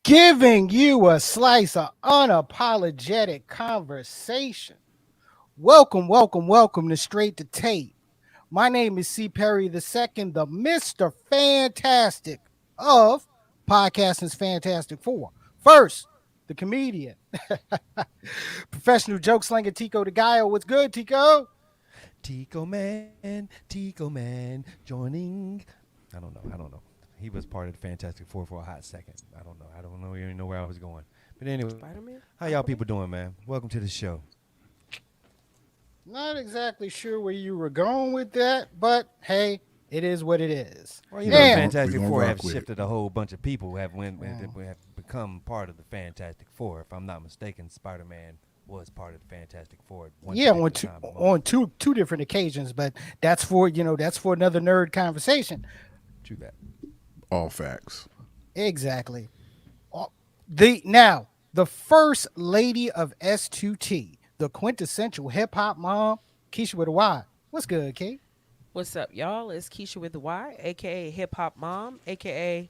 giving you a slice of unapologetic conversation. Welcome to Straight to Tape. My name is C. Perry II, the Mr. Fantastic of Podcasting's Fantastic Four. First, the comedian, professional joke slinger Tico the Guy. What's good, Tico? Tico Man, joining. I don't know. He was part of the Fantastic Four for a hot second. I don't know even know where I was going. But anyway, Spider-Man? how y'all people doing, man? Welcome to the show. Not exactly sure where you were going with that, but hey, it is what it is. Well, you know, the And Fantastic Four have with it. shifted a whole bunch of people who have become part of the Fantastic Four. If I'm not mistaken, Spider-Man was part of the Fantastic Four. At one yeah, particular on time. two different occasions, but that's for another nerd conversation. True that. All facts. Exactly. The first lady of S2T, the quintessential hip hop mom, Keisha with a Y. What's good, Kate? What's up, y'all? It's Keisha with the Y, aka Hip Hop Mom, aka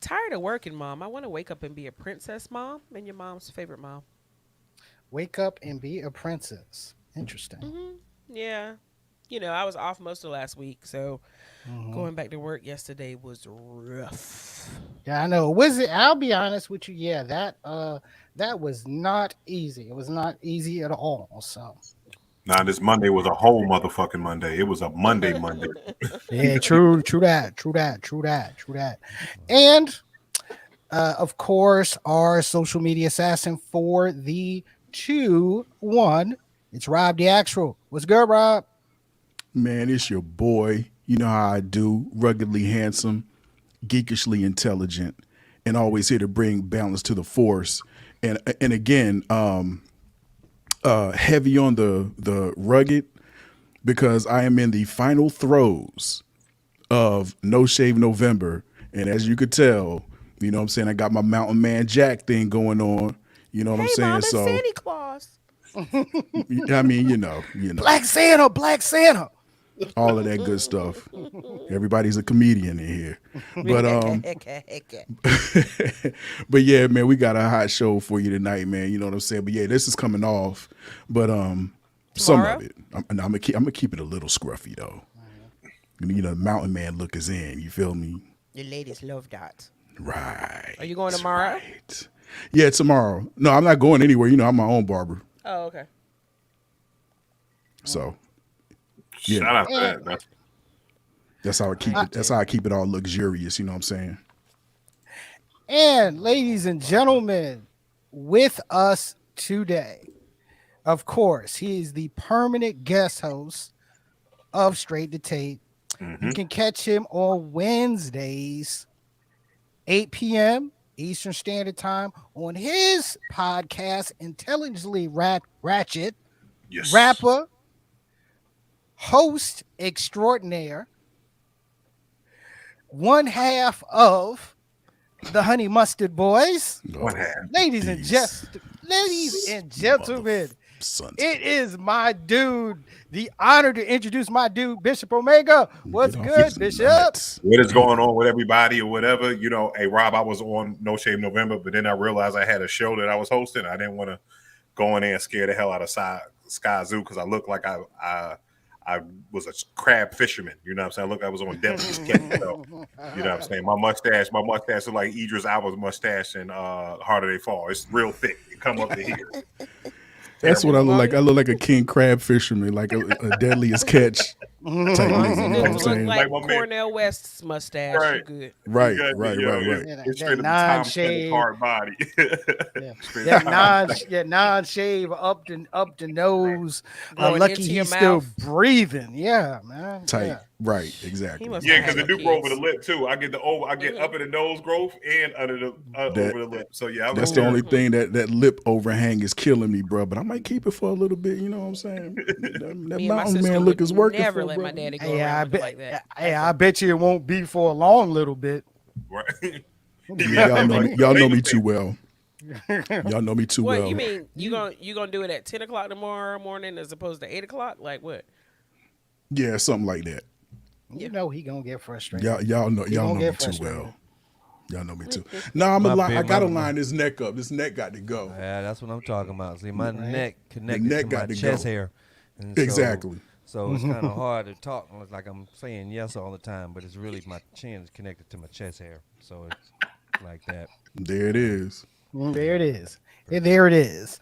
Tired of Working Mom. I want to wake up and be a princess mom and your mom's favorite mom. Wake up and be a princess. Interesting. Yeah. You know, I was off most of last week, so going back to work yesterday was rough. Yeah, I know. Was it? I'll be honest with you. Yeah, that was not easy. It was not easy at all. So. Nah, this Monday was a whole motherfucking Monday. It was a Monday. Yeah, true that. And of course, our social media assassin for the 2-1. It's Rob the Actual. What's good, Rob? Man, it's your boy. You know how I do. Ruggedly handsome, geekishly intelligent, and always here to bring balance to the force. And again, heavy on the rugged because I am in the final throes of No Shave November. And as you could tell, you know what I'm saying, I got my Mountain Man Jack thing going on. You know what I'm saying? Mom, it's Santa Claus. I mean, you know. Black Santa. All of that good stuff. Everybody's a comedian in here. But but yeah, man, we got a hot show for you tonight, man. You know what I'm saying? But yeah, this is coming off. But some of it. I'm gonna keep it a little scruffy though. You know, the Mountain Man look is in. You feel me? The ladies love that. Right. Are you going tomorrow? Right. Yeah, tomorrow. No, I'm not going anywhere. You know, I'm my own barber. Oh, okay. So Shout out to that. that's how I keep it. That's how I keep it all luxurious. You know what I'm saying? And ladies and gentlemen, with us today, of course, he is the permanent guest host of Straight to Tape. You can catch him on Wednesdays, 8 p.m. Eastern Standard Time on his podcast, Intelligently Ratchet, Yes. rapper, host extraordinaire, one half of the Honey Mustard Boys. One half. Ladies and gentlemen, Sons. it is my dude. The honor to introduce my dude, Bishop Omega. What's Get off good, his Bishop? nuts. What is going on with everybody or whatever? You know, hey Rob, I was on No Shave November, but then I realized I had a show that I was hosting. I didn't want to go in there and scare the hell out of Sky Zoo because I looked like I was a crab fisherman. You know what I'm saying? I looked, I was on Devil's Kitchen. So, you know what I'm saying? My mustache is like Idris Alba's mustache and Harder They Fall. It's real thick. It come up to here. That's what I look like. I look like a king crab fisherman, like a deadliest catch type nigga. You know what I'm Look saying? like Like my man. Cornell West's mustache. Right. You good. Right. Yeah, Yeah, It's that straight up Tom non-shave. Selleck's hard body. That non-shave up the nose. Growing Lucky into your he's still mouth. breathing. Yeah, man. Tight. Yeah. Right. Exactly. He must Yeah, have because had it no do grow over the kids. lip too. I get up in the nose growth and under the over the lip. So yeah, That's the only thing that lip overhang is killing me, bro. But I might keep it for a little bit. You know what I'm saying? That Me and my Mountain sister Man would look is working never for, let bro. my daddy go Hey, I around bet. like that. I bet you it won't be for a long little bit. Right. Y'all know me too well. Y'all know me too What well. you mean? You gonna do it at 10 o'clock tomorrow morning as opposed to 8 o'clock? Like what? Yeah, something like that. You know he gonna get frustrated. Y'all know He gonna me get too frustrated. well. Y'all know me too. No, I'm a My line. I big gotta my line this neck up. This neck got to go. Yeah, that's what I'm talking about. See, my Right. neck The connected to neck my got to chest go. hair, and Exactly. so it's kind of hard to talk. It's like I'm saying yes all the time, but it's really my chin is connected to my chest hair, so it's like that. There it So is. There it yeah, is. pretty There much. it is.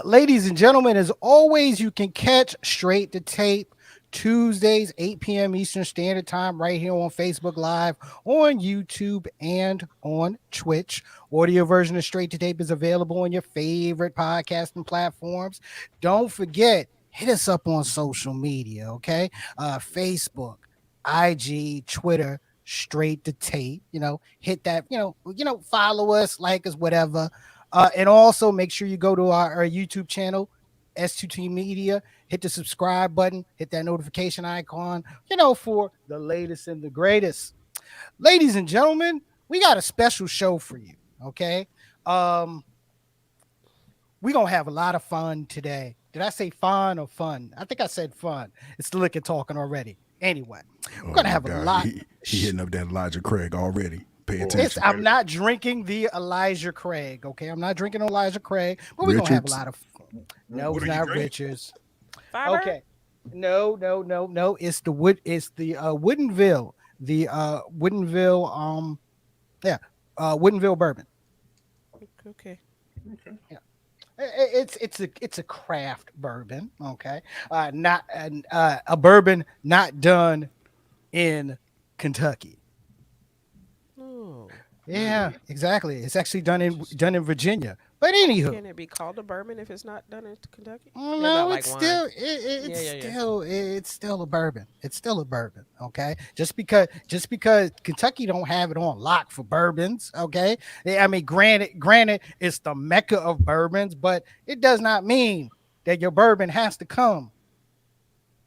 Ladies and gentlemen, as always, you can catch Straight to Tape Tuesdays, 8 p.m. Eastern Standard Time, right here on Facebook Live, on YouTube, and on Twitch. Audio version of Straight to Tape is available on your favorite podcasting platforms. Don't forget, hit us up on social media, okay? Facebook, IG, Twitter, Straight to Tape. Hit that. Follow us, like us, whatever. And also make sure you go to our YouTube channel, S2T Media. Hit the subscribe button. Hit that notification icon. For the latest and the greatest. Ladies and gentlemen, we got a special show for you. Okay. Um, we're gonna have a lot of fun today. Did I say fun or fun? I think I said fun. It's the liquor talking already. Anyway, we're Oh gonna my have a God, lot. he hitting up that Elijah Craig already. Pay Boy, It's attention. I'm not drinking the Elijah Craig. Okay, I'm not drinking Elijah Craig, but we're gonna have a Richards. lot of fun. No, what it's are you not drinking? Richards. Fiber? Okay. No, no, no, no. It's the wood. It's the Woodenville. The Woodenville. Yeah. Woodenville bourbon. Okay. Okay. Yeah. It's a craft bourbon. Okay. Not a bourbon not done in Kentucky. Oh. Yeah, exactly. It's actually done in Virginia. But anywho, Can it be called a bourbon if it's not done in Kentucky? oh, They're not no, like wine. it's Yeah, yeah, yeah. still it's still a bourbon. It's still a bourbon. Okay, just because Kentucky don't have it on lock for bourbons. Okay, I mean, granted, it's the mecca of bourbons, but it does not mean that your bourbon has to come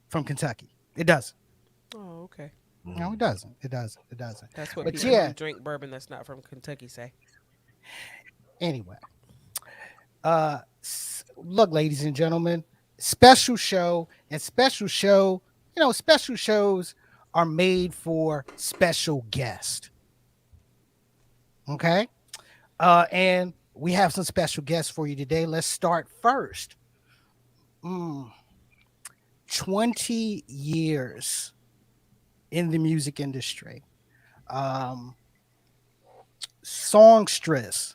from Kentucky. It doesn't. Oh, okay. No, it doesn't. It doesn't. It doesn't. That's what But people who yeah, drink bourbon that's not from Kentucky say. anyway, look, ladies and gentlemen, special show and special show. Special shows are made for special guests. Okay. And we have some special guests for you today. Let's start first. Mm, 20 years in the music industry. Um, Songstress,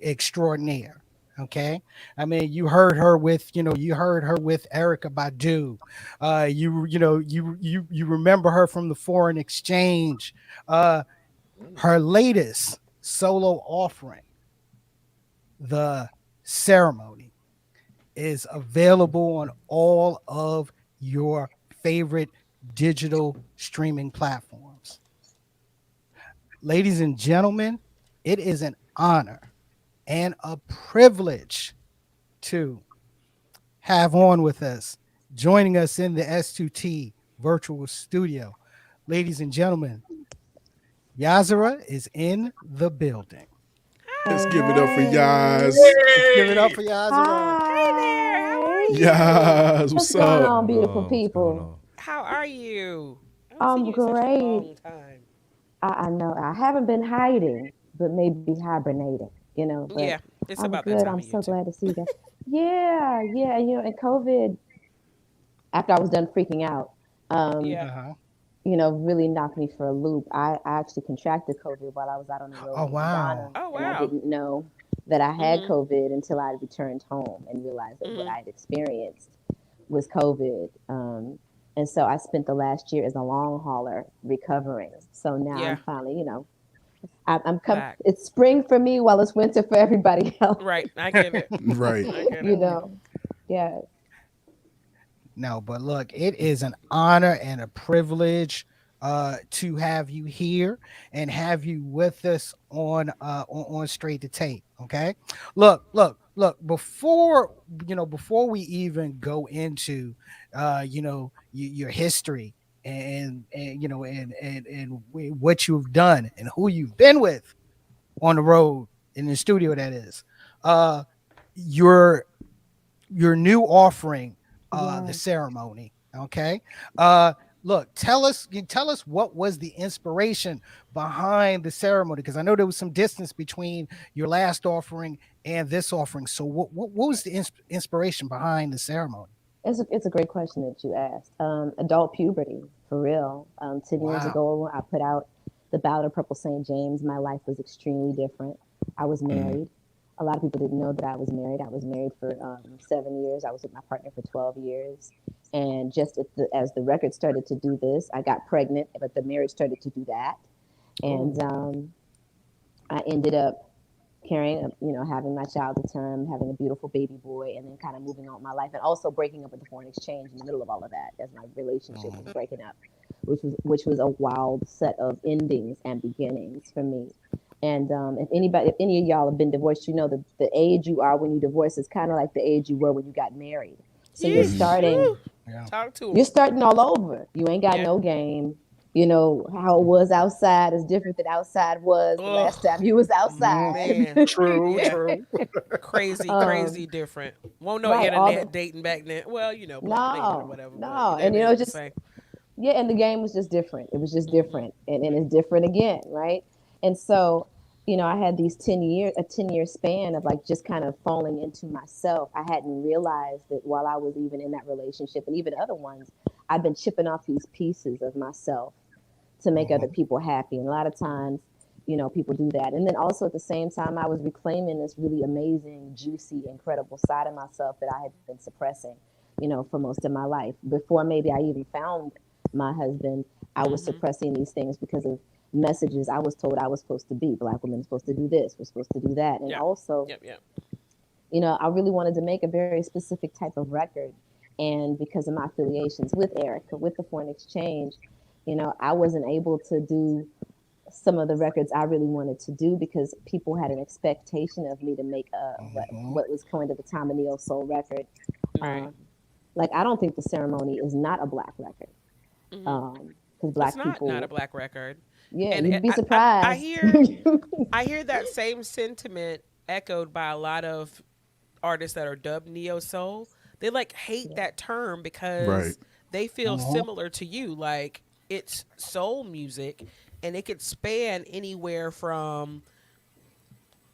extraordinaire. Okay, I mean, you heard her with Erica Badu. You remember her from the Foreign Exchange. Her latest solo offering, The Ceremony, is available on all of your favorite digital streaming platforms. Ladies and gentlemen, it is an honor and a privilege to have on with us, joining us in the S2T virtual studio. Ladies and gentlemen, Yazara is in the building. Let's Hey, give it up for hey. Yaz. Let's give it up Yay! for Yazara. Hey there. How are Hi. you? Yaz, What's what's going up? on, What's going beautiful on? What's going people? on? How are you? I haven't seen I'm you in such a great. long time. I know I haven't been hiding, but maybe hibernating, but Yeah, it's I'm about that good. time I'm of year so too. glad to see you guys. Yeah, yeah. And COVID, after I was done freaking out, um, Yeah. Uh-huh. really knocked me for a loop. I actually contracted COVID while I was out on the Oh, road in wow. Ghana, Oh and I wow. didn't know that I had Mhm. COVID until I returned home and realized that what Mhm. I had experienced was COVID. And so I spent the last year as a long hauler recovering. So now I'm Yeah. finally, I'm come. Back. It's spring for me while it's winter for everybody else. Right. I get it. Right. I get you it. know, yeah, No, but look, it is an honor and a privilege to have you here and have you with us on Straight to Tape. Okay, look. Before we even go into your history and what you've done and who you've been with on the road in the studio, that is, uh, your your new offering, The yeah. Ceremony. Okay. Uh, look, tell us what was the inspiration behind the ceremony, because I know there was some distance between your last offering and this offering. So what was the inspiration behind the ceremony? It's a great question that you asked. Adult puberty, for real. 10 years Wow. ago, I put out the Ballad of Purple St. James. My life was extremely different. I was married. A lot of people didn't know that I was married. I was married for 7 years. I was with my partner for 12 years. And just as the record started to do this, I got pregnant, but the marriage started to do that. And I ended up carrying, having my child to term, having a beautiful baby boy, and then kind of moving on with my life, and also breaking up with the foreign exchange in the middle of all of that as my relationship was breaking up, which was a wild set of endings and beginnings for me. And if any of y'all have been divorced, you know that the age you are when you divorce is kind of like the age you were when you got married. So Yeesh. Woo. Yeah. Talk to you're him. starting all over. You ain't got Yeah. no game. How it was outside is different than outside was the last Ugh. time you was outside. Man. True, Yeah. true. Crazy, um, crazy different. Won't know right, all internet the dating back then. Well, black dating or no, whatever, but no, and ain't the just same. yeah, and the game was just different. It was just Hmm. different, and it's different again, right? And so, I had these 10 years, a 10 year span of like just kind of falling into myself. I hadn't realized that while I was even in that relationship, and even other ones, I've been chipping off these pieces of myself to make other people happy. And a lot of times, people do that. And then also at the same time, I was reclaiming this really amazing, juicy, incredible side of myself that I had been suppressing, for most of my life. Before maybe I even found my husband, I was Hmm. suppressing these things because of messages I was told I was supposed to be. Black women are supposed to do this, we're supposed to do that. And Yep. also, Yep. Yep. I really wanted to make a very specific type of record. And because of my affiliations with Erica, with the foreign exchange, I wasn't able to do some of the records I really wanted to do because people had an expectation of me to make what was coined at the time a neo soul record. Right. Um, like I don't think the ceremony is not a black record Hmm. because It's black not a people, black record, yeah, and you'd be I surprised. hear that same sentiment echoed by a lot of artists that are dubbed neo soul. They like hate Yeah, that term Right. because they feel similar to you. Like it's soul music, and it could span anywhere from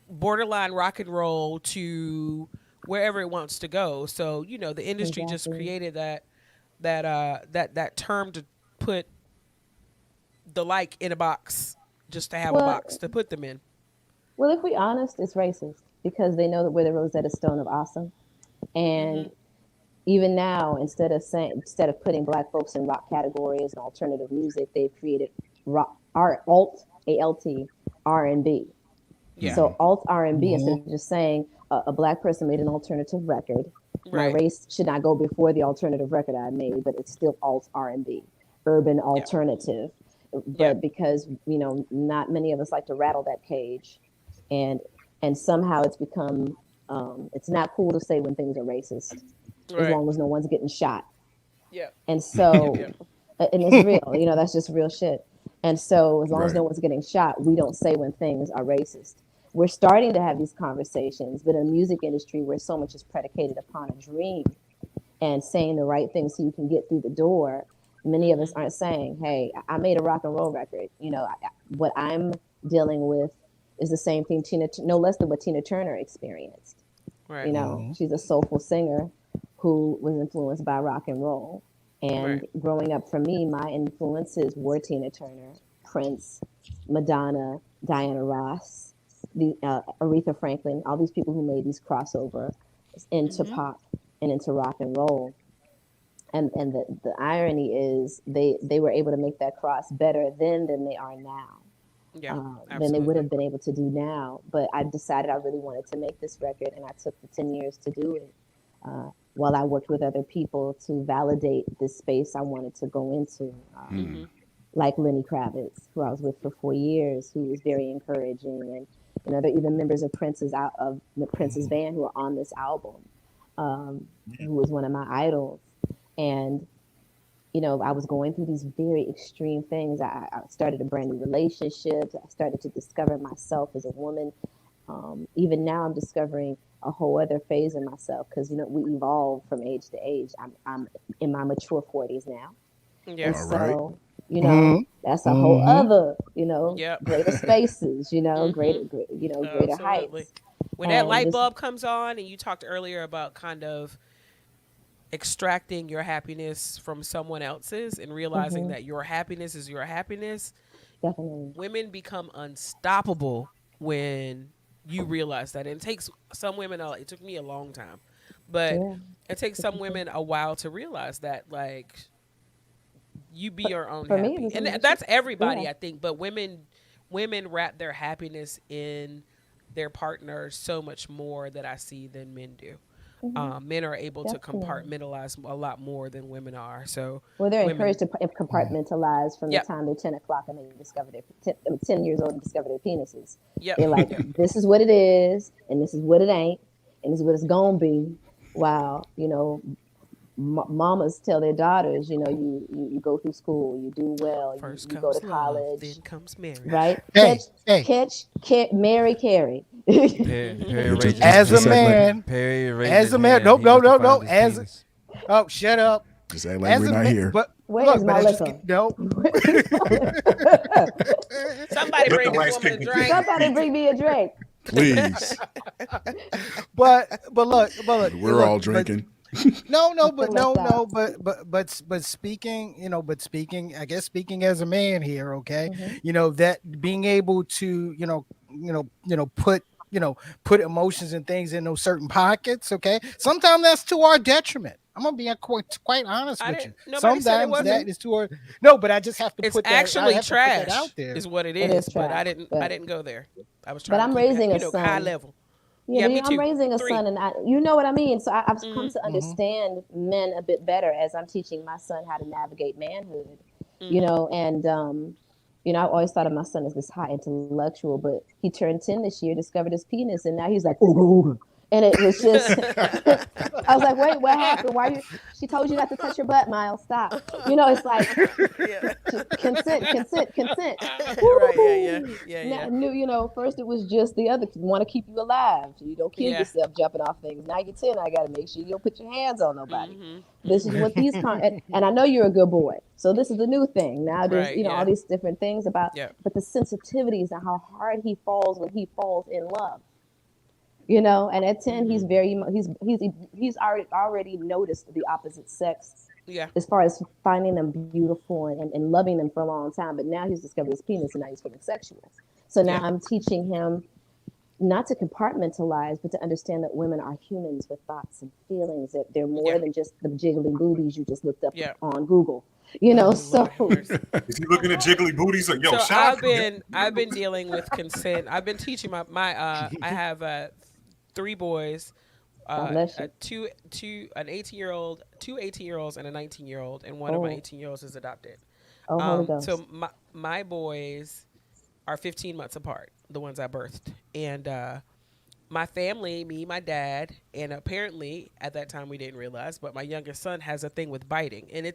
borderline rock and roll to wherever it wants to go. So the industry just exactly. created that term to put the like in a box, just to have a Well, box to put them in. well, if we honest, it's racist because they know that we're the Rosetta Stone of awesome. And Hmm. even now, instead of putting black folks in rock categories and alternative music, they've created rock alt R&B. Yeah. So alt R&B, instead of just saying a black person made an alternative record, my Right. race should not go before the alternative record I made, but it's still alt R&B, urban Yep. alternative. Yep. But because not many of us like to rattle that cage, and somehow it's become it's not cool to say when things are racist, as Right. long as no one's getting shot. Yep. And Yep. so, Yep. and it's real, that's just real shit. And so, as long as Right. no one's getting shot, we don't say when things are racist. We're starting to have these conversations, but in the music industry, where so much is predicated upon a dream and saying the right thing so you can get through the door, many of us Hmm. aren't saying, "Hey, I made a rock and roll record." What I'm dealing with is the same thing no less than what Tina Turner experienced. Right. She's a soulful singer who was influenced by rock and roll. Right. And growing up for me, my influences were Tina Turner, Prince, Madonna, Diana Ross, Aretha Franklin, all these people who made these crossover into Hmm. pop and into rock and roll. And the irony is they were able to make that cross better then than they are now, Yeah. than they would Absolutely. have been able to do now. But I decided I really wanted to make this record, and I took the 10 years to do it. While I worked with other people to validate this space I wanted to go into, Hmm. like Lenny Kravitz, who I was with for 4 years, who was very encouraging, and there are even members of Prince's band who are on this album, who was one of my idols, and I was going through these very extreme things. I started a brand new relationship. I started to discover myself as a woman. Even now, I'm discovering a whole other phase of myself because we evolve from age to age. I'm in my mature 40s now, Yeah. And All right. so, you know, Mhm. that's a whole Mhm. other, you know, Yep. greater spaces, you know, Mm-hmm. greater Absolutely. heights. When that And light this, bulb comes on, and you talked earlier about kind of extracting your happiness from someone else's and realizing hmm that your happiness is your happiness, definitely. women become unstoppable when you realize that. And it takes some women, it took me a long time, but Yeah. it takes some women a while to realize that, like, you be For, your own for me, it happy. was And initial. that's Yeah. everybody, I think, but women wrap their happiness in their partner so much more that I see than men do. hmm Men are able to Definitely. compartmentalize a lot more than women are. So Well, they're women, encouraged to compartmentalize from the yep, time they're 10 o'clock and they discover 10 years old and discover their penises. yep, They're like, yep, this is what it is, and this is what it ain't, and this is what it's going to be. While, you know, mamas tell their daughters, you know, you go through school, you do well, first you go to comes love, then college, comes right? marriage. Hey, hey. Marry, carry. Perry Mm-hmm. raised As a his Just act like hand. man, Perry raised as his a man. hand. Nope, He no, wants to no, no. find his As penis. oh, shut up. just act like As we're a not man, here. but Where is look, but my I just liquor? get no. Where is my liquor? Somebody Let the bring this light woman skin a continue drink. to Somebody speak. bring me a drink. Please. But look, We're look, all but drinking. no, I no, but feel left no, no, out. but speaking, I guess speaking as a man here, okay, hmm that being able to, put, put emotions and things in those certain pockets, okay. Sometimes that's to our detriment. I'm gonna be quite honest I with didn't. you. Nobody said it Sometimes wasn't. that is to our no, but I just have to It's put that. I actually have to put that trash, out there. is what it It is. is But trash. I didn't. I didn't go there. I was But trying to I'm keep it, raising a high son. level. Yeah, Yeah, but me I'm too. raising a Three. son, and you know what I mean. So I've come Mm-hmm. to Hmm. understand men a bit better as I'm teaching my son how to navigate manhood. You Mm-hmm. know, and I always thought of my son as this high intellectual, but he turned 10 this year, discovered his penis, and now he's like, ooga, ooga. And it was just, I was like, wait, what happened? Why you? She told you not to touch your butt, Miles. Stop. You know, it's like Yeah. just consent, consent, consent. Right. Yeah. Yeah. Woo! Yeah. Now, Yeah. first it was just the other want to keep you alive, so you don't kill Yeah. yourself jumping off things. Now you're 10, I got to make sure you don't put your hands on nobody. Mm-hmm. This is Mm-hmm. what and I know you're a good boy, so this is the new thing. Now there's Right. all Yeah. these different things about, Yeah. but the sensitivities and how hard he falls when he falls in love. You know, and at 10 Mm-hmm. he's very he's already noticed the opposite sex Yeah. as far as finding them beautiful and loving them for a long time. But now he's discovered his penis and now he's feeling sexual. So now Yeah. I'm teaching him not to compartmentalize, but to understand that women are humans with thoughts and feelings, that they're more Yeah. than just the jiggling boobies you just looked up Yeah. on Google. You know, Oh so Lord have mercy. Is he looking at jiggly booties? Like, yo, So shut up. I've been dealing with consent. I've been teaching my I have three boys, God bless you. an 18-year-old, two 18-year-olds and a 19-year-old, and one of my Oh, 18-year-olds is adopted. oh, Holy So Ghost. my boys are 15 months apart, the ones I birthed. And my family, me, my dad, and apparently at that time we didn't realize, but my youngest son has a thing with biting. And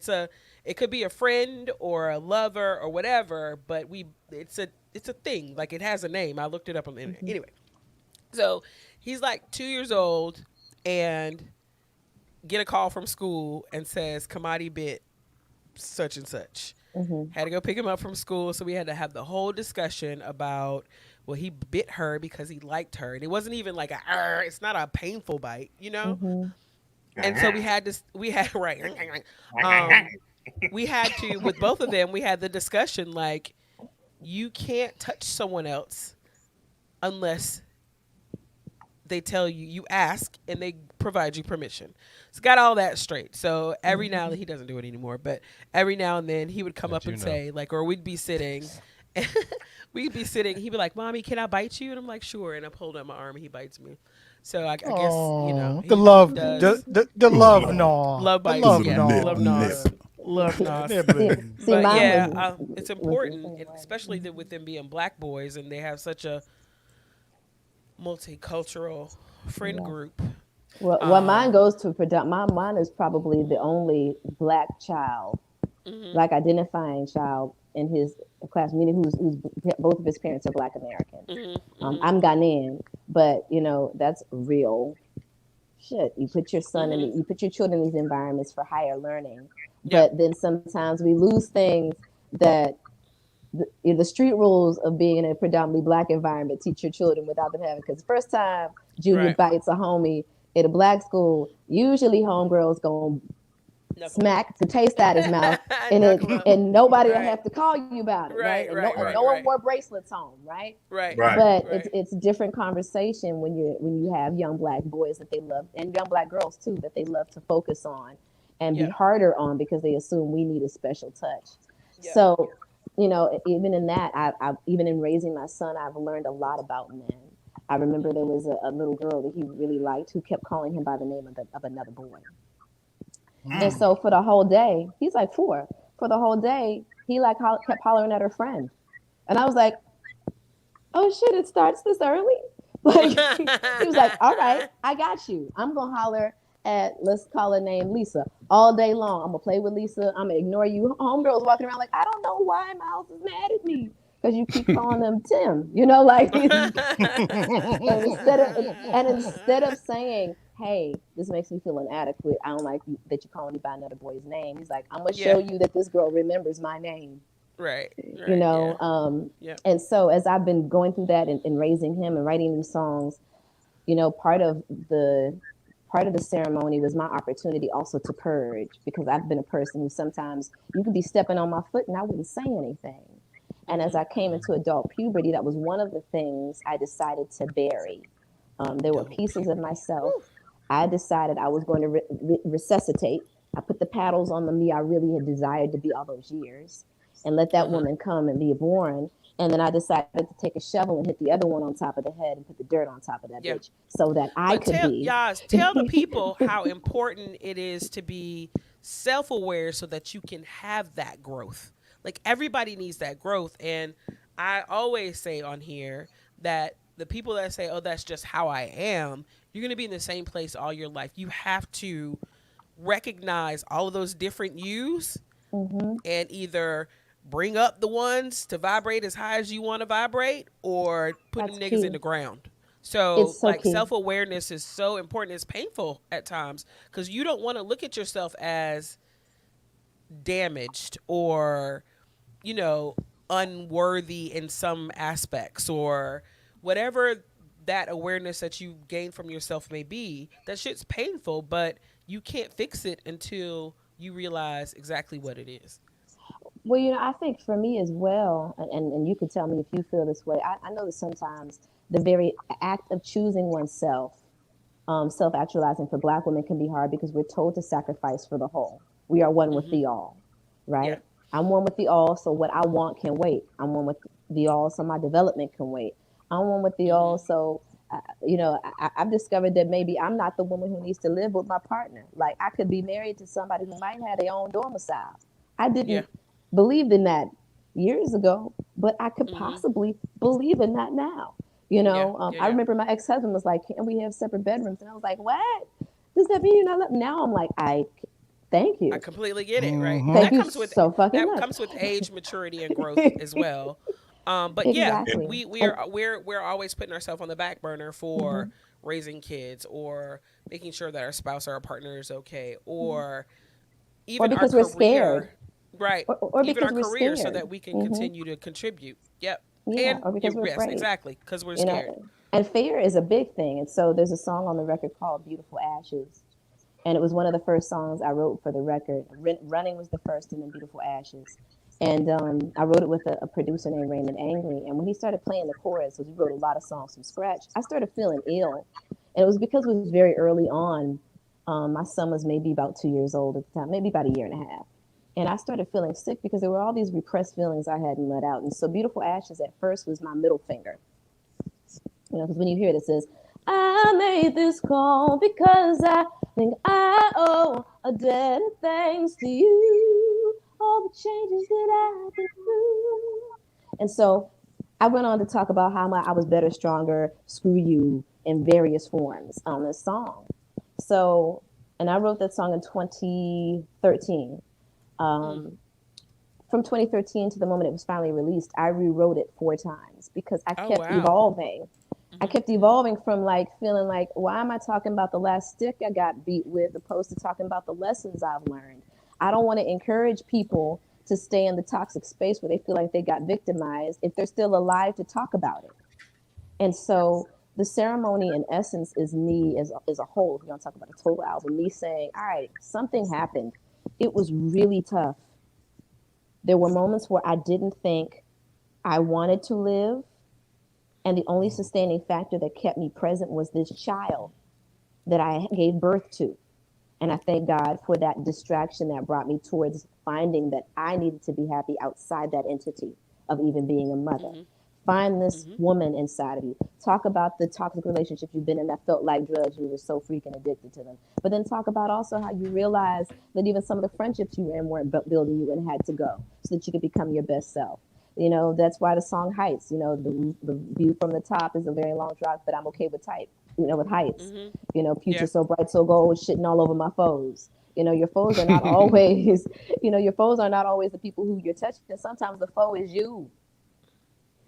it could be a friend or a lover or whatever, but it's a thing. Like, it has a name. I looked it up on the internet. hmm Anyway, so he's like 2 years old and get a call from school and says Kamadi bit such and such. hmm Had to go pick him up from school, so we had to have the whole discussion about, well, he bit her because he liked her, and it wasn't even like it's not a painful bite, you know. hmm And so we had right, um, we had to, with both of them, we had the discussion like, you can't touch someone else unless they tell you, you ask and they provide you permission. So got all that straight. So every now and then, he doesn't do it anymore, but every now and then he would come But up and say like, or we'd be sitting we'd be sitting, he'd be like, "Mommy, can I bite you?" And I'm like, "Sure." And I pulled up my arm and he bites me. So I guess, Oh, the he love, does the love Love. gnaw, love the The bites, love little yeah. gnaw. Love nip. nos. Love nos. See, Nibbling. see, But mine yeah, it's was the important, same way. especially with them being black boys and they have such a multicultural friend Yeah. group. Well, mine Um, goes to mine is probably the only black child, mhm, black identifying child in his class, meaning who's both of his parents are Black American. mhm, mhm, I'm Ghanaian, but that's real shit. You put your mhm. children in these environments for higher learning, Yep. but then sometimes we lose things that the street rules of being in a predominantly black environment teach your children without them having. Because first time Junior Right. bites a homie at a black school, usually homegirls gonna Knuckle. smack to taste out his mouth, Knuckle up. and nobody will Right. have to call you about it, right? Right. Right. And Right. Right. no one Right. wore bracelets home, right? Right. Right. But Right. it's a different conversation when you have young black boys that they love, and young black girls too, that they love to focus on and be Yep. harder on because they assume we need a special touch. Yep. So, even in that, even in raising my son, I've learned a lot about men. I remember there was a little girl that he really liked who kept calling him by the name of another boy. And Mm. so for the whole day, he's like 4. For the whole day, he like kept hollering at her friend, and I was like, "Oh shit! It starts this early." Like he was like, "All right, I got you. I'm gonna holler at, let's call her name Lisa, all day long. I'm gonna play with Lisa. I'm gonna ignore you." Homegirls walking around like, "I don't know why Miles is mad at me because you keep calling him Tim." Like and instead of saying, "Hey, this makes me feel inadequate. I don't like that you're calling me by another boy's name," he's like, "I'm gonna Yeah. show you that this girl remembers my name." Right. you Right. Yeah. know um Yep. and so as I've been going through that and raising him and writing these songs, part of the ceremony was my opportunity also to purge, because I've been a person who sometimes you could be stepping on my foot and I wouldn't say anything. And as Mhm. I came into adult puberty, that was one of the things I decided to bury. There were Adult pieces of puberty. myself Woo. I decided I was going to resuscitate. I put the paddles on the me I really had desired to be all those years, and let that Uh-huh. woman come and be born. And then I decided to take a shovel and hit the other one on top of the head and put the dirt on top of that Yeah. bitch so that I But could tell be. y'all, tell the people how important it is to be self-aware so that you can have that growth. Like everybody needs that growth, and I always say on here that the people that say, "Oh, that's just how I am," you're going to be in the same place all your life. You have to recognize all of those different yous Hmm. and either bring up the ones to vibrate as high as you want to vibrate or put them That's niggas in key. the ground. So, It's so like, key. self awareness is so important. It's painful at times because you don't want to look at yourself as damaged or, you know, unworthy in some aspects or whatever that awareness that you gain from yourself may be. That shit's painful, but you can't fix it until you realize exactly what it is. Well, I think for me as well, and you could tell me if you feel this way. I know that sometimes the very act of choosing oneself, self actualizing for Black women can be hard because we're told to sacrifice for the whole. We are one with Hmm. the all, Yeah. right? I'm one with the all, so what I want can wait. I'm one with the all, so my development can wait. I'm one with the Hmm. all, so I've discovered that maybe I'm not the woman who needs to live with my partner. Like I could be married to somebody who might have their own domicile. I Yeah. didn't believe in that years ago, but I could Hmm. possibly believe in that now. Yeah. Yeah. I Yeah. remember my ex-husband was like, "Can we have separate bedrooms?" And I was like, "What? Does that mean you're not?" Now I'm like, thank I you, completely get it, right? And thank Mhm. you so fucking much. that comes with age, maturity, and growth as well. But yeah, Exactly. we And are we're always putting ourselves on the back burner for mhm, raising kids or making sure that our spouse or our partner is okay mhm. or Or even our because we're scared, career, right? or Even because our we're career so scared. that we can Hmm. continue to contribute. Yep. Yeah, And or because we're yes, afraid. exactly, because we're You know, scared. and fear is a big thing. And so there's a song on the record called "Beautiful Ashes," and it was one of the first songs I wrote for the record. Running was the first, and then "Beautiful Ashes." And I wrote it with a producer named Raymond Angry. And when he started playing the chorus, because we wrote a lot of songs from scratch, I started feeling ill. And it was because it was very early on. My son was maybe about 2 years old at the time, maybe about a year and a half. And I started feeling sick because there were all these repressed feelings I hadn't let out. And so "Beautiful Ashes" at first was my middle finger. Because when you hear it, it says, "I made this call because I think I owe a debt of thanks to you, all the changes that I've been through." And so I went on to talk about how I was better, stronger, screw you in various forms on this song. So, and I wrote that song in 2013. Mm. Um, from 2013 to the moment it was finally released, I rewrote it 4 times because I Oh kept wow. evolving. I Hmm. kept evolving from like feeling like, why am I talking about the last stick I got beat with, opposed to talking about the lessons I've learned? I don't want to encourage people to stay in the toxic space where they feel like they got victimized if they're still alive to talk about it. And so the ceremony, in essence, is me as a whole. If we're going to talk about a total album, me saying, all right, something happened. It was really tough. There were moments where I didn't think I wanted to live. And the only sustaining factor that kept me present was this child that I gave birth to. And I thank God for that distraction that brought me towards finding that I needed to be happy outside that entity of even being a mother. Mhm. Find this Mhm. woman inside of you. Talk about the toxic relationships you've been in that felt like drugs. You were so freaking addicted to them. But then talk about also how you realized that even some of the friendships you were in weren't building you and had to go so that you could become your best self. You know, that's why the song Heights, you know, the view from the top is a very long drop, but I'm okay with type, you know, with heights. Mhm. You know, Yeah. future so bright, so gold, shitting all over my foes. You know, your foes are not always, you know, your foes are not always the people who you're touching. Sometimes the foe is you.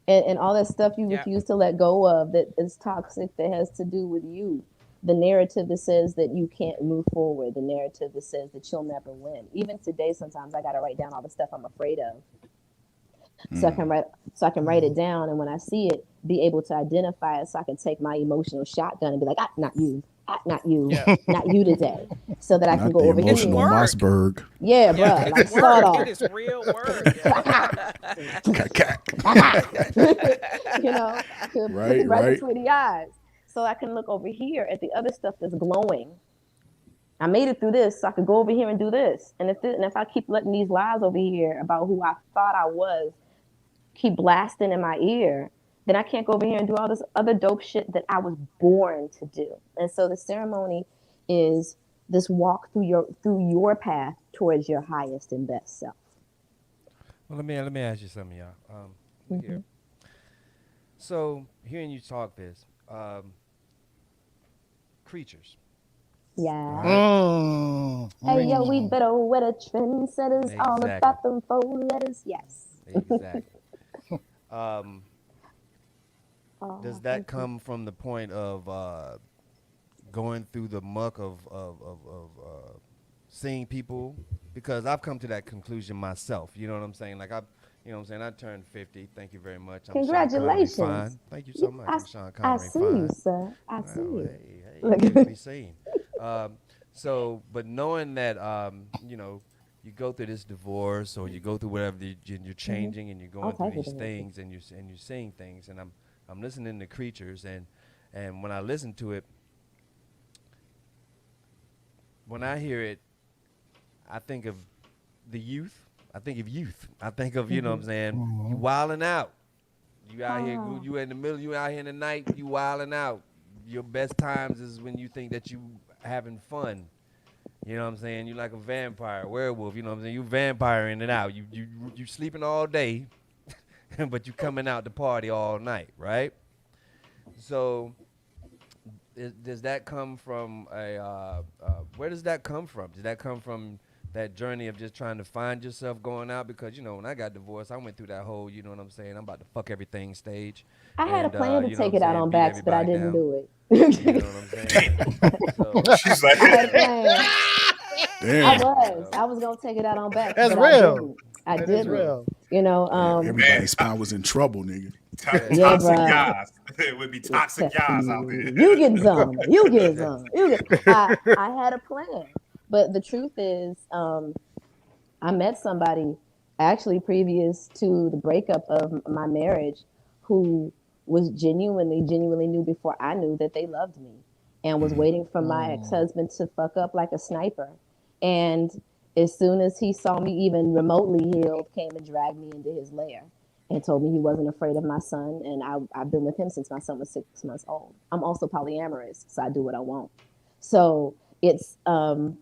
And all that stuff you Yeah. refuse to let go of that is toxic, that has to do with you. The narrative that says that you can't move forward, the narrative that says that you'll never win. Even today, sometimes I got to write down all the stuff I'm afraid of, so I can write it down, and when I see it, be able to identify it, so I can take my emotional shotgun and be like, not you, Yeah. not you today, so that I can Not go the over It's emotional here. work. Mossberg. Yeah, Yeah, bruh, it's like sawed work. It off. is real work. Cack, cack. You know, Right, right right. between the eyes, so I can look over here at the other stuff that's glowing. I made it through this, so I could go over here and do this. And if I keep letting these lies over here about who I thought I was keep blasting in my ear, then I can't go over here and do all this other dope shit that I was born to do. And so the ceremony is this walk through your path towards your highest and best self. Well, let me ask you something, y'all. Look here. Mm-hmm. So hearing you talk this, creatures, all Yeah. right? Hey yo, we Mm. better wear the trendsetters all Exactly, about them four letters. Yes. exactly. Um, does Oh, that thank you. come from the point of going through the muck of seeing people? Because I've come to that conclusion myself. You know what I'm saying? Like you know what I'm saying? I turned 50. Thank you very much. I'm Sean Connery Congratulations. fine. Thank you Yeah, so much. I'm Sean I Connery see you, fine. sir. I see Well, you. hey, Look. it is to be seen. Um, so, but knowing that, you know, you go through this divorce or you go through whatever you're Mhm. changing and you're All going through types of these divorces. things and you're seeing things and I'm listening to creatures and when I listen to it, when I hear it, I think of the youth. I think of youth. I think of, you know what I'm Mm-hmm. saying, you Mhm. wilding out. You out here, Ah. you in the middle, you out here in the night, you wilding out. Your best times is when you think that you having fun. You know what I'm saying? You like a vampire, werewolf. You know what I'm saying? You vampire in and out. You sleeping all day, but you coming out to party all night, right? So does that come from a where does that come from? Does that come from that journey of just trying to find yourself going out? Because you know when I got divorced, I went through that whole, you know what I'm saying, I'm about to fuck everything stage, I had a and plan to you know what take I'm it out saying, on beat Bax, but I everybody didn't down. do You know it. what I'm saying? So She's like, I had a plan. Damn. I was gonna take it out on Bax, That's but I real. didn't. I That is didn't. so real. You know, Damn. man, Everybody's spine was in trouble, nigga. yeah, yeah, toxic bruh. guys. It would be toxic guys out You there. get some. You get some. You get. I had a plan, but the truth is, I met somebody actually previous to the breakup of my marriage who was genuinely knew before I knew that they loved me and was waiting for my ex Mm. husband to fuck up like a sniper. And as soon as he saw me even remotely healed, came and dragged me into his lair and told me he wasn't afraid of my son. And I've been with him since my son was 6 months old. I'm also polyamorous, so I do what I want. So it's Girl,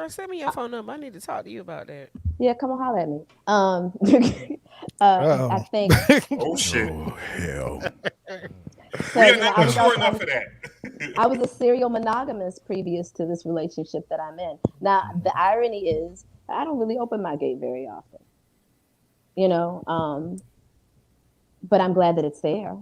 send me your phone number. I need to talk to you about that. yeah, come on, holler at me. I Oh. think Oh shit. Oh hell. We because are not mature enough for that. I was a serial monogamous previous to this relationship that I'm in. Now the irony is I don't really open my gate very often, you know. But I'm glad that it's there.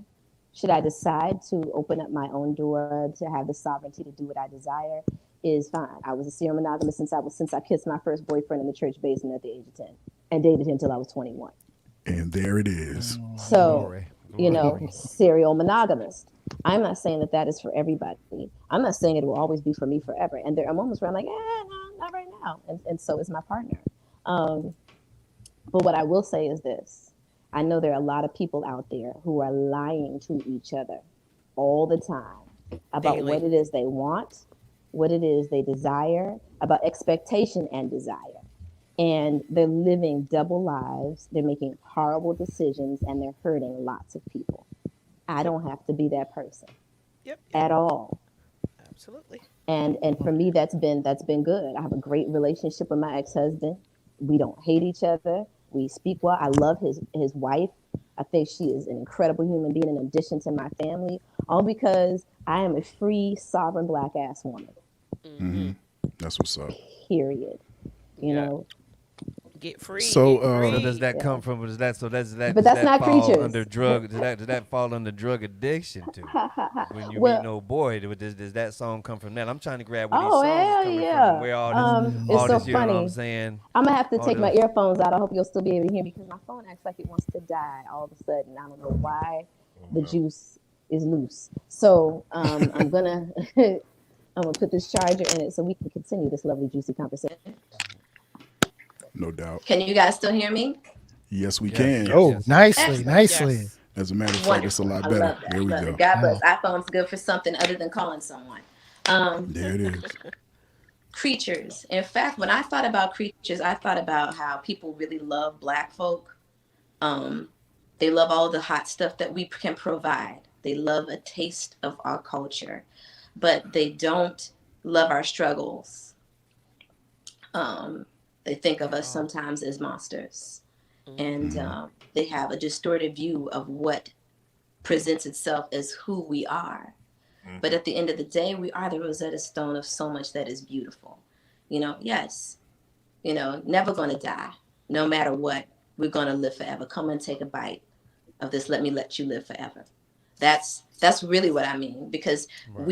Should I decide to open up my own door to have the sovereignty to do what I desire? is fine. I was a serial monogamous since I kissed my first boyfriend in the church basement at the age of 10 and dated him until I was 21. And there it is. So, Glory. you know, serial monogamist. I'm not saying that that is for everybody. I'm not saying it will always be for me forever. And there are moments where I'm like, no, not right now. And so is my partner. Um, but what I will say is this. I know there are a lot of people out there who are lying to each other all the time about Daily. what it is they want, what it is they desire, about expectation and desire. And they're living double lives. They're making horrible decisions and they're hurting lots of people. I Yep. don't have to be that person Yep. Yep. at all. Absolutely. And for me that's been good. I have a great relationship with my ex-husband. We don't hate each other. We speak well. I love his wife. I think she is an incredible human being in addition to my family, all because I am a free, sovereign black ass woman. Mm-hmm. That's what's up. Period. You Yeah. know, Get free. So, Get So does free. that yeah. come from? Does that so does that But does that's that not fall creatures. under drug? Does that fall under drug addiction too? When you meet Well, no boy, does that song come from that? I'm trying to grab where these oh songs is hell coming from and yeah. where It's all so this, you know what I'm funny. saying? I'm gonna have to All take my those. earphones out. I hope you'll still be able to hear me because my phone acts like it wants to die all of a sudden. I don't know why the juice is loose. So I'm gonna put this charger in it so we can continue this lovely juicy conversation. No doubt. Can you guys still hear me? Yes, we Yes, can. Oh, yes. nicely, Excellent. nicely. Yes. As a matter of fact, it's a Wonderful. lot I better. love There that. we Love go. it. God bless. Mm. iPhone's good for something other than calling someone. Um, There it is. creatures. In fact, when I thought about creatures, I thought about how people really love black folk. Um, they love all the hot stuff that we can provide. They love a taste of our culture, but they don't love our struggles. Um, they think of us Oh, sometimes as monsters, and Mm-hmm. Hmm. they have a distorted view of what presents itself as who we are. But Mhm. at the end of the day, we are the Rosetta Stone of so much that is beautiful. Yes, never going to die. No matter what, we're going to live forever. Come and take a bite of this. Let me let you live forever. That's really what I mean because right.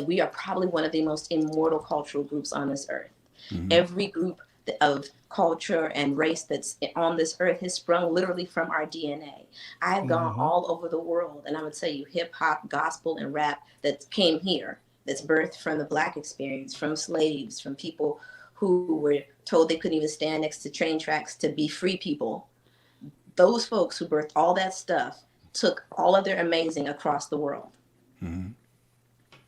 we are probably one of the most immortal cultural groups on this earth. Hmm. Every group of culture and race that's on this earth has sprung literally from our DNA. I've gone Hmm. all over the world, and I'm gonna tell you, hip hop, gospel, and rap that came here, that's birthed from the black experience, from slaves, from people who were told they couldn't even stand next to train tracks to be free people. Those folks who birthed all that stuff took all of their amazing across the world Hmm.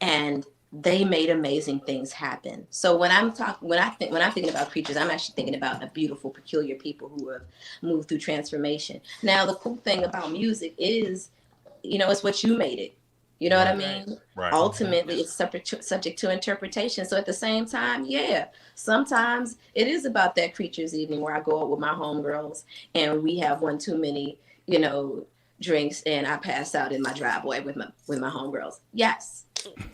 and they made amazing things happen. So when I'm thinking about creatures, I'm actually thinking about a beautiful, peculiar people who have moved through transformation. Now, the cool thing about music is, it's what you made it. You know what I Right. Right. mean? Right. Hmm. Ultimately, it's subject to interpretation. So at the same time, yeah, sometimes it is about that creatures evening where I go out with my homegirls and we have one too many, you know, drinks and I pass out in my driveway with my homegirls. Yes,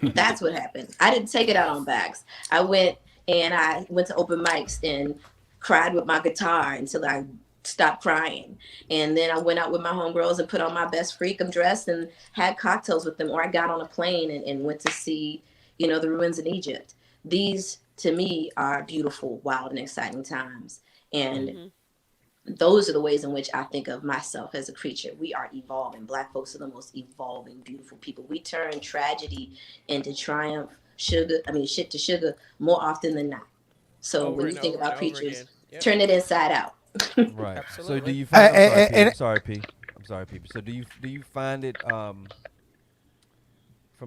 that's what happened. I didn't take it out on Bags. I went to open mics and cried with my guitar until I stopped crying. And then I went out with my homegirls and put on my best freakum dress and had cocktails with them. Or I got on a plane and went to see, the ruins in Egypt. These, to me, are beautiful, wild, and exciting times. And Mm-hmm. those are the ways in which I think of myself as a creature. We are evolving. Black folks are the most evolving, beautiful people. We turn tragedy into triumph, shit to sugar more often than not. So Over when you and think over and about over creatures, again. Yep. turn it inside out. Right. So do Absolutely. you find? I'm sorry, P. I'm And, sorry, P. I'm sorry, P. So do you find it from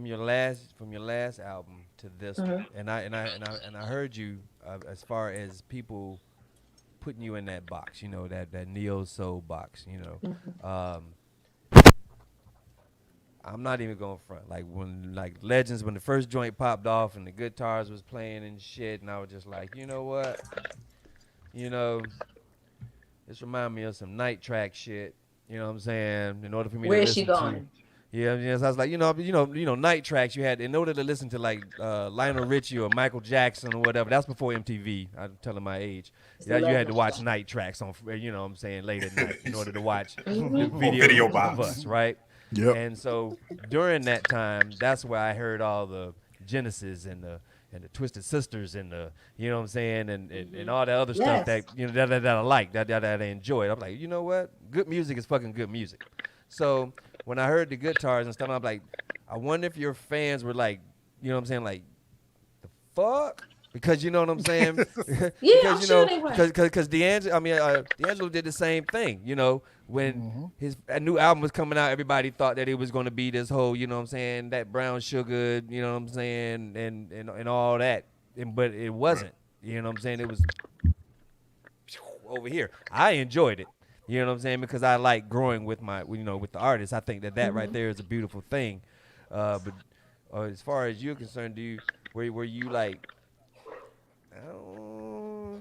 your last album to this one? Mhm. And I heard you as far as people putting you in that box, that neo soul box. I'm not even going front. Like when Legends, when the first joint popped off and the guitars was playing and shit, and I was just like, you know what, you know, this remind me of some night track shit. You know what I'm saying? In order for me to Where is she listen to, going? yeah. So I was like, night tracks. You had in order to listen to like Lionel Richie or Michael Jackson or whatever. That's before MTV. I'm telling my age. It's the Yeah, you had to legend. watch night tracks on, what I'm saying, late at night in order to watch the Hmm. Or video videos of box. us, right? Yep. And so during that time, that's where I heard all the Genesis and the Twisted Sisters and the, you know what I'm saying, and all the other stuff Yes. that, you know, that I like, that I enjoyed. I'm like, you know what? Good music is fucking good music. So when I heard the guitars and stuff, I'm like, I wonder if your fans were like, you know what I'm saying, like, the fuck? Because you know what I'm saying? Yeah, I'm Because you sure know, they were. because D'Angelo, I mean, D'Angelo did the same thing. You know, when his a new album was coming out, everybody thought that it was going to be this whole, you know what I'm saying, that brown sugar, you know what I'm saying, and all that, but it wasn't. You know what I'm saying? It was over here. I enjoyed it. You know what I'm saying? Because I like growing with my, you know, with the artist. I think that right there is a beautiful thing. But as far as you're concerned, were you like, oh,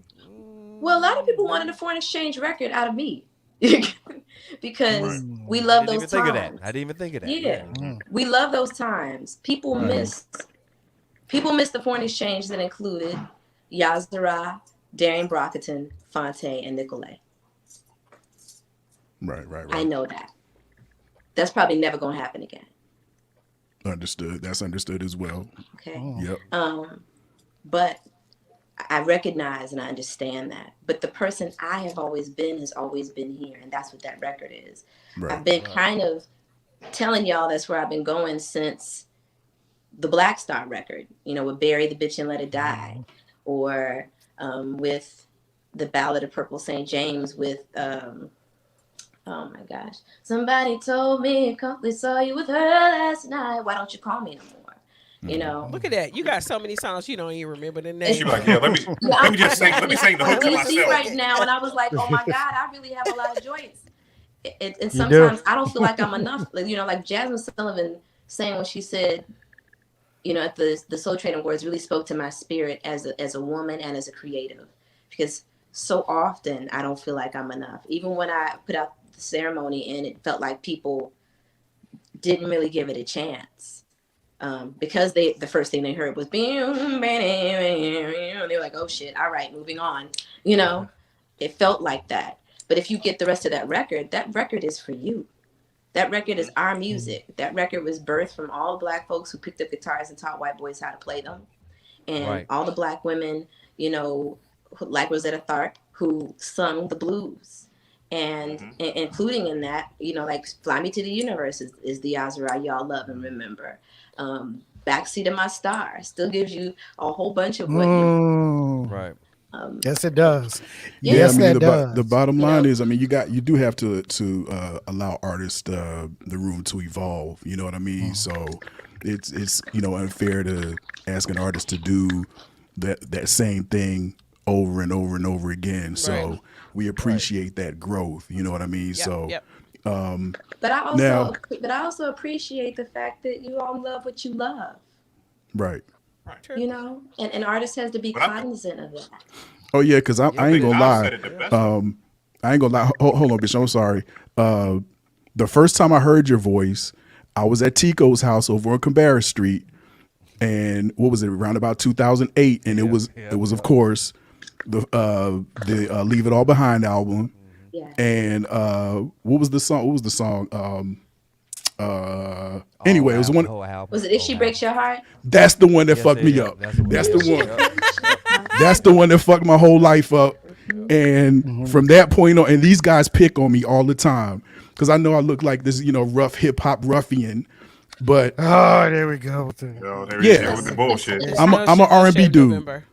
Well, a lot of people wanted a foreign exchange record out of me Right. because we I love didn't those even think of that. times. I didn't even think of that. Yeah, Yeah. we love those times. Right. People miss the foreign exchange that included Yazara, Darian Brockerton, Fonte, and Nicolay. Right, right, I right. know that. That's probably never going to happen again. Understood. That's understood as well. Okay. Yep. But I recognize and I understand that. But the person I have always been has always been here, and that's what that record is. Right. I've been kind of telling y'all that's where I've been going since the Black Star record, you know, with Bury the Bitch and Let It Die, or with the Ballad of Purple St. James with, oh my gosh, somebody told me they saw you with her last night. Why don't you call me no more? You know, Look at that. You got so many songs you don't even remember the It's- She name. be like, yeah, let me just sing. Let me sing the hook I'm to listening myself. right now, and I was like, oh my God, I really have a lot of joints. And You do. sometimes I don't feel like I'm enough. You know, like Jasmine Sullivan saying when she said, you know, at the Soul Train Awards really spoke to my spirit as a woman and as a creative, because so often I don't feel like I'm enough. Even when I put out the ceremony and it felt like people didn't really give it a chance. Because the first thing they heard was they were like, oh shit, all right, moving on. You know, it felt like that. But if you get the rest of that record is for you. That record is our music. That record was birthed from all the Black folks who picked up guitars and taught white boys how to play them, and all the Black women, you know, like Rosetta Tharpe, who sung the blues. And including in that, you know, like Fly Me to the Universe is the Azra y'all love and remember. Backseat of My Star still gives you a whole bunch of what you Right. Yes, it does. Yeah, Yes, I mean that does. the bottom You line know? is, I mean, you do have to allow artists the room to evolve. You know what I mean? So it's you know unfair to ask an artist to do that same thing over and over and over again. So Right. we appreciate that growth. You know what I mean? Yep, So yep. But I also appreciate the fact that you all love what you love. right. True. You know, and an artist has to be But I- cognizant of that. Oh yeah, because I ain't gonna Al lie. said it the best. I ain't gonna lie. Hold on, bitch. I'm sorry. The first time I heard your voice, I was at Tico's house over on Cabarrus Street, and what was it? Around about 2008, and it was of course the Leave It All Behind album. Yeah. And what was the song? Anyway, it was one. Was it If She Breaks Your Heart? That's the one that fucked me up. That's the one. That's the one that fucked my whole life up. And from that point on, and these guys pick on me all the time because I know I look like this, you know, rough hip hop ruffian. But Oh, there we go. Yo, there he is Yeah. with the bullshit. I'm an R&B dude. November.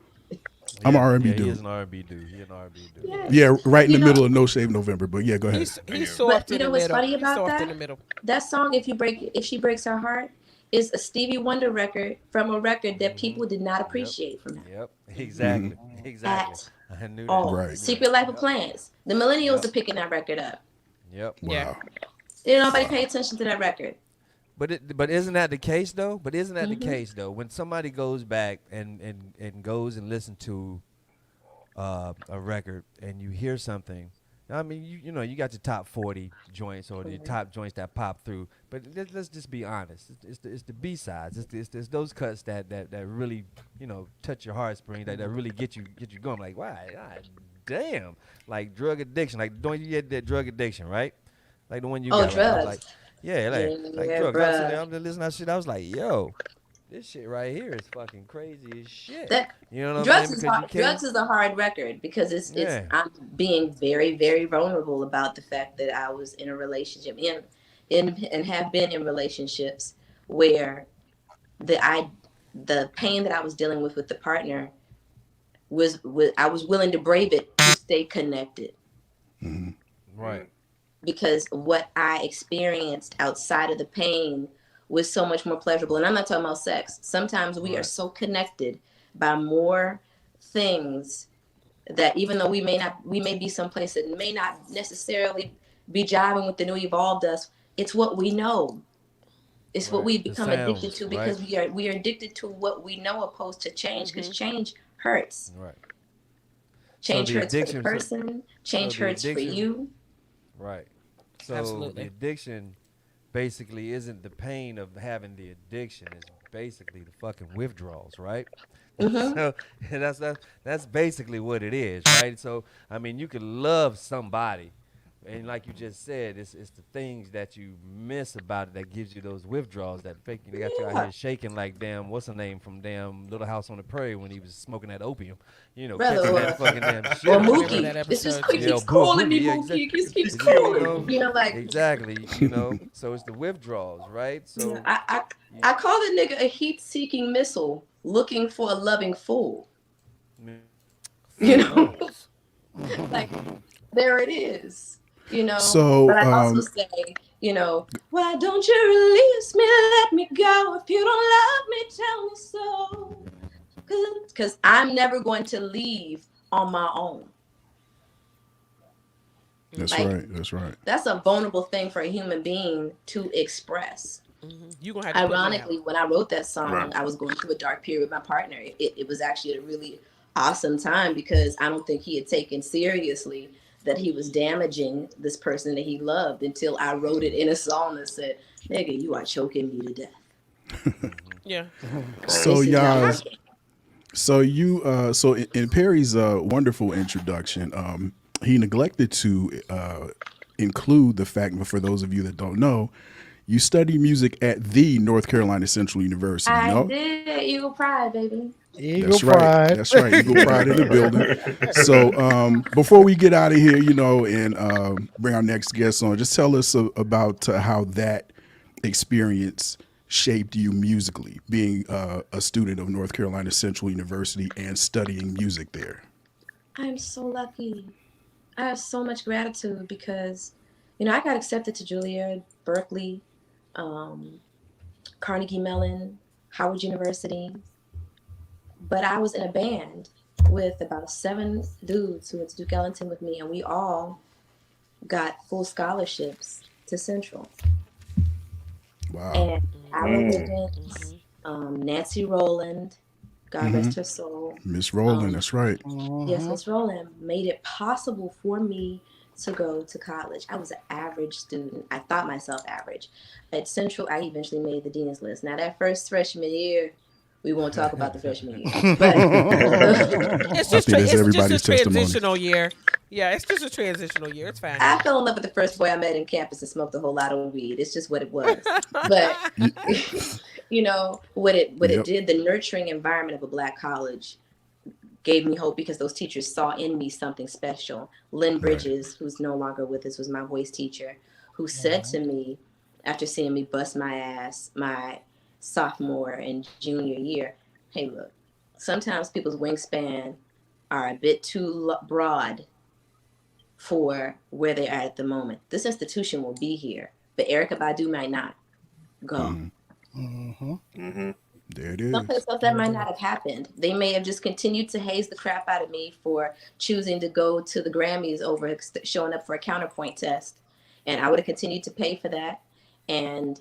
I'm an R&B He dude. is an R&B dude. He an R&B dude. Yeah. Yeah, right in You the know- middle of No Shave November. But yeah, go ahead. He's But soft you in know the what's middle. funny He's about soft that? in the middle. That song, If She Breaks Her Heart, is a Stevie Wonder record from a record that people did not appreciate from him Yep. Exactly. Exactly. at I knew that. all. Right. Secret Life of Plants. The Millennials are picking that record up. Yep. Yeah. Wow. Didn't nobody pay attention to that record. But isn't that the case though? But isn't that the case though? When somebody goes back and goes and listen to a record and you hear something, I mean you know you got your top 40 joints or your top joints that pop through. But let's just be honest. It's the B sides. It's those cuts that really you know touch your heartstrings that really get you going. Like why? God damn. Like drug addiction. Like don't you get that drug addiction right? Like the one you got. Drugs. Like, yeah, like Yeah, drugs. I was sitting there, bruh. I'm just listening to that shit. I was like, yo, this shit right here is fucking crazy as shit. That You know what I'm saying? drugs is Because you hard, drugs can't. is a hard record because it's Yeah. I'm being very very vulnerable about the fact that I was in a relationship in and have been in relationships where the I the pain that I was dealing with the partner was I was willing to brave it to stay connected Right. because what I experienced outside of the pain was so much more pleasurable. And I'm not talking about sex. Sometimes we are Right. so connected by more things that even though we may be someplace that may not necessarily be jiving with the new evolved us, it's what we know. It's what Right. we've The become addicted sounds. to Right. because we are addicted to what we know opposed to change because Hmm. change hurts. Right. So Change the hurts for the addiction. So person. so Change the hurts for addiction. you. Right. So the Absolutely. addiction basically isn't the pain of having the addiction. It's basically the fucking withdrawals, right? Hmm. So that's basically what it is, right? So I mean, you can love somebody, and like you just said, it's the things that you miss about it that gives you those withdrawals that fake. They got you out Yeah, here shaking like damn. What's the name from damn Little House on the Prairie when he was smoking that opium? You know, brother, catching that fucking damn or shit I out remember there. that Mookie. It's just episode quick Yeah, too. keeps calling boogie. me, Yeah, Mookie. It just keeps you calling know, me. You know, like exactly. You know, so it's the withdrawals, right? yeah, So, you, I call the nigga a heat-seeking missile looking for a loving fool. You for know, real. like there it is. You know, So but I also say, you know, why don't you release me? Let me go. If you don't love me, tell me so. Because I'm never going to leave on my own. that's Hmm. Like right. That's right. that's a vulnerable thing for a human being to express. Hmm. You gonna have to put me out. Ironically, when I wrote that Right. song, I was going through a dark period with my partner. It was actually a really awesome time because I don't think he had taken seriously that he was damaging this person that he loved until I wrote it in a song that said, "Nigga, you are choking me to death. Yeah. Right. So This is not y'all, working." so in Perry's wonderful introduction, he neglected to include the fact, but for those of you that don't know, you study music at the North Carolina Central University. I No, did. Eagle Pride, baby. Eagle that's right. pride. That's right. Eagle Pride in the building. So before we get out of here, and bring our next guest on, just tell us about how that experience shaped you musically, being a student of North Carolina Central University and studying music there. I'm so lucky. I have so much gratitude because, I got accepted to Juilliard, Berkeley, um, Carnegie Mellon, Howard University, but I was in a band with about seven dudes who went to Duke Ellington with me, and we all got full scholarships to Central. Wow. And Ira Hmm. Mm. Wiggins, Hmm. Nancy Rowland, God Hmm. rest her soul. Miss Rowland. Um, That's right. yes, Mhm. Miss Rowland made it possible for me to go to college. I was an average student. I thought myself average. At Central, I eventually made the dean's list. Now, that first freshman year, we won't talk about the freshman year, but It's I just think that's it's just a everybody's testimony. transitional year. Yeah, it's just a transitional year. It's fine. I fell in love with the first boy I met in campus and smoked a whole lot of weed. It's just what it was. But what it Yep. did, the nurturing environment of a black college gave me hope because those teachers saw in me something special. Lynn Right. Bridges, who's no longer with us, was my voice teacher, who said to me after seeing me bust my ass my sophomore and junior year, hey, look, sometimes people's wingspan are a bit too broad for where they are at the moment. This institution will be here, but Erica Badu might not go. Mhm. Mm-hmm. There it Someplace is. else that might not have happened. They may have just continued to haze the crap out of me for choosing to go to the Grammys over showing up for a counterpoint test. And I would have continued to pay for that and,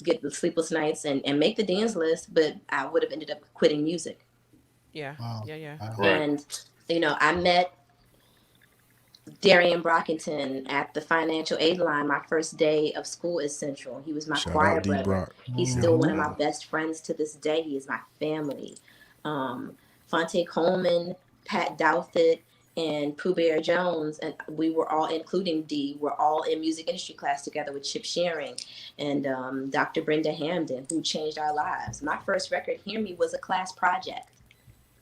get the sleepless nights and make the dean's list, but I would have ended up quitting music. Yeah. Wow. Yeah. Yeah. Wow. Right. And, I met Darian Brockington at the financial aid line my first day of school at Central. He was my Shout choir out D brother. Brock. He's Yep. still one of Mhm. my Uh, best friends to this day. He is my family. Fonte Coleman, Pat Douthit, and Pooh Bear Jones, and we were all, including D, were all in music industry class together with Chip Shearing and Dr. Brenda Hamden, who changed our lives. My first record, Hear Me, was a class project.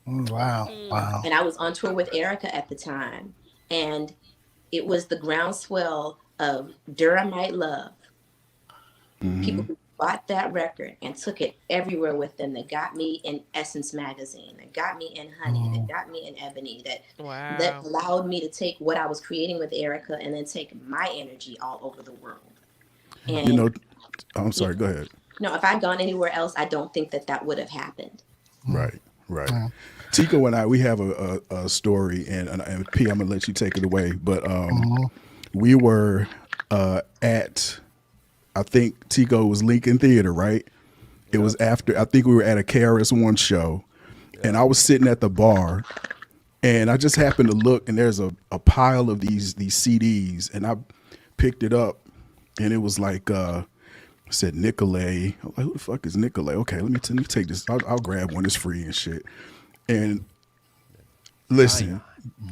Wow. Mm. Wow. And I was on tour with Erica at the time. And it was the groundswell of Durhamite Love. People who bought that record and took it everywhere with them, that got me in Essence magazine, that got me in Honey, that got me in Ebony, that Wow. allowed me to take what I was creating with Erica and then take my energy all over the world. You And know, I'm yeah, sorry. Go ahead. no, if I'd gone anywhere else, I don't think that that would have happened. Right, right. Tico and I, we have a story, and P, I'm gonna let you take it away. But we were at, I think Tico was Lincoln Theater, right? It was after, I think we were at a KRS-One show, and I was sitting at the bar, and I just happened to look, and there's a pile of these CDs, and I picked it up, and it was like it said Nicolay. I'm like, who the fuck is Nicolay? Okay, let me take this. I'll grab one. It's free and shit. And Zion. listen,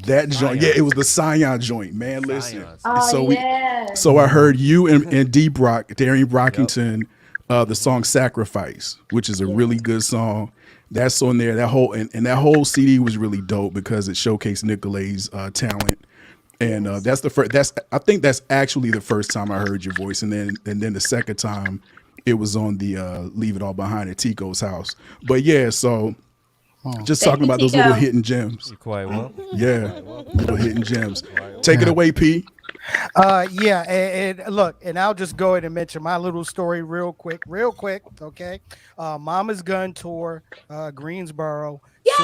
that joint, yeah, Zion. it was the Scion joint, man. Listen, Zion. Oh, so yes. I heard you and D Brock, Darian Brockington, the song "Sacrifice," which is a really good song. That's on there. That whole and that whole CD was really dope because it showcased Nicolay's talent. And that's the first. That's, I think that's actually the first time I heard your voice, and then the second time it was on the "Leave It All Behind" at Tico's house. But yeah, so just Thank talking you, about those little Tico. hidden gems. You quite well. Yeah, Quite well. little hidden gems. Quite well. Take it away, P. Yeah, and look, and I'll just go ahead and mention my little story real quick, okay? Mama's Gun Tour, Greensboro. Yes.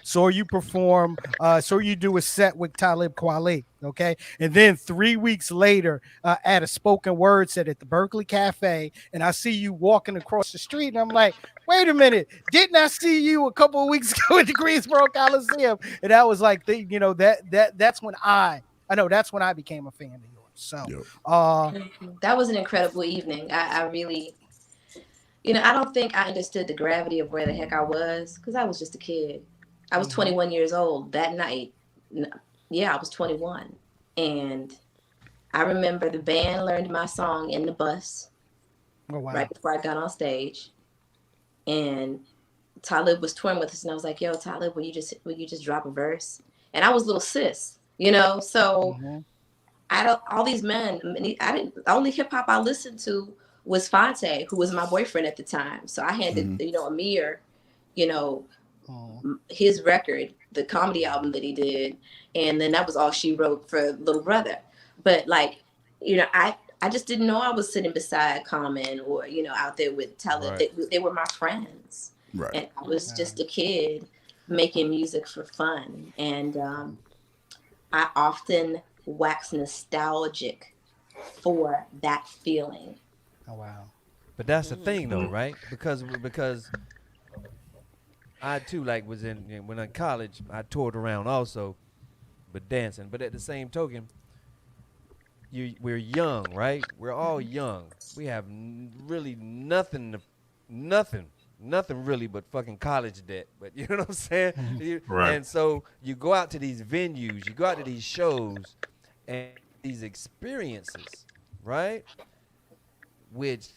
Saw you do a set with Talib Kweli, okay? And then 3 weeks later, at a spoken word set at the Berkeley Cafe, and I see you walking across the street, and I'm like, wait a minute, didn't I see you a couple of weeks ago at the Greensboro Coliseum? And that was like that's when I know that's when I became a fan of yours. So, Yep. That was an incredible evening. I really, I don't think I understood the gravity of where the heck I was because I was just a kid. I was 21 years old that night. Yeah, I was 21. And I remember the band learned my song in the bus oh wow, right before I got on stage. And Talib was touring with us, and I was like, "Yo, Talib, will you just drop a verse?" And I was little sis. So I don't. All these men, I didn't. The only hip hop I listened to was Fonte, who was my boyfriend at the time. So I handed, Amir, you know, his record, the comedy album that he did, and then that was all she wrote for Little Brother. But like, I just didn't know I was sitting beside Common or out there with Talib. Right. They were my friends, Right. and I was just a kid making music for fun, and I often wax nostalgic for that feeling. oh wow, But that's the thing, though, right? Because I too was when in college. I toured around also, but dancing. But at the same token, we're young, right? We're all young. We have really nothing really but fucking college debt. But you know what I'm saying? Right. And so you go out to these venues, you go out to these shows, and these experiences, right? Which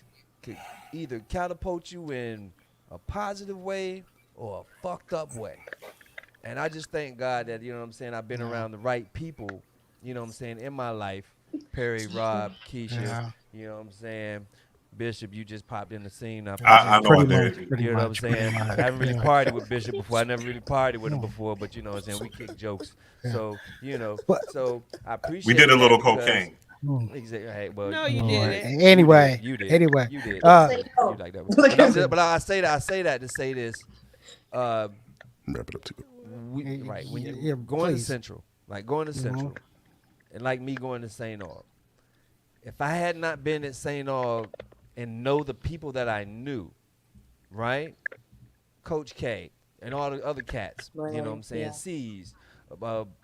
could either catapult you in a positive way or a fucked up way. And I just thank God that, you know what I'm saying, I've been around the right people, you know what I'm saying, in my life. Perry, Rob, Keisha, Yeah. you know what I'm saying. Bishop, you just popped in the scene. I know I pretty much, did. pretty You know what I'm much, saying? pretty I much. haven't really Yeah. partied with Bishop before. I never really partied with him before, but you know what I'm saying? We kick jokes. Yeah. So, But I appreciate We did a that little because- cocaine. Exactly. Hey, well, No, you didn't. Anyway, You did. anyway, You did. Say no. You like that. Look at me. But I say that to say this. Wrap it up too. Right. When you Yeah, going to please. Central, like going to Central, and like me going to St. Aug, if I had not been at St. Aug and know the people that I knew, right? Coach K and all the other cats, you know what I'm saying? Yeah. C's,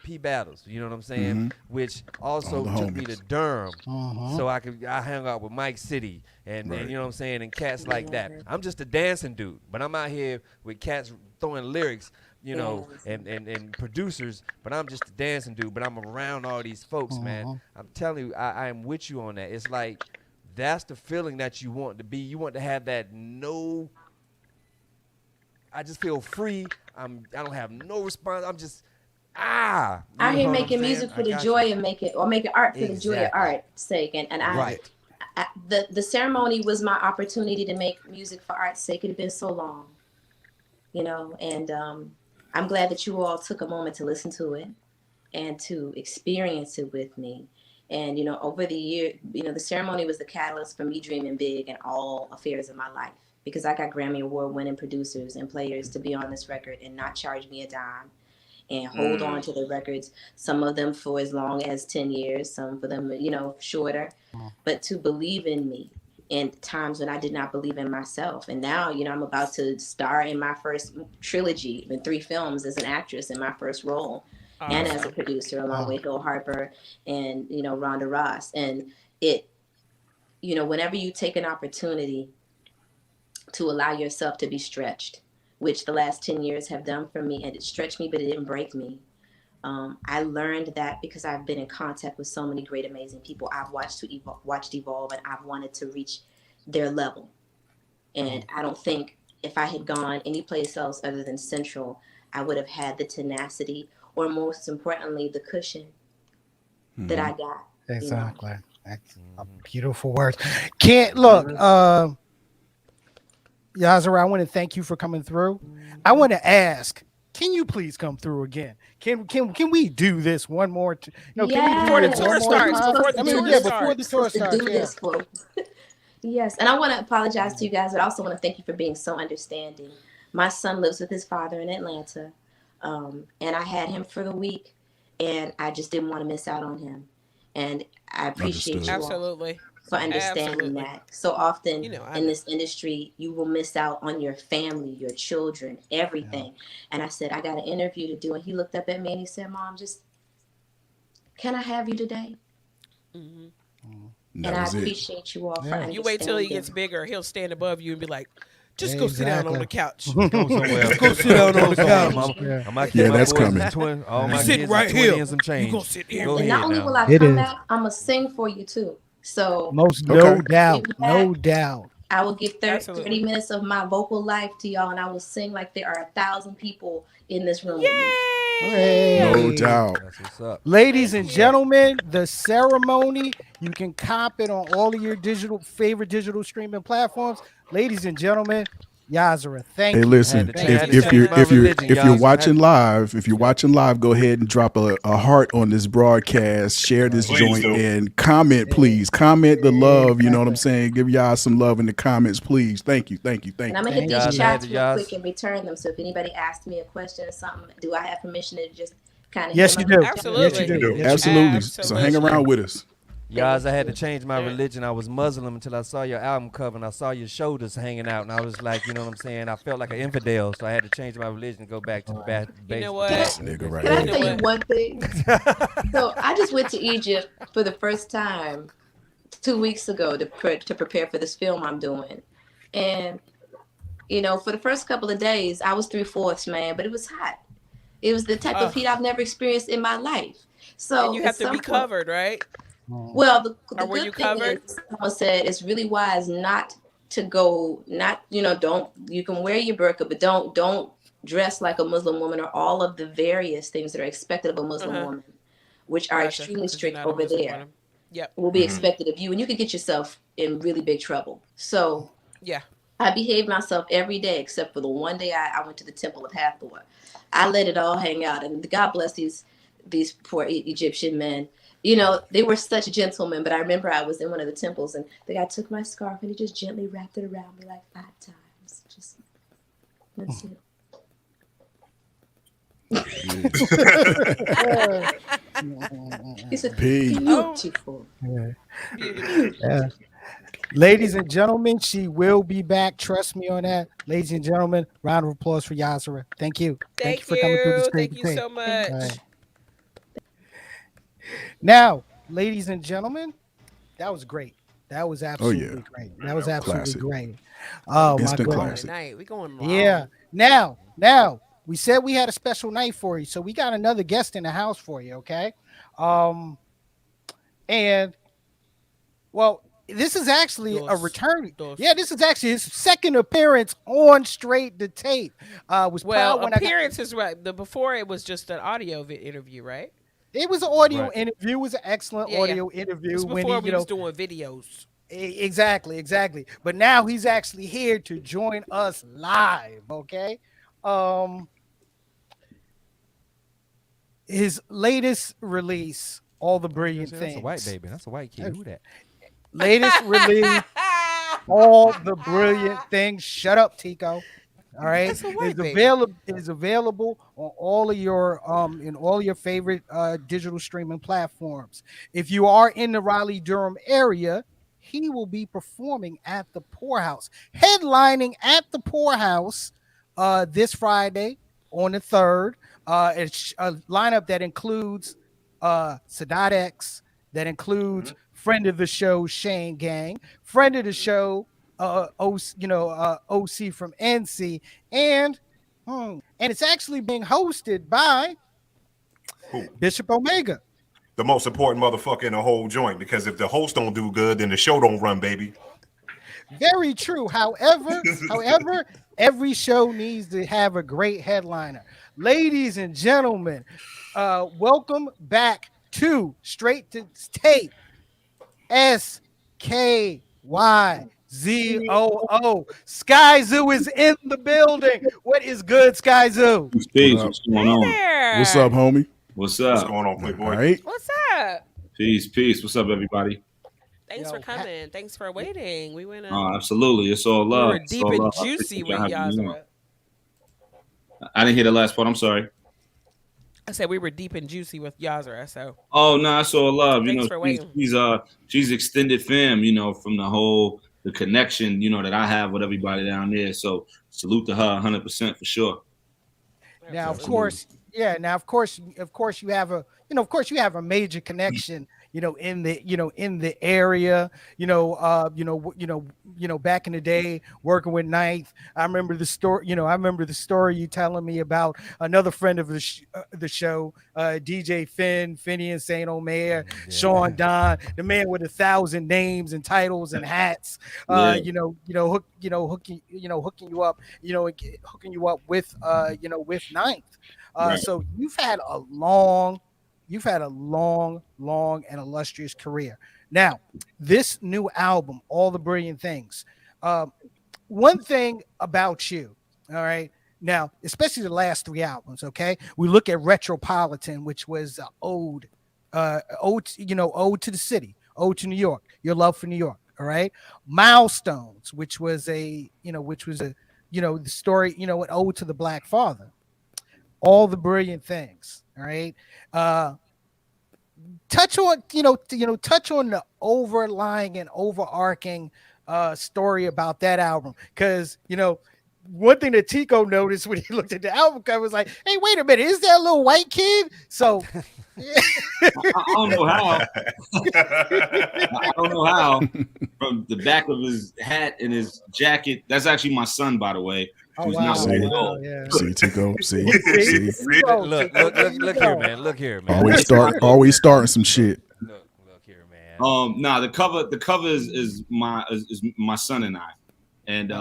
P Battles. You know what I'm saying? Mm-hmm. Which All also the took me to homies. Durham, Uh-huh. so I hung out with Mike City and Right. you know what I'm saying, and cats like that. Yes. I'm just a dancing dude, but I'm out here with cats throwing lyrics, you know, Yes. and producers, but I'm just a dancing dude. But I'm around all these folks, man. Uh-huh. I'm telling you, I am with you on that. It's like that's the feeling that you want to be. You want to have that no. I just feel free. I don't have no response. I'm just you Out know here what I'm making saying? music I for the got you. joy of making, or making art for the joy of Exactly. art's sake. And Right. the ceremony was my opportunity to make music for art's sake. It had been so long, and I'm glad that you all took a moment to listen to it and to experience it with me. And over the year, the ceremony was the catalyst for me dreaming big in all affairs of my life, because I got Grammy Award winning producers and players to be on this record and not charge me a dime, and hold on to the records, some of them for as long as 10 years, some for them, shorter, but to believe in me in times when I did not believe in myself. And now, I'm about to star in my first trilogy in 3 films as an actress in my first role, and as a Awesome. producer along Wow. with Hill Harper and, Rhonda Ross. And it, whenever you take an opportunity to allow yourself to be stretched, which the last 10 years have done for me, and it stretched me, but it didn't break me. I learned that because I've been in contact with so many great, amazing people I've watched evolve, and I've wanted to reach their level. And I don't think if I had gone any place else other than Central, I would have had the tenacity, or most importantly, the cushion that Mm-hmm. I got. You know, Exactly. That's a beautiful word. Can't look, Yazara, I want to thank you for coming through. I want to ask, can you please come through again? Can we do this one more no, can we do Before the this yes, one tour more we starts. were time? Before supposed the to I do mean, tour yeah, this. before the starts. tour Supposed to starts, do yeah. this for. Yes, and I want to apologize to you guys, but I also want to thank you for being so understanding. My son lives with his father in Atlanta, and I had him for the week, and I just didn't want to miss out on him. And I appreciate Understood. you all Absolutely. for understanding Absolutely. that. So often I in know. this industry, you will miss out on your family, your children, Yeah. everything. And I said, I got an interview to do. And he looked up at me and he said, Mom, just can I have you today? Hmm. Mm. And That I was it. appreciate you all for Yeah, You wait till he gets understanding. bigger. He'll stand above you and be like, just go sit down on exactly. the couch. Go somewhere. Just go sit down on Go the somewhere. couch. Mama. Yeah. My kid, Yeah, my that's boys is coming. 20. All You my Yeah. sitting kids is right 20 here. and some You gonna change. sit Yes, here Go with and me. not ahead only now. will I It come is. back, I'm going to sing for you too. So Most Okay. no doubt. we'll be No back. doubt. I will give 30 Absolutely. minutes of my vocal life to y'all, and I will sing like there are 1,000 people in this room with me. Yay! No Hey. doubt. That's what's up. Ladies Thank and What's you. up? gentlemen, the ceremony, you can cop it on all of your favorite digital streaming platforms. Ladies and gentlemen, Yazara, Hey, thank you. listen. Thank Thank I had you to you. If so change you're my if much. you're religion, if you're y'all. watching live, go ahead and drop a heart on this broadcast. Share this Right. Please joint do. and comment, please. Comment the love. You know what I'm Exactly. saying? Give y'all some love in the comments, please. Thank you. Thank you. And Thank I'm you. going to hit Thank these Guys, I you. had to, chats real quick y'all. and return them. So if anybody asks me a question or something, do I have permission to just kind of hit Yes, them you up in the do. chat? Yes, you Absolutely. You do. do. Yes, you do. Absolutely. So hang Yes, you Absolutely. around do. with us. Guys, I Thank had to you. change my All right. religion. I was Muslim until I saw your album cover and I saw your shoulders hanging out. And I was like, you know what I'm saying? I felt like an infidel. So I had to change my religion and go back to the Right. You know Can I, what? This nigga right can I You know tell here. you what? one thing? So I just went to Egypt for the first time 2 weeks ago to prepare for this film I'm doing. And, for the first couple of days, I was 3/4, man, but it was hot. It was the type of heat Ugh. I've never experienced in my life. And So you at have to be some point, covered, right? Mm. well, the Or were good you thing is, covered? someone said it's really wise not to go, not, don't, you can wear your burqa, but don't dress like a Muslim woman, or all of the various things that are expected of a Uh Muslim huh. woman, which are Gotcha. extremely Because you're strict not a over Muslim there, woman. Yep. will be Hmm. expected of you. And you could get yourself in really big trouble. So Yeah. I behaved myself every day except for the one day I went to the Temple of Hathor. I let it all hang out, and God bless these poor Egyptian men. They were such gentlemen. But I remember I was in one of the temples, and the guy took my scarf and he just gently wrapped it around me like 5 times. Just that's it. Yeah. He said, Peace. Oh, "Beautiful." Yeah. beautiful. Yeah. Ladies and gentlemen, she will be back. Trust me on that. Ladies and gentlemen, round of applause for Yazara. Thank you. Thank you Thank for coming through the you. screen Thank to you tape. so Thank All right. much. Now, ladies and gentlemen, that was great. That was Oh yeah, absolutely great. That Man, was that was absolutely classic, great. We Oh my going instant long goodness. classic. tonight. We going Yeah. long. Now, we said we had a special night for you, so we got another guest in the house for you. Okay. Um, and well, this is actually a Dos, return. Yeah, dos. this is actually his second appearance on Straight to Tape. Was Well, proud when I got. appearance is right. The before it was just an audio interview, right? It was an audio Right. interview. It was an excellent Yeah, yeah. audio interview It's when he, before we was doing videos. exactly, exactly. But now he's actually here to join us live. Okay. Um, his latest release, All the I was gonna Brilliant say that's a white Things. baby. That's a white kid. Who that? Latest release, All the Brilliant Things. Shut up, Tico. All right, That's a is white baby. available on all of your in all your favorite digital streaming platforms. If you are in the Raleigh Durham area, he will be performing at the Poorhouse, headlining at the Poorhouse this Friday on the 3rd. It's a lineup that includes Sadat X, that includes friend of the show Shane Gang, friend of the show OC from NC, and and it's actually being hosted by Who? Bishop Omega. The most important motherfucker in the whole joint. Because if the host don't do good, then the show don't run, baby. Very true. However, every show needs to have a great headliner. Ladies and gentlemen, welcome back to Straight to Tape. SKYZOO. Sky Zoo is in the building. What is good, Sky Zoo? What Peace. up? What's going Hey on? What's there. up, homie? What's What's up? going on, All Playboy? right. What's up? Peace. Peace. What's up, everybody? Thanks for coming. Thanks for waiting. We went Absolutely. It's all we love. were It's deep all and love. I juicy appreciate y'all with having me on. Yazra. I didn't hear the last part. I'm sorry. I said we were deep and juicy with Yazra. So Oh no, it's all love. You thanks know, for waiting. she's extended fam. You know, from the connection. You know that I have with everybody down there. So salute to her, 100% for sure. Now, of Absolutely. Absolutely. course, yeah. Now, of course, you have a, of course, you have a major connection, in the, in the area, back in the day working with Ninth. I remember the story, I remember the story you telling me about another friend of the show, DJ Finney and Saint Omer, Sean Yeah. Don, the man with 1,000 names and titles and hats, Yeah. hooking you up, hooking you up with, with Ninth. Right. So you've had a long and illustrious career. Now, this new album, All the Brilliant Things. One thing about you, all right. Now, especially the last three albums, okay. We look at Retropolitan, which was ode to the city, ode to New York, your love for New York. All right. Milestones, which was the story, an ode to the Black Father. All the Brilliant Things. All right. Uh, touch on the overlying and overarching story about that album, because one thing that Tico noticed when he looked at the album cover was like, hey, wait a minute, is that a little white kid? So I don't know how. I don't know how. From the back of his hat and his jacket. That's actually my son, by the way. oh Who's wow, not white at wow, all. yeah. See, Tico. See, See, see. Look here, man. Look here, man. Always starting some shit. Look here, man. Nah, the cover is my son and I, and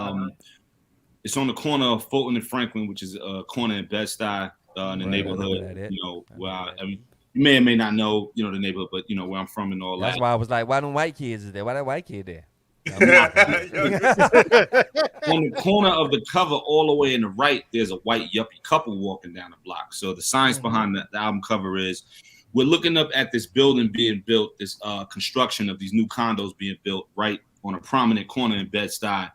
it's on the corner of Fulton and Franklin, which is a corner in Bed-Stuy, in the Right, I know neighborhood. where that is. You know, where I know that. you may or may not know, the neighborhood, but where I'm from and all That's that. why I was like, why them white kids is there? Why that white kid there? On the corner of the cover, all the way in the right, there's a white yuppie couple walking down the block. So the science behind the album cover is, we're looking up at this building being built, this construction of these new condos being built right on a prominent corner in Bed-Stuy.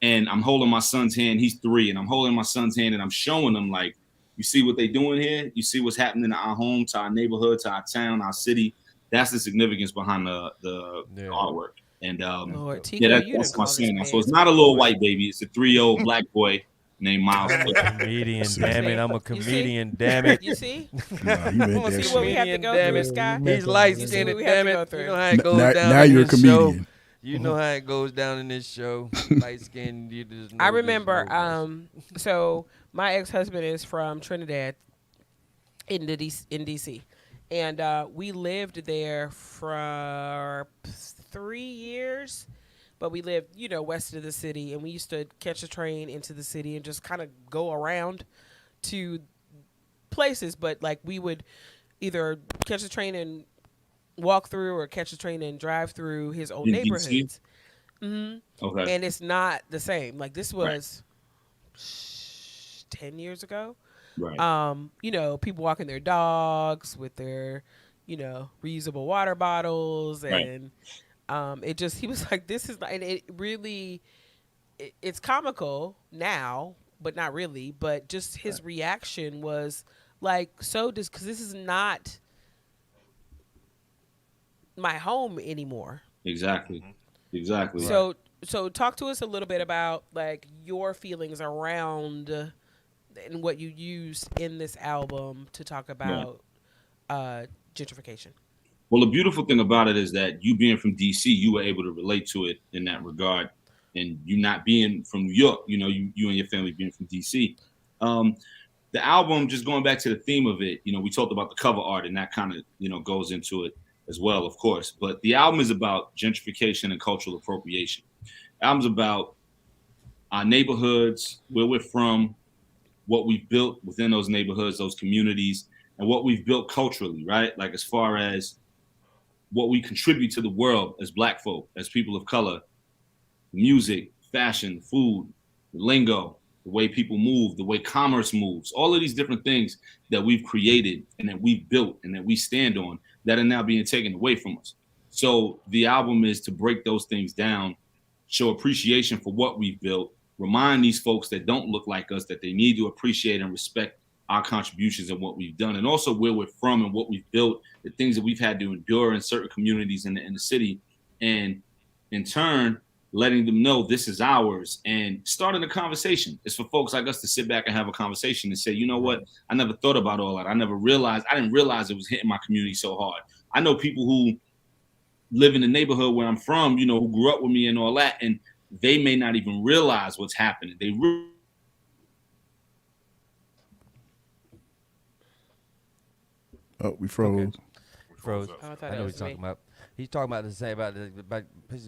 And I'm holding my son's hand. He's 3, and I'm holding my son's hand, and I'm showing him, like, you see what they're doing here? You see what's happening to our home, to our neighborhood, to our town, our city? That's the significance behind the artwork. And Lord, Tico, you that's done my called this son. man So it's not a little Lord. white baby. It's a 3-year-old black boy, named Miles. I'm a comedian, See. damn it. See? I'm a You see? comedian, damn it. You see? Nah, you I'm meant a that See what we shit. have to comedian, go damn through, it. Sky? He's You light see skinned, what we have damn to go it. through. You know how it goes Now, down now in you're a this show. comedian. You know how it goes down in this show. Light skinned, you just know I this, remember, know this. so my ex-husband is from Trinidad in DC. And we lived there for 3 years, but we lived, west of the city, and we used to catch a train into the city and just kind of go around to places. But like we would either catch a train and walk through, or catch a train and drive through his old In DC? neighborhoods. Hmm. Okay. And it's not the same. Like this Right. was 10 years ago. Right. People walking their dogs with their, reusable water bottles, Right. and he was like, this is not, and it really, it's comical now, but not really. But just his reaction was like, because this is not my home anymore. Exactly. Exactly. So talk to us a little bit about like your feelings around and what you used in this album to talk about gentrification. Well, the beautiful thing about it is that you being from DC, you were able to relate to it in that regard, and you not being from New York, you and your family being from DC. The album, just going back to the theme of it, we talked about the cover art, and that kind of, goes into it as well, of course. But the album is about gentrification and cultural appropriation. The album's about our neighborhoods, where we're from, what we've built within those neighborhoods, those communities, and what we've built culturally, right? Like as far as what we contribute to the world as Black folk, as people of color, music, fashion, food, the lingo, the way people move, the way commerce moves, all of these different things that we've created and that we've built and that we stand on that are now being taken away from us. So the album is to break those things down, show appreciation for what we've built, remind these folks that don't look like us that they need to appreciate and respect our contributions and what we've done, and also where we're from and what we've built, the things that we've had to endure in certain communities in the city, and in turn, letting them know this is ours and starting a conversation. It's for folks like us to sit back and have a conversation and say, you know what? I never thought about all that. I didn't realize it was hitting my community so hard. I know people who live in the neighborhood where I'm from, who grew up with me and all that, and they may not even realize what's happening. Oh, we froze. Okay. Froze. Oh, I thought I that know was he's talking me. about. He's talking about the same about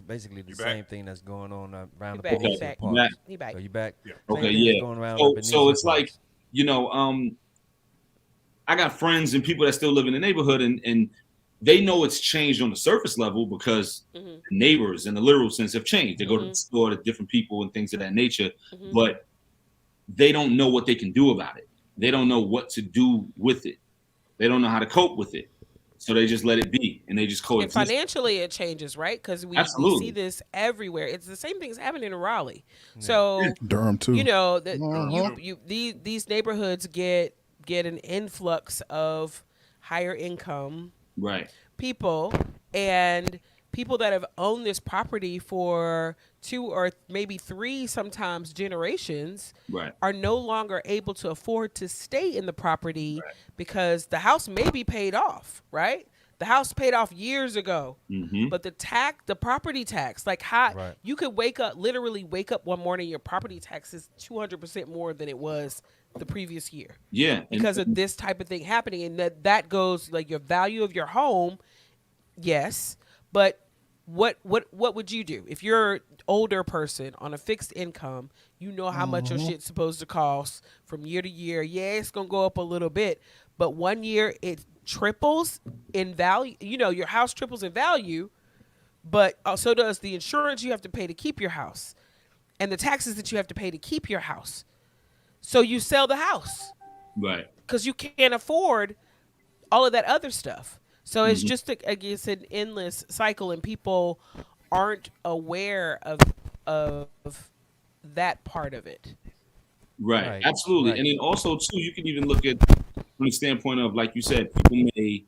basically the You same back? thing that's going on around He the back, he peninsula back. parks. Back. He back. So you back? Yeah. Same Okay, thing yeah. that's going around So the it's peninsula like, parks. I got friends and people that still live in the neighborhood, and they know it's changed on the surface level because Mhm. the neighbors in the literal sense have changed. They go to the Mhm. store to different people and things of that nature, Mhm. but they don't know what they can do about it. They don't know what to do with it. They don't know how to cope with it. So they just let it be and they just And coexist. financially, it changes, right? Because we Absolutely. see this everywhere. It's the same things happening in Raleigh. So Durham too. that Mhm. these neighborhoods get an influx of higher income Right. people, and people that have owned this property for 2 or maybe 3 sometimes generations Right. are no longer able to afford to stay in the property because the house may be paid off, right? The house paid off years ago. Mm-hmm. But the property tax, like how Right. you could literally wake up one morning, your property tax is 200% more than it was the previous year Yeah. because of this type of thing happening. And that goes like your value of your home. Yes. But what would you do if you're an older person on a fixed income? You know how much your shit's supposed to cost from year to year. Yeah, it's gonna go up a little bit, but one year it triples in value. Your house triples in value, but so does the insurance you have to pay to keep your house, and the taxes that you have to pay to keep your house. So you sell the house Right. because you can't afford all of that other stuff. So it's Mhm. just it's an endless cycle, and people aren't aware of that part of it. Right. Right. Absolutely. Right. And then also too, you can even look at from the standpoint of, like you said, people may,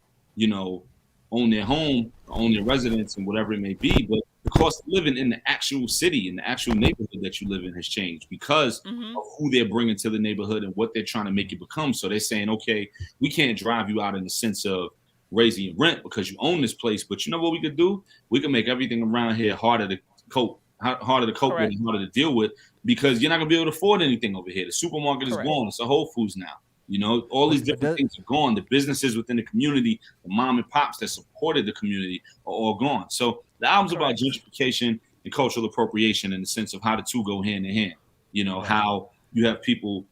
own their home, own their residence and whatever it may be, but the cost of living in the actual city, in the actual neighborhood that you live in has changed because of who they're bringing to the neighborhood and what they're trying to make it become. So they're saying, okay, we can't drive you out in the sense of raising your rent because you own this place, but you know what we could do? We can make everything around here harder to cope with and harder to deal with because you're not gonna be able to afford anything over here. The supermarket is gone. It's a Whole Foods now. You know, all these different things are gone. The businesses within the community, the mom and pops that supported the community are all gone. So the album's about gentrification and cultural appropriation in the sense of how the two go hand in hand. You know, how you have people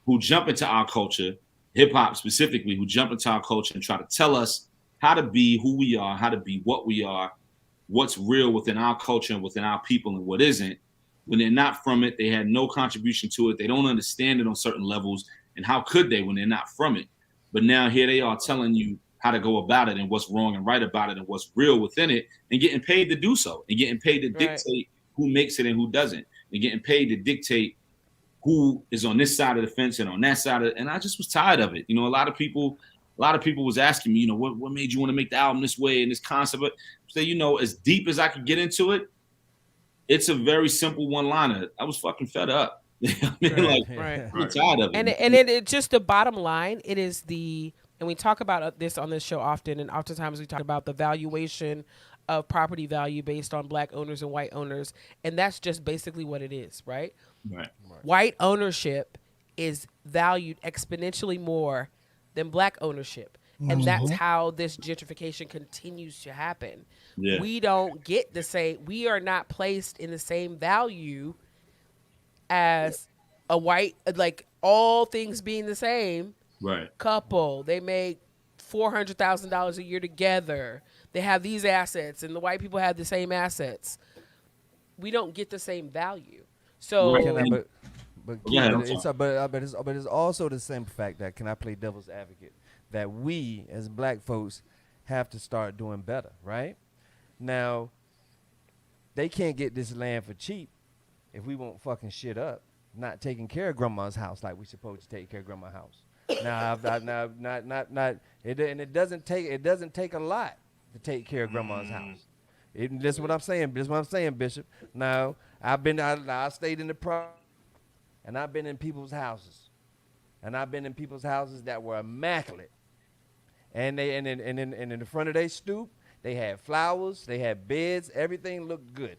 who jump into our culture, hip hop specifically, who jump into our culture and try to tell us how to be who we are, how to be what we are, what's real within our culture and within our people and what isn't. When they're not from it, they had no contribution to it. They don't understand it on certain levels. And how could they when they're not from it? But now here they are telling you how to go about it and what's wrong and right about it and what's real within it and getting paid to do so and getting paid to dictate who makes it and who doesn't and getting paid to dictate who is on this side of the fence and on that side of it. And I just was tired of it. You know, a lot of people was asking me, you know, what made you want to make the album this way and this concept? But say, you know, as deep as I could get into it, it's a very simple one-liner. I was fucking fed up. I mean, I'm tired of it. And it just the bottom line, it is and we talk about this on this show often, and oftentimes we talk about the valuation of property value based on black owners and white owners, and that's just basically what it is, right? Right. White ownership is valued exponentially more than black ownership. And that's how this gentrification continues to happen. Yeah. We don't get the same, we are not placed in the same value as a white, like all things being the same couple. They make $400,000 a year together. They have these assets, and the white people have the same assets. We don't get the same value. So, but it's also the same fact that, can I play devil's advocate, that we as black folks have to start doing better, right? Now, they can't get this land for cheap if we won't fucking shit up, not taking care of grandma's house like we supposed to take care of grandma's house. Now, it doesn't take a lot to take care of grandma's house. Listen what I'm saying. This is what I'm saying, Bishop. Now, I stayed in the and I've been in people's houses, and I've been in people's houses that were immaculate, and in the front of their stoop, they had flowers, they had beds, everything looked good.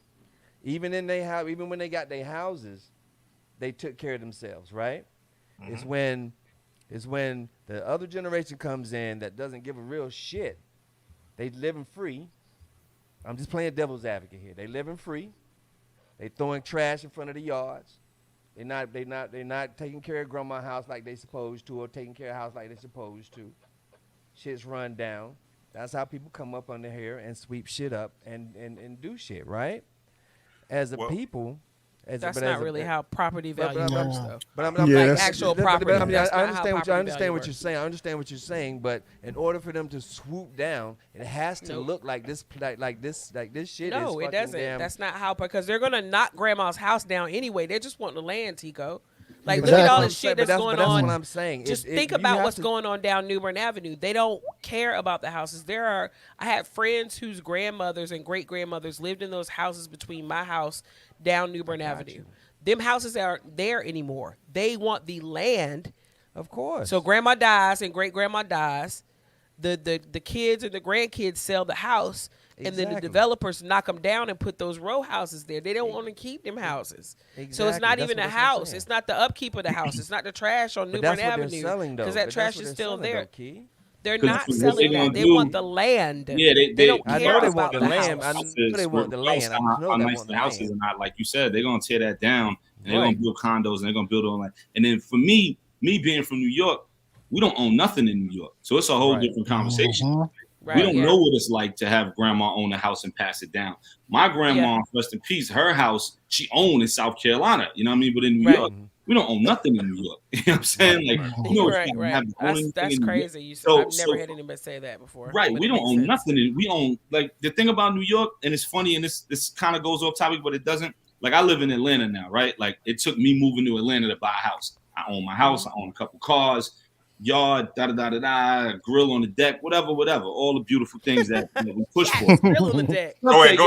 Even when they got their houses, they took care of themselves, right? It's when the other generation comes in that doesn't give a real shit. They living free. I'm just playing devil's advocate here. They living free. They throwing trash in front of the yards. They not taking care of grandma's house like they supposed to, or taking care of house like they supposed to. Shit's run down. That's how people come up under here and sweep shit up and do shit, right? As a people, that's not really how property value works, though. But I'm like actual property. I understand what you're saying. I understand what you're saying, but in order for them to swoop down, it has to look like this, like this shit. No, it doesn't. That's not how, because they're gonna knock grandma's house down anyway. They just want the land, Tico. Like, look at all the shit that's going on. That's what I'm saying. Just think about what's going on down New Bern Avenue. They don't care about the houses. I had friends whose grandmothers and great grandmothers lived in those houses between my house down New Bern Avenue. Them houses aren't there anymore. They want the land. Of course. So grandma dies and great grandma dies. The kids and the grandkids sell the house. And then the developers knock them down and put those row houses there. They don't want to keep them houses. Exactly. So it's not even a house. It's not the upkeep of the house. It's not the trash on New Bern Avenue. Because that trash is still there. They're not selling that. They want the land. Yeah, they don't care about about the land. I know they want the land. How nice the houses are not. Like you said, they're going to tear that down. And they're going to build condos. And they're going to build on like. And then for me being from New York, we don't own nothing in New York. So it's a whole different conversation. Right, we don't know what it's like to have grandma own a house and pass it down. My grandma, rest in peace, her house she owned in South Carolina. You know what I mean? But in New York, we don't own nothing in New York. You know what I'm saying? Like, you know, that's crazy. I've never had anybody say that before. Right. We don't own nothing. We own, like, the thing about New York, and it's funny, and this kind of goes off topic, but it doesn't. Like, I live in Atlanta now, right? Like, it took me moving to Atlanta to buy a house. I own my house. I own a couple cars. yard, da da da da da, grill on the deck, whatever. All the beautiful things that we push for. Yes, grill on the deck. Go ahead.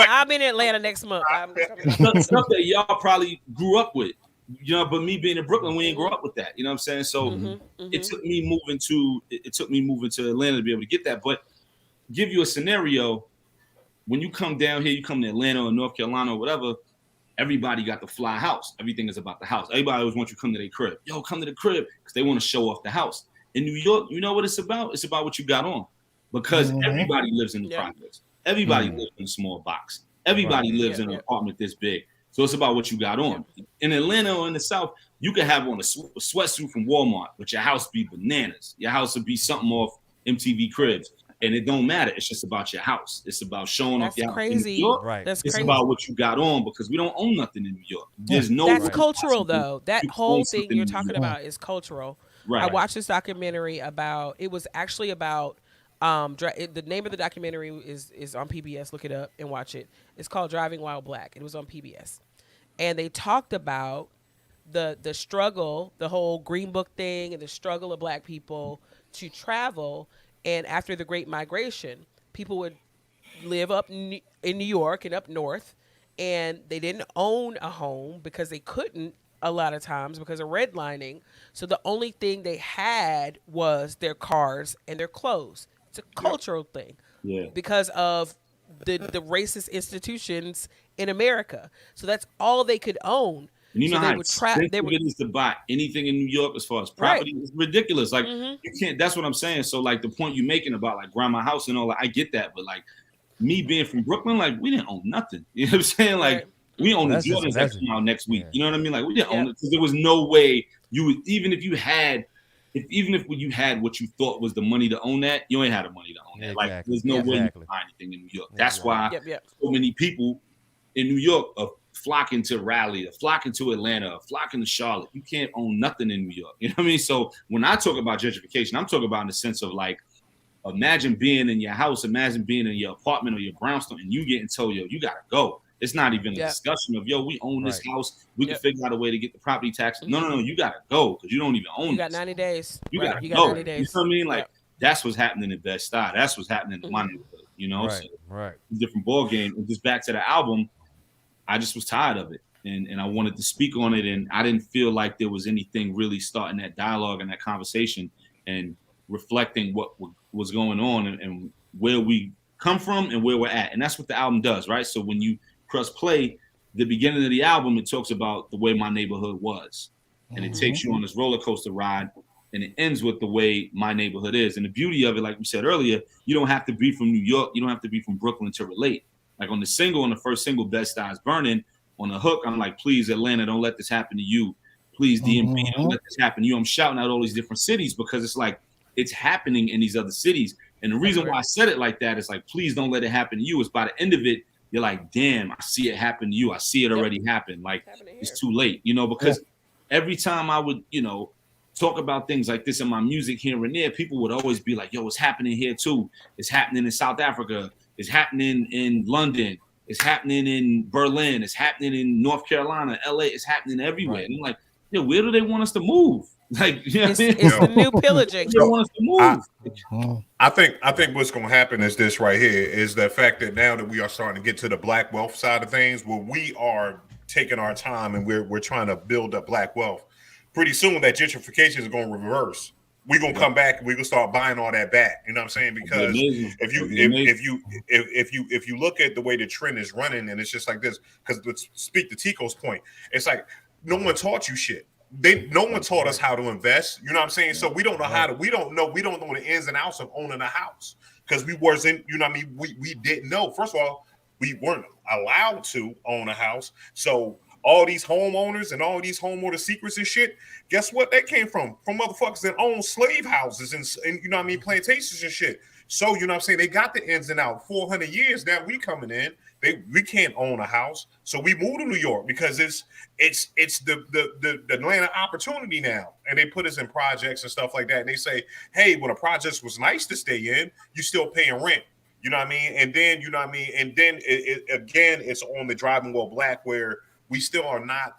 I'm in Atlanta next month. I'm coming. Stuff that y'all probably grew up with. But me being in Brooklyn, we didn't grow up with that. You know what I'm saying? So it took me moving to Atlanta to be able to get that. But give you a scenario, when you come down here, you come to Atlanta or North Carolina or whatever, everybody got the fly house. Everything is about the house. Everybody always wants you to come to their crib. Yo, come to the crib, because they want to show off the house. In New York, you know what it's about? It's about what you got on. Because everybody lives in the projects. Everybody lives in a small box. Everybody lives in an apartment this big. So it's about what you got on. In Atlanta or in the South, you could have on a sweatsuit from Walmart, but your house be bananas. Your house would be something off MTV Cribs. And it don't matter. It's just about your house. It's about showing off your house. Crazy. In New York, Right. That's it's crazy. about what you got on, because we don't own nothing in New York. There's no. That's cultural, though. That you whole own thing something you're in New talking York. about is cultural. Right. I watched this documentary about. It was actually about. The name of the documentary is on PBS. Look it up and watch it. It's called Driving While Black. It was on PBS, and they talked about the struggle, the whole Green Book thing, and the struggle of Black people to travel. And after the Great Migration, people would live up in New York and up north, and they didn't own a home because they couldn't a lot of times because of redlining. So the only thing they had was their cars and their clothes. It's a cultural thing. Yeah. Because of the racist institutions in America. So that's all they could own. And you know so how they would expensive it is to buy anything in New York as far as property? It's ridiculous. Like you can't. That's what I'm saying. So like the point you're making about like grandma house and all that, I get that. But like me being from Brooklyn, like we didn't own nothing. You know what I'm saying? Like we own the That's just Jordans that expensive. come out next week. Yeah. You know what I mean? Like we didn't own it because there was no way you would, even if you had what you thought was the money to own that, you ain't had the money to own that. Like Exactly. there's no way you Exactly. can buy anything in New York. That's why Yep. so many people in New York are flocking to Raleigh, or flocking to Atlanta, or flocking to Charlotte. You can't own nothing in New York. You know what I mean? So when I talk about gentrification, I'm talking about in the sense of like, imagine being in your house, imagine being in your apartment or your brownstone, and you getting told, yo, you gotta go. It's not even a discussion of, yo, we own this house. We can figure out a way to get the property tax. No, you gotta go because you don't even own it. You got 90 days. You gotta You go. got 90 days. You know what I mean? Like that's what's happening in Bed-Stuy. That's what's happening in my neighborhood. You know, so Right. different ball game. And just back to the album, I just was tired of it. And I wanted to speak on it, and I didn't feel like there was anything really starting that dialogue and that conversation and reflecting what was going on and where we come from and where we're at. And that's what the album does, right? So when you press play, the beginning of the album, it talks about the way my neighborhood was. And it takes you on this roller coaster ride, and it ends with the way my neighborhood is. And the beauty of it, like we said earlier, you don't have to be from New York. You don't have to be from Brooklyn to relate. Like on the first single, Bed-Stuy is Burning, on the hook, I'm like, please, Atlanta, don't let this happen to you. Please, DMV, don't let this happen to you. I'm shouting out all these different cities because it's like, it's happening in these other cities. And the reason why I said it like that is like, please don't let it happen to you. Is by the end of it, you're like, damn, I see it happen to you. I see it already happen. Like, it's too late, because every time I would, talk about things like this in my music here and there, people would always be like, yo, it's happening here too. It's happening in South Africa. It's happening in London. It's happening in Berlin. It's happening in North Carolina, LA. It's happening everywhere. And I'm like, where do they want us to move? Like, it's the new pillaging. They want us to move. I think what's going to happen is this right here is the fact that now that we are starting to get to the black wealth side of things, where we are taking our time and we're trying to build up black wealth. Pretty soon that gentrification is going to reverse. We're gonna come back and we're gonna start buying all that back. You know what I'm saying? Because if you look at the way the trend is running, and it's just like this, because let's speak to Tico's point, it's like no one taught you shit. No one taught us how to invest. You know what I'm saying? So we don't know we don't know the ins and outs of owning a house because we wasn't, you know what I mean? We didn't know. First of all, we weren't allowed to own a house. So all these homeowners and all these homeowner secrets and shit, guess what? That came from motherfuckers that own slave houses and you know what I mean, plantations and shit. So, you know what I'm saying? They got the ins and out. 400 years now we coming in. We can't own a house. So we moved to New York because it's the Atlanta opportunity now. And they put us in projects and stuff like that. And they say, hey, when a project was nice to stay in, you still paying rent. You know what I mean? And then, you know what I mean? And then again, it's on the Driving While Black where we still are not,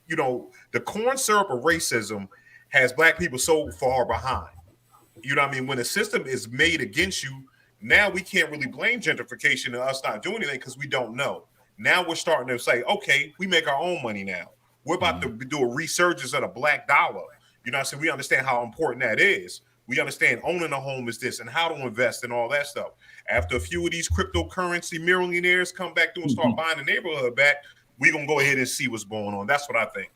the corn syrup of racism has black people so far behind. You know what I mean? When the system is made against you, now we can't really blame gentrification and us not doing anything because we don't know. Now we're starting to say, okay, we make our own money now. We're about to do a resurgence of the black dollar. You know what I'm saying? We understand how important that is. We understand owning a home is this and how to invest and all that stuff. After a few of these cryptocurrency millionaires come back through and start buying the neighborhood back, we're going to go ahead and see what's going on. That's what I think.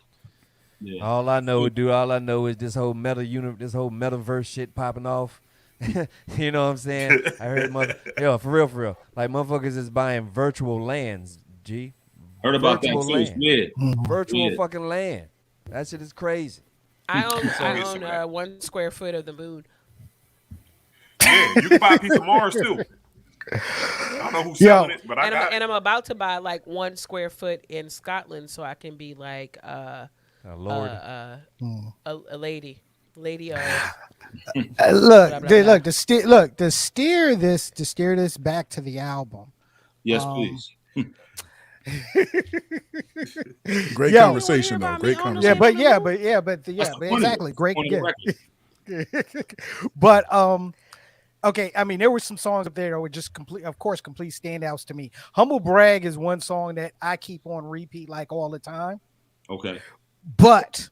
Yeah. All I know, dude, all I know is this whole this whole metaverse shit popping off. You know what I'm saying? I heard for real. Like motherfuckers is buying virtual lands, G. Heard about that Virtual too. It's land. weird. Virtual Weird. fucking land. That shit is crazy. I It's own okay. 1 square foot of the moon. Yeah, you can buy a piece of Mars too. I don't know who's selling it, but I got it. And I'm about to buy like 1 square foot in Scotland so I can be like Oh, Lord. a lady. Lady of Look, blah, blah, dude, blah. to steer this back to the album. Yes, please. Great Yo. conversation, though. Great conversation. But exactly. Great. On the record. But okay, I mean, there were some songs up there that were just complete standouts to me. Humble Brag is one song that I keep on repeat like all the time. Okay. But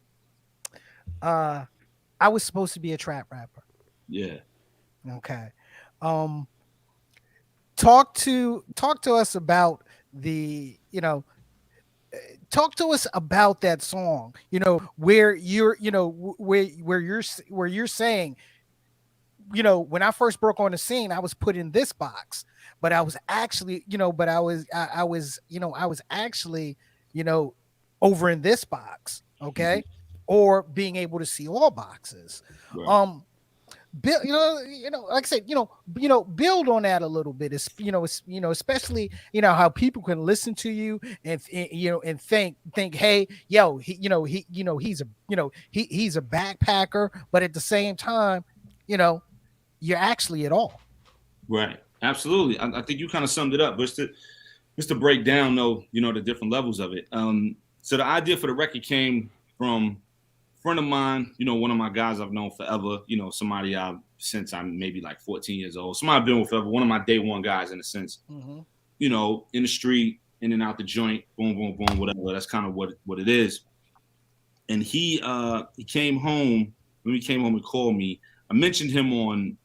I was supposed to be a trap rapper. Yeah. Okay. Talk to us about talk to us about that song, where you're where you're saying, when I first broke on the scene, I was put in this box, but I was actually, I was actually, over in this box. Okay. Or being able to see all boxes. Right. Build, like I said, build on that a little bit. Especially, how people can listen to you and and think, hey, yo, he's a backpacker, but at the same time, you're actually it all. Right. Absolutely. I think you kind of summed it up, but just to break down, though, the different levels of it. So the idea for the record came from a friend of mine, one of my guys I've known forever, somebody since I'm maybe like 14 years old. Somebody I've been with forever, one of my day one guys in a sense, in the street, in and out the joint, boom, boom, boom, whatever. That's kind of what it is. And he came home. When he came home, he called me. I mentioned him on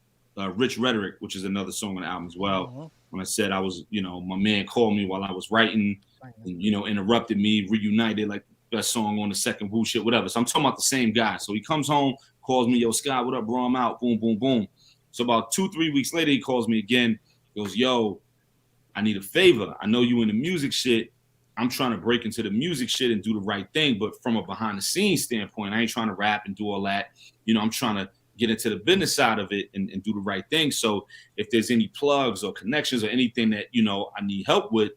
Rich Rhetoric, which is another song on the album as well. When I said I was, my man called me while I was writing and, interrupted me, reunited, like best song on the second Woo shit, whatever. So I'm talking about the same guy. So he comes home, calls me, yo, Scott, what up, bro? I'm out. Boom, boom, boom. So about 2-3 weeks later, he calls me again. He goes, yo, I need a favor. I know you in the music shit. I'm trying to break into the music shit and do the right thing. But from a behind the scenes standpoint, I ain't trying to rap and do all that. I'm trying to get into the business side of it and do the right thing. So if there's any plugs or connections or anything that, I need help with,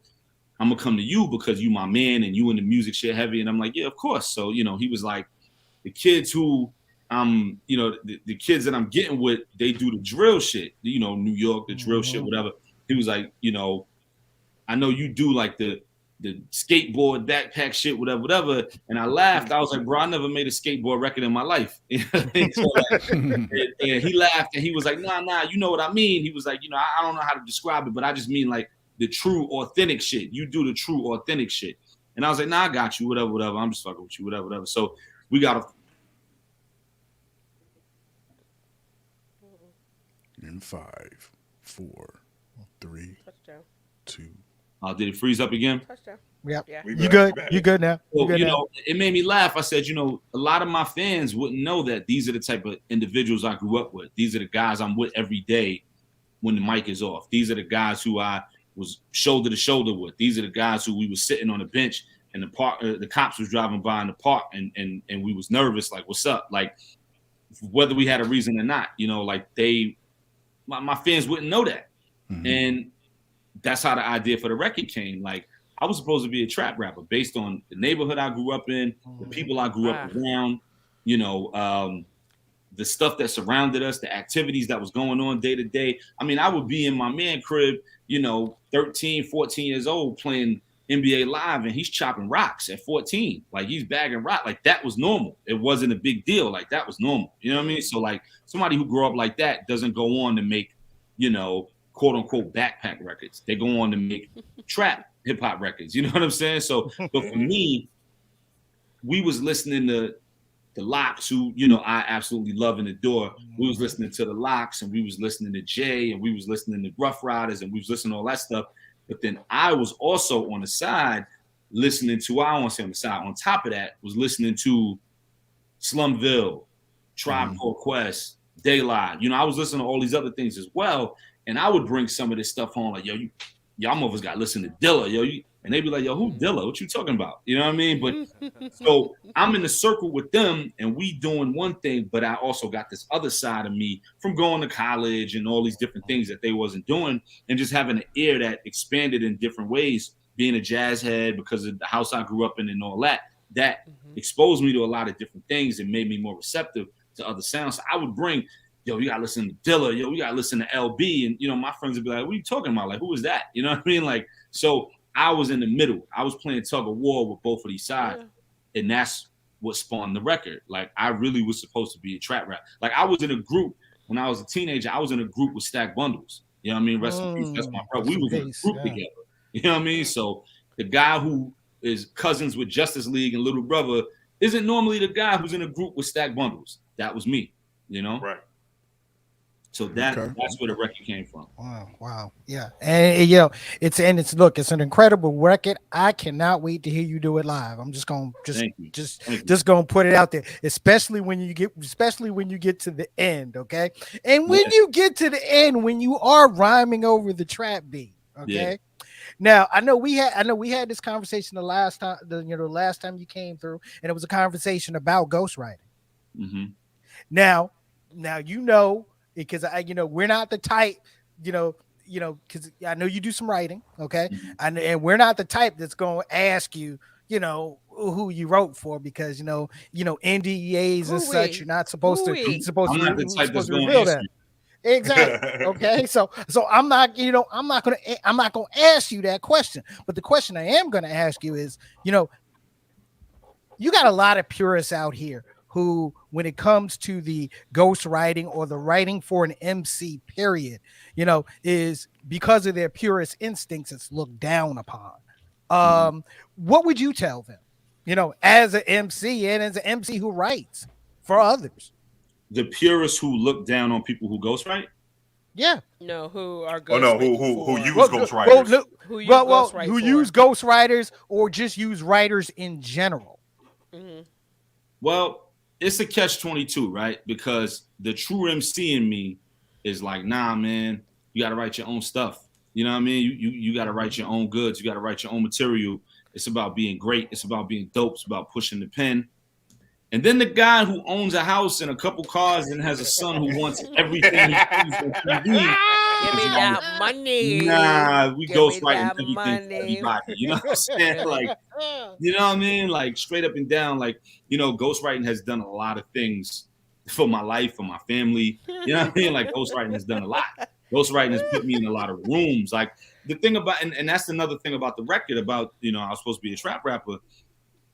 I'm gonna come to you because you my man and you in the music shit heavy. And I'm like, yeah, of course. So, he was like, the kids who the kids that I'm getting with, they do the drill shit, New York, the drill shit, whatever. He was like, I know you do like the skateboard backpack shit, whatever. And I laughed. I was like, bro, I never made a skateboard record in my life. And he laughed and he was like, nah, you know what I mean? He was like, I don't know how to describe it, but I just mean like the true authentic shit. You do the true authentic shit. And I was like, nah, I got you, whatever. I'm just fucking with you, whatever. So we got in 5, 4, 3, Touchdown. 2. did it freeze up again? Touchdown. Yep. Yeah. You good? You good now? Well, You good now? it made me laugh. I said, a lot of my fans wouldn't know that these are the type of individuals I grew up with. These are the guys I'm with every day when the mic is off. These are the guys who I was shoulder to shoulder with. These are the guys who we were sitting on a bench and the cops was driving by in the park and we was nervous, like, what's up? Like, whether we had a reason or not, like my fans wouldn't know that. Mm-hmm. And that's how the idea for the record came. Like, I was supposed to be a trap rapper based on the neighborhood I grew up in, the people I grew up around, the stuff that surrounded us, the activities that was going on day to day. I mean, I would be in my man crib, 13, 14 years old playing NBA Live and he's chopping rocks at 14. Like he's bagging rock. Like that was normal. It wasn't a big deal. Like that was normal. You know what I mean? So like somebody who grew up like that doesn't go on to make, quote unquote backpack records. They go on to make trap hip hop records. You know what I'm saying? So, but for me, we was listening to the Locks, who I absolutely love and adore. We was listening to the Locks, and we was listening to Jay, and we was listening to Rough Riders, and we was listening to all that stuff. But then I was also on the side listening to, I don't want to say on the side, on top of that, was listening to Slumville, Tribe Called Quest, Daylight. I was listening to all these other things as well. And I would bring some of this stuff home, like, yo, y'all motherfuckers got to listen to Dilla, yo. And they'd be like, yo, who Dilla? What you talking about? You know what I mean? But so I'm in the circle with them and we doing one thing, but I also got this other side of me from going to college and all these different things that they wasn't doing, and just having an ear that expanded in different ways, being a jazz head because of the house I grew up in and all that exposed me to a lot of different things and made me more receptive to other sounds. So I would bring, yo, you gotta listen to Dilla, yo, we gotta listen to LB. And my friends would be like, what are you talking about? Like, who is that? You know what I mean? Like, so I was in the middle. I was playing tug of war with both of these sides. Yeah. And that's what spawned the record. Like, I really was supposed to be a trap rap. Like, I was in a group when I was a teenager. I was in a group with Stack Bundles. You know what I mean? Rest in peace. That's my brother. We was in a group together. You know what I mean? So the guy who is cousins with Justice League and Little Brother isn't normally the guy who's in a group with Stack Bundles. That was me, Right. So that's where the record came from. Wow. Yeah. And it's an incredible record. I cannot wait to hear you do it live. I'm just going to put it out there, especially when you get to the end, okay? And when you get to the end, when you are rhyming over the trap beat, okay? Yeah. Now, I know we had this conversation the last time you came through, and it was a conversation about ghostwriting. Mm-hmm. Now, because we're not the type, because I know you do some writing, okay, and we're not the type that's going to ask you, who you wrote for, because NDAs and such. You're not supposed to reveal that. Exactly. Okay. So I'm not going to ask you that question, but the question I am going to ask you is, you got a lot of purists out here who, when it comes to the ghost writing or the writing for an MC period, is, because of their purist instincts, it's looked down upon. What would you tell them, as an MC and as an MC who writes for others? The purists who look down on people who ghostwrite? Yeah. No, who are who use ghostwriters? Who use ghostwriters or just use writers in general? Mm-hmm. Well, it's a catch-22, right? Because the true MC in me is like, nah, man, you got to write your own stuff. You know what I mean? You got to write your own goods. You got to write your own material. It's about being great. It's about being dope. It's about pushing the pen. And then the guy who owns a house and a couple cars and has a son who wants everything he sees on TV. Give me that money. Nah, we ghostwriting everything for everybody. You know what I'm saying? Like, you know what I mean? Like, straight up and down. Like, ghostwriting has done a lot of things for my life, for my family. You know what I mean? Like, ghostwriting has done a lot. Ghostwriting has put me in a lot of rooms. Like, the thing about, and that's another thing about the record about, I was supposed to be a trap rapper.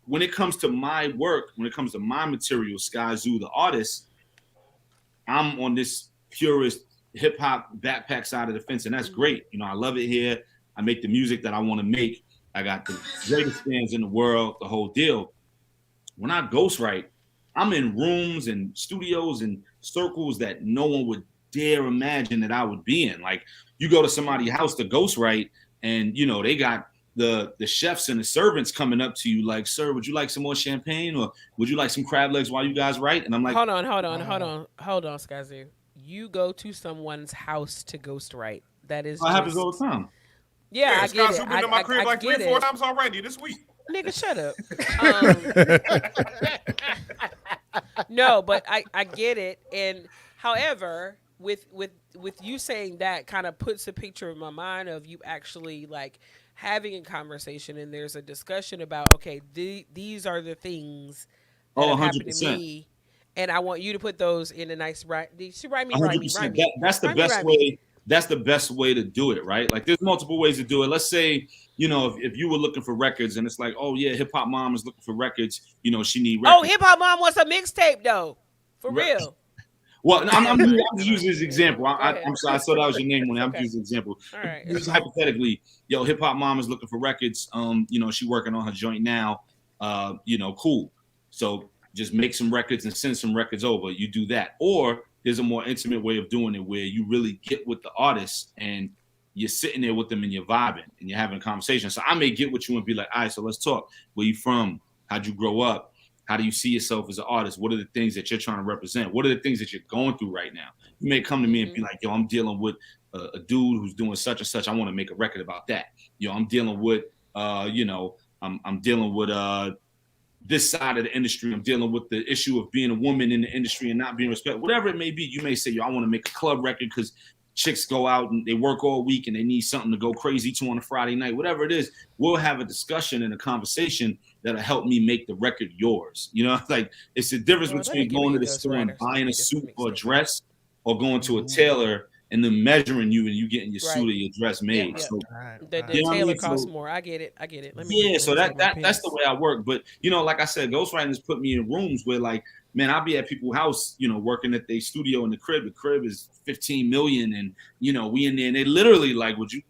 When it comes to my work, when it comes to my material, Sky Zoo, the artist, I'm on this purist hip hop backpack side of the fence, and that's great. I love it here. I make the music that I want to make. I got the greatest fans in the world, the whole deal. When I ghostwrite, I'm in rooms and studios and circles that no one would dare imagine that I would be in. Like, you go to somebody's house to ghostwrite, and they got the chefs and the servants coming up to you like, sir, would you like some more champagne, or would you like some crab legs while you guys write? And I'm like, hold on, Skazu. You go to someone's house to ghostwrite. That is, happens all the time. Yeah, I get it. Been to my crib like 3-4 times already this week. Nigga, shut up. No, but I get it. And however, with you saying that, kind of puts a picture in my mind of you actually like having a conversation, and there's a discussion about, okay, these are the things that have happened to me, and I want you to put those in a nice right. Write me. That's the best way. that's the best way to do it, right? Like there's multiple ways to do it. Let's say, you know, if you were looking for records and it's like, oh yeah, hip hop mom is looking for records, you know, she need Oh, records. Hip Hop Mom wants a mixtape though. For real. Well, no, I'm Never just using this example. Go ahead. I'm sorry, I thought that was your name when I'm Okay. using an example. All right. Just hypothetically, yo, hip hop mom is looking for records. You know, she working on her joint now. You know, cool. So just make some records and send some records over. You do that. Or there's a more intimate way of doing it where you really get with the artist and you're sitting there with them and you're vibing and you're having a conversation. So I may get with you and be like, all right, so let's talk. Where you from? How'd you grow up? How do you see yourself as an artist? What are the things that you're trying to represent? What are the things that you're going through right now? You may come to me and be like, yo, I'm dealing with a dude who's doing such and such. I want to make a record about that. Yo, I'm dealing with, you know, I'm dealing with this side of the industry. I'm dealing with the issue of being a woman in the industry and not being respected. Whatever it may be, you may say, yo, I want to make a club record because chicks go out and they work all week and they need something to go crazy to on a Friday night. Whatever it is, we'll have a discussion and a conversation that'll help me make the record yours. You know, like it's the difference between going to the store and buying a suit or a dress or going to a tailor and then measuring you and you getting your suit or your dress made. Yeah. So The you know what I tailor mean? costs So- more. I get it. Let yeah, so take my that's the piece. way I work. But you know, like I said, ghostwriting has put me in rooms where, like, man, I'll be at people's house, you know, working at their studio in the crib. The crib is 15 million, and you know, we in there, and they literally like, would you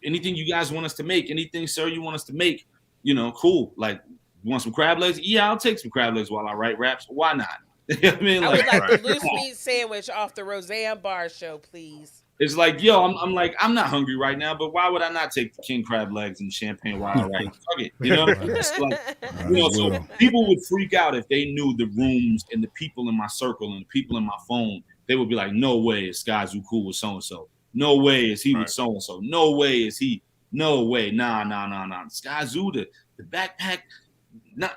anything you guys want us to make? Anything, sir, you want us to make? You know, cool. Like, you want some crab legs? Yeah, I'll take some crab legs while I write raps. Why not? You know what I mean, I would like Right. the loose meat sandwich off the Roseanne Barr show, please. it's like, yo, I'm like, I'm not hungry right now, but why would I not take the king crab legs and champagne while I write? Fuck it, you know. It's like, you know, so people would freak out if they knew the rooms and the people in my circle and the people in my phone. They would be like, no way is Skyzoo cool with so and so. No way is he with Right. so and so. No way is he. No way. Nah. Skyzoo, the backpack.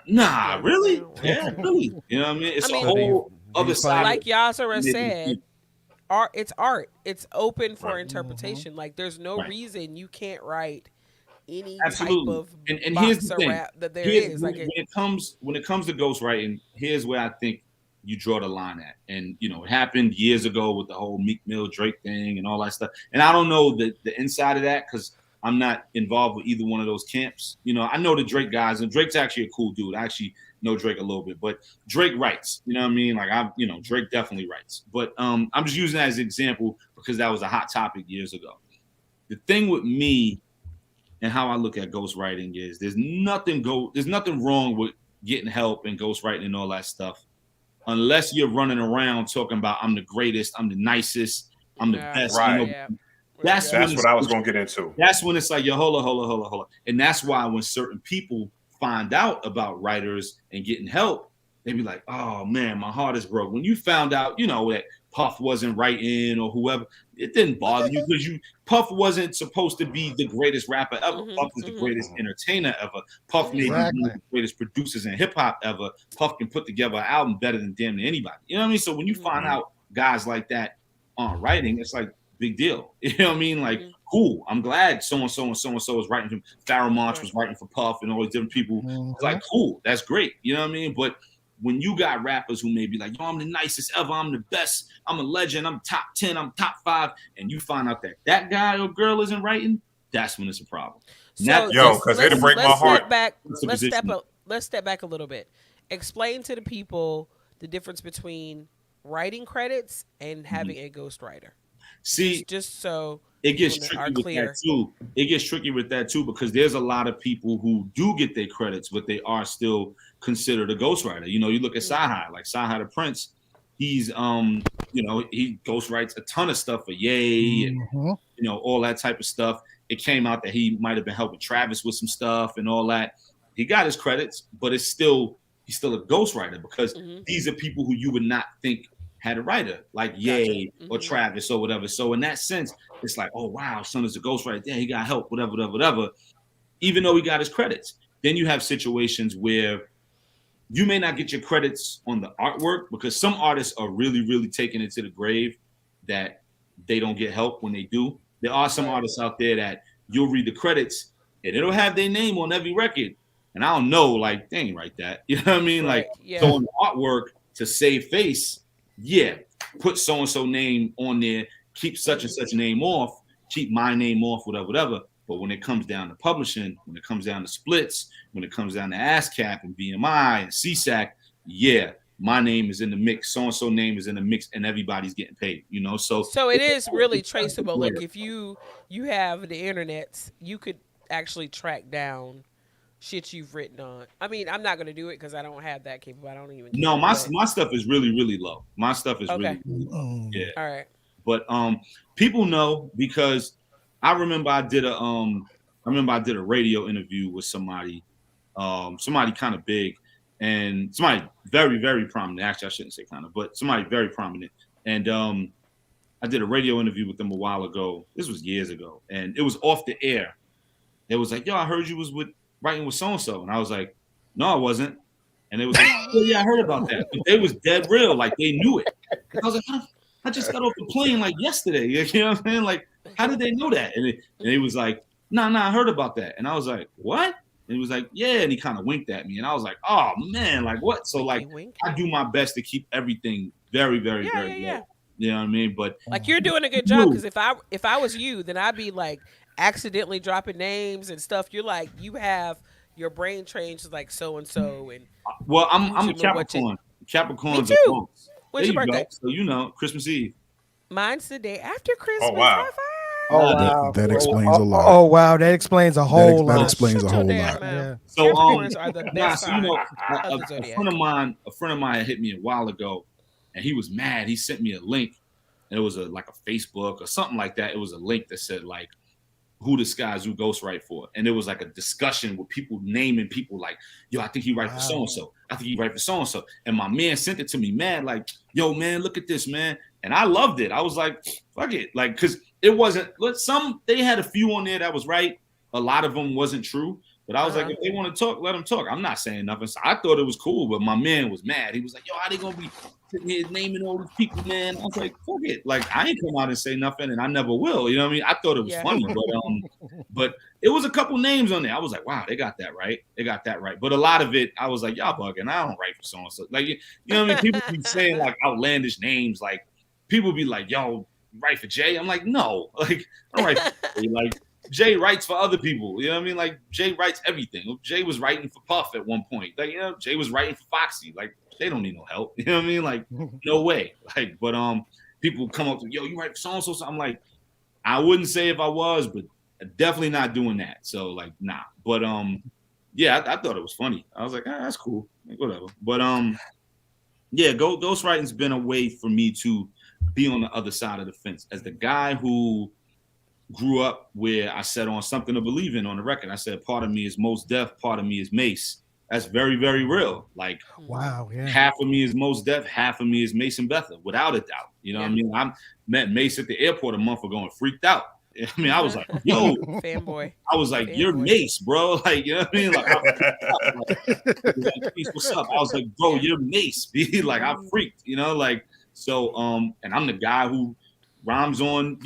Nah, really? Yeah, really. You know what I mean? It's I mean- a whole Do you other find- side. Like Yasser Yeah, said, art. It's art. It's open for Right. interpretation. Like there's no Right. reason you can't write any Absolutely. type of And here's the boxer thing. rap that there Here's- is. Like when it comes to ghostwriting, here's where I think you draw the line at. And you know, it happened years ago with the whole Meek Mill Drake thing and all that stuff. And I don't know the inside of that because I'm not involved with either one of those camps. You know, I know the Drake guys, and Drake's actually a cool dude. I actually know Drake a little bit, but Drake writes. You know what I mean? Like Drake definitely writes. But I'm just using that as an example because that was a hot topic years ago. The thing with me and how I look at ghostwriting is there's nothing wrong with getting help and ghostwriting and all that stuff, unless you're running around talking about I'm the greatest, I'm the nicest, I'm the best. Right. You know, Yeah. That's That's when what I was going to get into. that's when it's like, yo, hold on. And that's why when certain people find out about writers and getting help, they be like, oh man, my heart is broke. When you found out, you know, that Puff wasn't writing or whoever, it didn't bother you because Puff wasn't supposed to be the greatest rapper ever. Mhm, Puff is the mhm. greatest entertainer ever. Puff may be one Exactly. of the greatest producers in hip hop ever. Puff can put together an album better than damn near anybody. You know what I mean? So when you find out guys like that aren't writing, it's like big deal. You know what I mean? Like, cool. I'm glad so and so is writing for him. Pharaoh Monch was writing for Puff and all these different people. It's like, cool, that's great. You know what I mean? But when you got rappers who may be like, yo, I'm the nicest ever, I'm the best, I'm a legend, I'm top 10, I'm top 5, and you find out that that guy or girl isn't writing, that's when it's a problem. So Yo, 'cause it'll break my heart. What's the Let's position? step back a little bit. Explain to the people the difference between writing credits and having a ghostwriter. See, Just so it gets people tricky are with clear. that too. It gets tricky with that too because there's a lot of people who do get their credits, but they are still considered a ghostwriter. You know, you look at Sci-Hi, like Sci-Hi the Prince. He's he ghostwrites a ton of stuff for Ye and you know all that type of stuff. It came out that he might have been helping Travis with some stuff and all that. He got his credits, but he's still a ghostwriter because these are people who you would not think had a writer like Ye or Travis or whatever. So in that sense, it's like, oh wow, son is a ghostwriter. Yeah, he got help, whatever. Even though he got his credits. Then you have situations where you may not get your credits on the artwork because some artists are really, really taking it to the grave that they don't get help when they do. There are some artists out there that you'll read the credits and it'll have their name on every record. And I don't know, like, they ain't write that. You know what I mean? Right, Like, yeah. so on the artwork to save face, yeah, put so-and-so name on there, keep such and such name off, keep my name off, whatever. But when it comes down to publishing, when it comes down to splits, when it comes down to ASCAP and BMI and CSAC, yeah, my name is in the mix. So and so name is in the mix, and everybody's getting paid. So it is really traceable. Like if you have the internet, you could actually track down shit you've written on. I mean, I'm not gonna do it because I don't have that capable. I don't even. No, care, my stuff is really really low. My stuff is Okay. really low. Yeah. All right. But people know because I remember I did a radio interview with somebody kind of big and somebody very, very prominent. Actually, I shouldn't say kind of, but somebody very prominent. And I did a radio interview with them a while ago. This was years ago, and it was off the air. It was like, yo, I heard you was writing with so-and-so. And I was like, no, I wasn't. And it was like, oh yeah, I heard about that. But they was dead real, like they knew it. And I was like, I just got off the plane like yesterday. You know what I'm saying? Like, how did they know that? And he was like, nah, I heard about that. And I was like, what? And he was like, yeah. And he kind of winked at me. And I was like, oh man, like what? So like I do my best to keep everything very, very, very low. You know what I mean? But like you're doing a good job because if I was you, then I'd be like accidentally dropping names and stuff. You're like you have your brain trained like so and so and well, I'm a Capricorn. Capricorns me too. are When's your birthday? So Christmas Eve. Mine's the day after Christmas. Oh wow. Oh wow, that explains a lot. Oh wow, that explains a whole lot. That explains a whole lot. Yeah. So Capricorns are the best so, of the zodiac. a friend of mine hit me a while ago, and he was mad. He sent me a link, and it was like a Facebook or something like that. It was a link that said like, who the Skyzoo ghostwrite for, and it was like a discussion with people naming people like, yo, I think he write for so and so. I think he write for so and so. And my man sent it to me, mad like, yo, man, look at this, man. And I loved it. I was like, fuck it, like, cause it wasn't. They had a few on there that was right. A lot of them wasn't true. But I was like, if they want to talk, let them talk. I'm not saying nothing. So I thought it was cool, but my man was mad. He was like, yo, how they gonna be sitting here naming all these people, man? I was like, fuck it. Like, I ain't come out and say nothing, and I never will. You know what I mean? I thought it was funny, but it was a couple names on there. I was like, wow, they got that right. They got that right. But a lot of it, I was like, y'all bugging. I don't write for so and so. Like, you know what I mean? People be saying like outlandish names. Like, people be like, yo, write for Jay. I'm like, no, like, I don't write for Jay. Like, Jay writes for other people. You know what I mean? Like, Jay writes everything. Jay was writing for Puff at one point. Like, you know, Jay was writing for Foxy. Like, they don't need no help. You know what I mean? Like, no way. Like, but people come up to, yo, you write for so-and-so. So I'm like, I wouldn't say if I was, but definitely not doing that. So, like, nah. But yeah, I thought it was funny. I was like, that's cool. Like, whatever. But yeah, ghostwriting's been a way for me to be on the other side of the fence. As the guy who grew up where I said on Something to Believe in on the record, I said part of me is Mos Def, part of me is Mace. That's very, very real. Like, wow, yeah. Half of me is Mos Def, half of me is Mace and Betha, without a doubt. You know what I mean? I met Mace at the airport a month ago and freaked out. I mean, I was like, yo, fanboy. I was like, you're Mace, bro. Like, you know what I mean? Like, Mace, what's up? I was like, bro, you're Mace. Be like, I freaked, you know, like, so, and I'm the guy who rhymes on,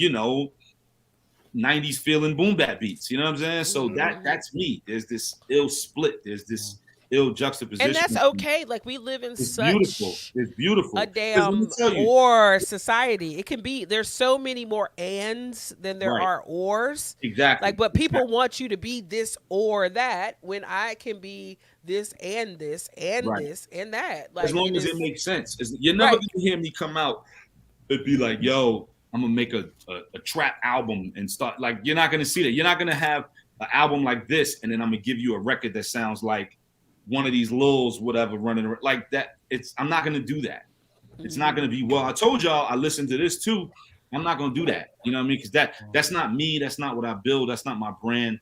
90s feeling boom bap beats, you know what I'm saying? So that's me. There's this ill split. There's this ill juxtaposition. And that's okay. Like, we live in such beautiful. It's beautiful. A damn or society. It can be, there's so many more ands than there are ors. Exactly. Like, but people want you to be this or that when I can be this and this and this and that. Like, as long as it makes sense. You're never gonna hear me come out and be like, yo, I'm gonna make a trap album and start, like, you're not gonna see that. You're not gonna have an album like this and then I'm gonna give you a record that sounds like one of these Lils, whatever, running around like that. I'm not gonna do that. It's not gonna be, well, I told y'all I listened to this too. I'm not gonna do that. You know what I mean? Because that's not me. That's not what I build. That's not my brand.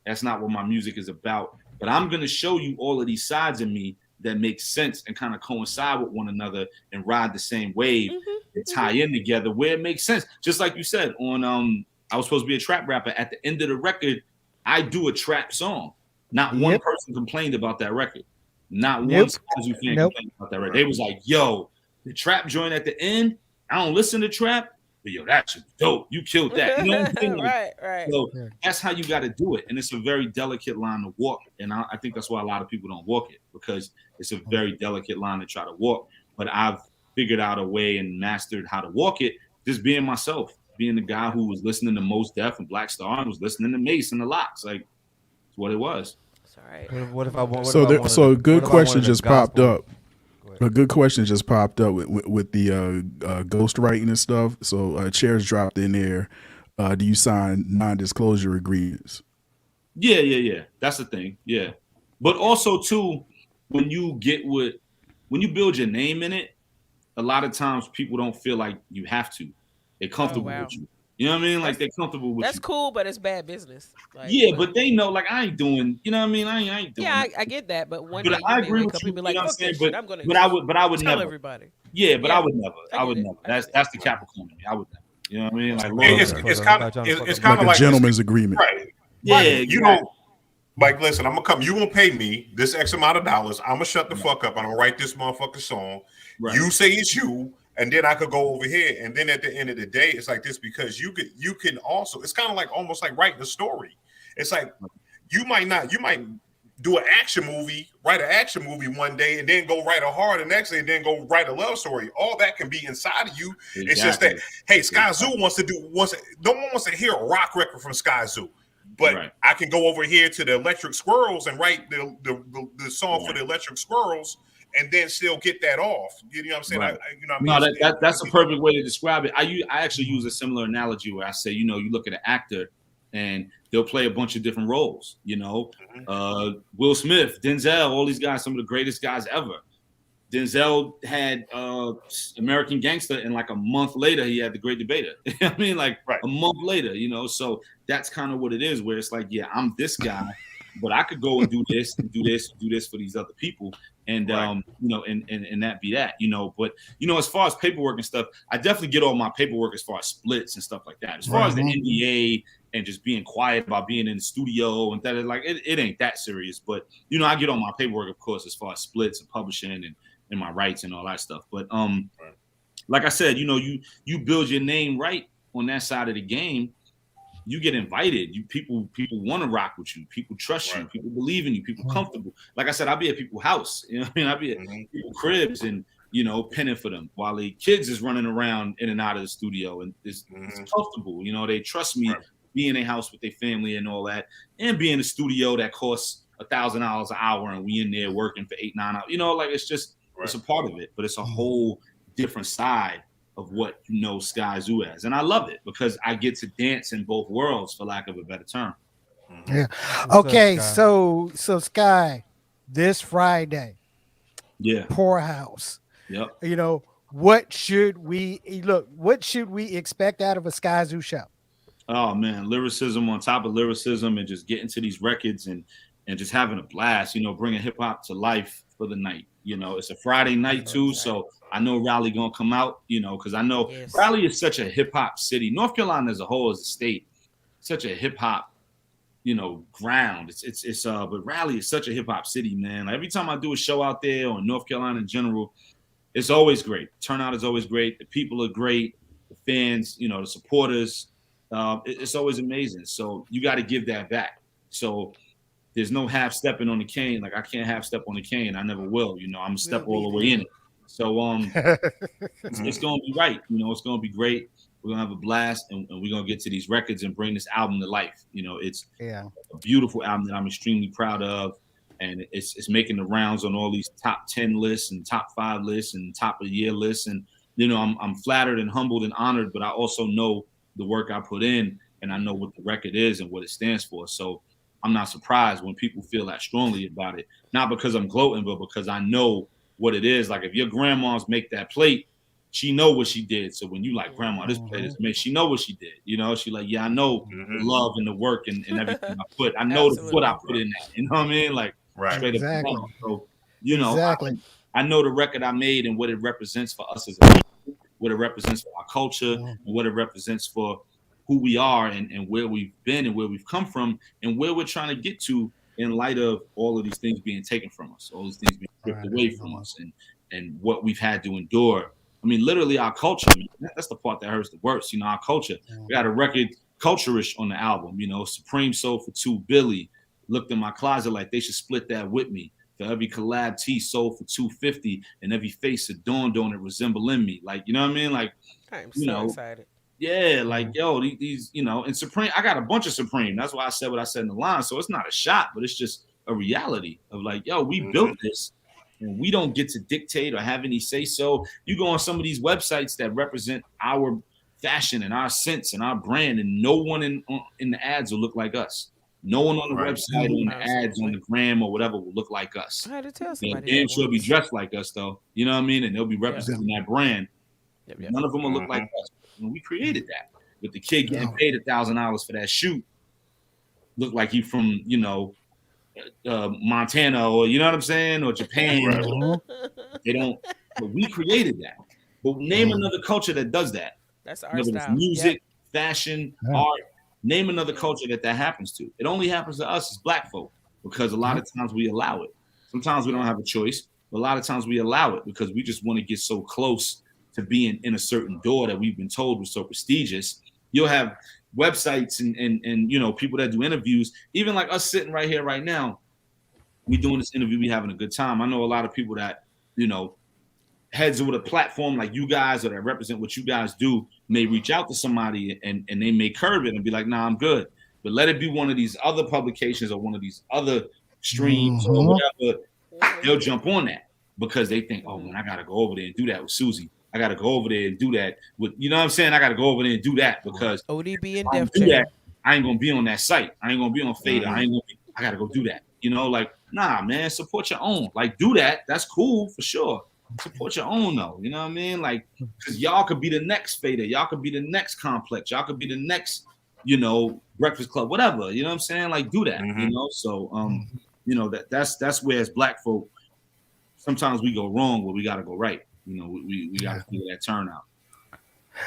That's not what my music is about. But I'm gonna show you all of these sides of me that make sense and kind of coincide with one another and ride the same wave and tie in together where it makes sense. Just like you said on I was supposed to be a trap rapper. At the end of the record, I do a trap song. Not one person complained about that record. Not one Skyzoo fan complained about that record. They was like, yo, the trap joint at the end, I don't listen to trap, but yo, that's dope. You killed that. You know what I'm saying? Right. So that's how you got to do it. And it's a very delicate line to walk. And I think that's why a lot of people don't walk it, because it's a very delicate line to try to walk. But I've figured out a way and mastered how to walk it, just being myself. being the guy who was listening to Mos Def and Black Star and was listening to Mace and the Locks. Like, it's what it was. It's all right. What if I want? What if So I there, wanted? so a good What if I question wanted a just popped gospel? up. Go ahead. A good question just popped up with the ghostwriting and stuff. So Chairs dropped in there. Do you sign non-disclosure agreements? Yeah. That's the thing. Yeah. But also too, when you build your name in it, a lot of times people don't feel like you have to. They're Oh comfortable wow. with you. You know what I mean? Like That's they're comfortable with that's you. cool, but it's bad business. Like, Yeah, but they know, like, I ain't doing, you know what I mean? I ain't doing yeah, that. I get that. But one But day you I may agree wake with up you, and be you like, know what I'm "Fuck saying? that shit. I'm gonna But I would tell never. everybody." Yeah, but I Yeah, would never. I I get would it. never. I get it. That's the Capricorn in me. I would never. You know what I mean? Like, Hold Lord, on, It's hold it's on. kind Everybody of trying to fuck it's up kind Like of a music. like this, gentleman's agreement. right? yeah, Right. You exactly. don't like. Listen, I'm gonna come. You gonna pay me this X amount of dollars. I'm gonna shut the fuck up. I'm gonna write this motherfucking song. Right. You say it's you, and then I could go over here. And then at the end of the day, it's like this because you can also. It's kind of like almost like writing a story. It's like you might do an action movie, write an action movie one day, and then go write a horror the next day, and then go write a love story. All that can be inside of you. Exactly. It's just that, hey, Sky Zoo no one wants to hear a rock record from Sky Zoo. But Right. I can go over here to the Electric Squirrels and write the song for the Electric Squirrels, and then still get that off. You know what I'm saying? Right. You know what I mean? No, that's a perfect way to describe it. I actually use a similar analogy where I say, you know, you look at an actor and they'll play a bunch of different roles. You know, Will Smith, Denzel, all these guys, some of the greatest guys ever. Denzel had American Gangster, and like a month later, he had The Great Debater. I mean, like Right. a month later, you know. So that's kind of what it is, where it's like, yeah, I'm this guy, but I could go and do this and do this and do this for these other people, and Right. you know, and that be that, you know. But you know, as far as paperwork and stuff, I definitely get all my paperwork as far as splits and stuff like that. As far as the NDA and just being quiet about being in the studio and that, like it ain't that serious. But you know, I get all my paperwork, of course, as far as splits and publishing and my rights and all that stuff. But like I said, you know, you build your name right on that side of the game, you get invited. People want to rock with you. People trust you. People believe in you. People comfortable. Like I said, I'll be at people's house. You know what I mean? I'll be at people's cribs and, you know, penning for them while the kids is running around in and out of the studio, and it's comfortable. You know, they trust me being in a house with their family and all that, and being in a studio that costs $1,000 an hour, and we in there working for 8-9 hours. You know, like it's just it's a part of it, but it's a whole different side of what you know Sky Zoo as, and I love it because I get to dance in both worlds, for lack of a better term. Yeah. What's Okay. up, Sky? So Sky, this Friday, Yeah. Poorhouse. Yep. You know, what should we expect out of a Sky Zoo show? Oh man, lyricism on top of lyricism, and just getting to these records and just having a blast. You know, bringing hip hop to life for the night. You know, it's a Friday night too, so I know Raleigh gonna come out. You know, because I know Raleigh is such a hip hop city. North Carolina as a whole, as a state, such a hip hop, you know, ground. But Raleigh is such a hip hop city, man. Like, every time I do a show out there, or North Carolina in general, it's always great. Turnout is always great. The people are great. The fans, you know, the supporters. It's always amazing. So you got to give that back. So there's no half stepping on the cane. Like, I can't half step on the cane. I never will. You know, I'm gonna step all the way in it. So it's gonna be right. You know, it's gonna be great. We're gonna have a blast, and we're gonna get to these records and bring this album to life. You know, it's a beautiful album that I'm extremely proud of, and it's making the rounds on all these top 10 lists and top 5 lists and top of the year lists. And you know, I'm flattered and humbled and honored, but I also know the work I put in, and I know what the record is and what it stands for. So I'm not surprised when people feel that strongly about it. Not because I'm gloating, but because I know what it is. Like, if your grandma's make that plate, she know what she did. So when you like, grandma, this plate is made, she know what she did. You know, she like, yeah, I know the love and the work and everything I put. I know the foot I put in that. You know what I mean? Like, straight Exactly. up. So, you know, Exactly. I know the record I made and what it represents for us as a people, what it represents for our culture, and what it represents for who we are and where we've been and where we've come from and where we're trying to get to in light of all of these things being taken from us, all these things being stripped away from us, and what we've had to endure. I mean, literally our culture, man, that's the part that hurts the worst. You know, our culture. We got a record, Culture-ish, on the album. You know, Supreme Soul for 2 Billy. Looked in my closet like they should split that with me. For every collab T sold for 250, and every face adorned on it resembling me. Like, you know what I mean? Like, I'm you so know, excited. Yeah, like yo, these and Supreme. I got a bunch of Supreme. That's why I said what I said in the line. So it's not a shot, but it's just a reality of like, yo, we built this, and we don't get to dictate or have any say. So you go on some of these websites that represent our fashion and our sense and our brand, and no one in the ads will look like us. No one on the Right. website or in the ads on the gram or whatever will look like us. I had to tell They'll somebody damn that sure be once. dressed like us though. You know what I mean? And they'll be representing that brand. Yep, yep. None of them will look like us. And we created that. With the kid getting paid $1,000 for that shoot, look like he from Montana or you know what I'm saying, or Japan. They don't. But we created that. But name another culture that does that. That's our Whether it's style. music, fashion, art. Name another culture that happens to. It only happens to us as Black folk because a lot of times we allow it. Sometimes we don't have a choice, but a lot of times we allow it because we just want to get so close to being in a certain door that we've been told was so prestigious. You'll have websites and people that do interviews, even like us sitting right here right now. We doing this interview, we having a good time. I know a lot of people that heads with a platform like you guys or that represent what you guys do may reach out to somebody and they may curve it and be like, nah, I'm good. But let it be one of these other publications or one of these other streams or whatever. They'll jump on that because they think, oh man, I gotta go over there and do that with Susie. I gotta go over there and do that with, you know what I'm saying? I gotta go over there and do that because ODB and if I Def do Jam. that, I ain't gonna be on that site. I ain't gonna be on Fader. I gotta go do that. Like, nah, man, support your own. Like, do that. That's cool for sure. Support your own though. You know what I mean? Like, because y'all could be the next Fader. Y'all could be the next Complex. Y'all could be the next, Breakfast Club, whatever. You know what I'm saying? Like, do that. So, that's where as Black folk, sometimes we go wrong, but we gotta go right. We gotta figure that turnout.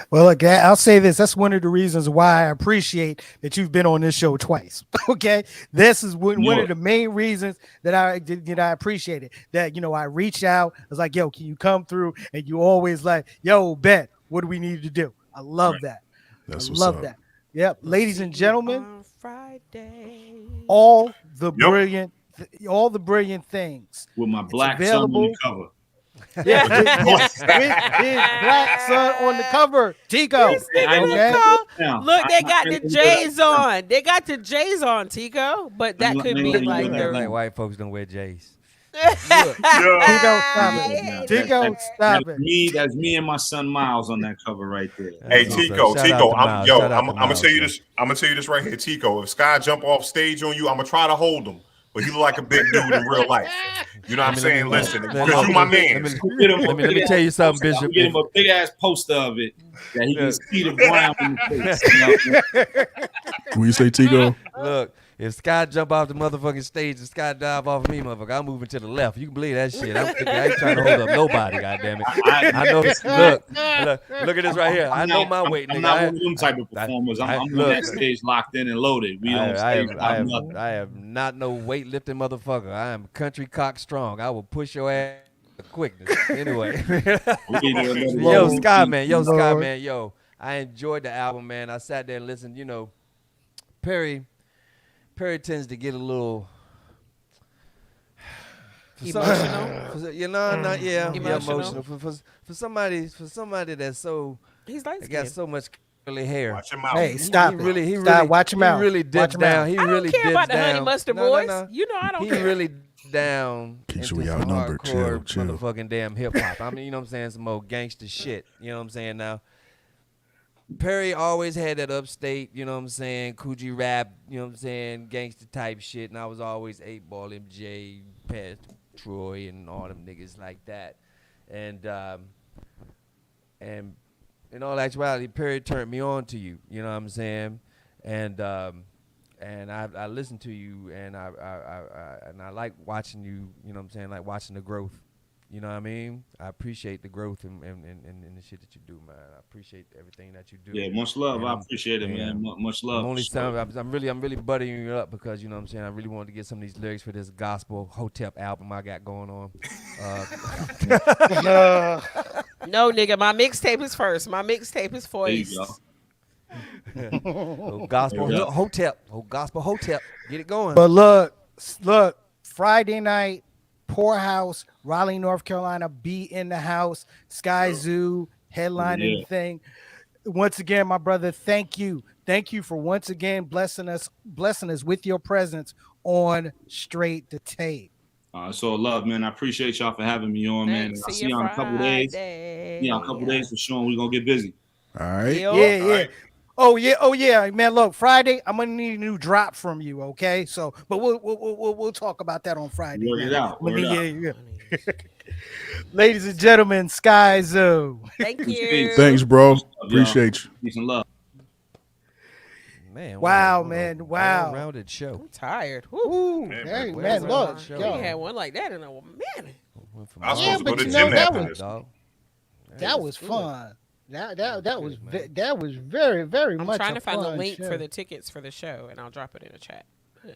Well, look, I'll say this. That's one of the reasons why I appreciate that you've been on this show twice. Okay. This is one of the main reasons that I appreciate it. That, I reached out. I was like, yo, can you come through? And you always like, yo, Bet, what do we need to do? I love that. That's I what's love up. that. Yep. Ladies and gentlemen, On Friday. all the brilliant things. With my black son on available. the cover. Yeah, with his black son on the cover, Tico. This nigga Tico. Look, they got the J's on. They got the J's on, Tico. But that could be like like white folks don't wear J's. Tico, stop it. Tico, stop it. That's me and my son Miles on that cover right there. Hey Tico, I'm gonna tell you this. I'm gonna tell you this right here, Tico. If Sky jump off stage on you, I'm gonna try to hold him. But he look like a big dude in real life. You know what I'm saying? Listen, because you my man. Let me tell you something, Bishop. Get him a big ass poster of it that he can see the brown in the face. When you say Tigo, Look, if Sky jump off the motherfucking stage and Sky dive off of me, motherfucker, I'm moving to the left. You can believe that shit. I ain't trying to hold up nobody, goddammit. I know this. Look at this right here. I know my weight, nigga. I'm not one of them type of performers. I'm on that stage locked in and loaded. We don't I am not no weightlifting motherfucker. I am country cock strong. I will push your ass with quickness. Anyway. Yo, Sky man. Yo, I enjoyed the album, man. I sat there and listened. Perry tends to get a little emotional. Emotional. For somebody that's so He's like got so much curly hair. Watch him out. Hey, stop it. Watch him out. He really dipped down. He I really don't care dipped about the down. Honey Mustard No, Boys. no. You know I don't He care. really down Keisha, into we some outnumbered. hardcore Chill. motherfucking damn hip hop. I mean, you know what I'm saying? Some old gangster shit. You know what I'm saying? Now, Perry always had that upstate, you know what I'm saying, Coogee rap, you know what I'm saying, gangster type shit, and I was always 8-Ball, MJ, Pat, Troy, and all them niggas like that. And in all actuality, Perry turned me on to you, you know what I'm saying? And I listened to you, and I like watching you, you know what I'm saying, like watching the growth. You know what I mean? I appreciate the growth and the shit that you do, man. I appreciate everything that you do. Yeah, much love. I appreciate it, man. Much love. I'm really buttering you up because, you know what I'm saying, I really wanted to get some of these lyrics for this gospel Hotep album I got going on. No, nigga, my mixtape is first. My mixtape is for you. Gospel Hotep. Gospel Hotep. Get it going. But look, Friday night, Poorhouse, Raleigh, North Carolina, be in the house, Sky Zoo, headlining the thing. once again, my brother, thank you. Thank you for once again blessing us with your presence on Straight to Tape. It's all love, man. I appreciate y'all for having me on, man. And Thanks. I'll See see you y'all in a couple of days. Yeah, a couple of Friday. days for sure. We're gonna get busy. All right. Yep. Yeah, All yeah. right. Oh yeah, man. Look, Friday, I'm gonna need a new drop from you, okay? So, but we'll talk about that on Friday Work it night. out. I'm gonna Word need up. yeah. Bunnies. Ladies and gentlemen, Sky Zoo. Thank Peace, peace. you. Thanks, bro. Much love, y'all. Appreciate you. Peace and love. Man, Wow, what a man. Wow. well-rounded show. I'm tired. Woo. Ooh, Yeah, hey, man. man, Well-rounded look, show, We ain't yo, had one like that in a minute. Went from I was yeah, supposed to go but to you the gym know that after was this. dog. that was was good. fun. That That that was was good, man. that was very I'm much trying a to find the fun link show. for the tickets for the show, and I'll drop it in the chat.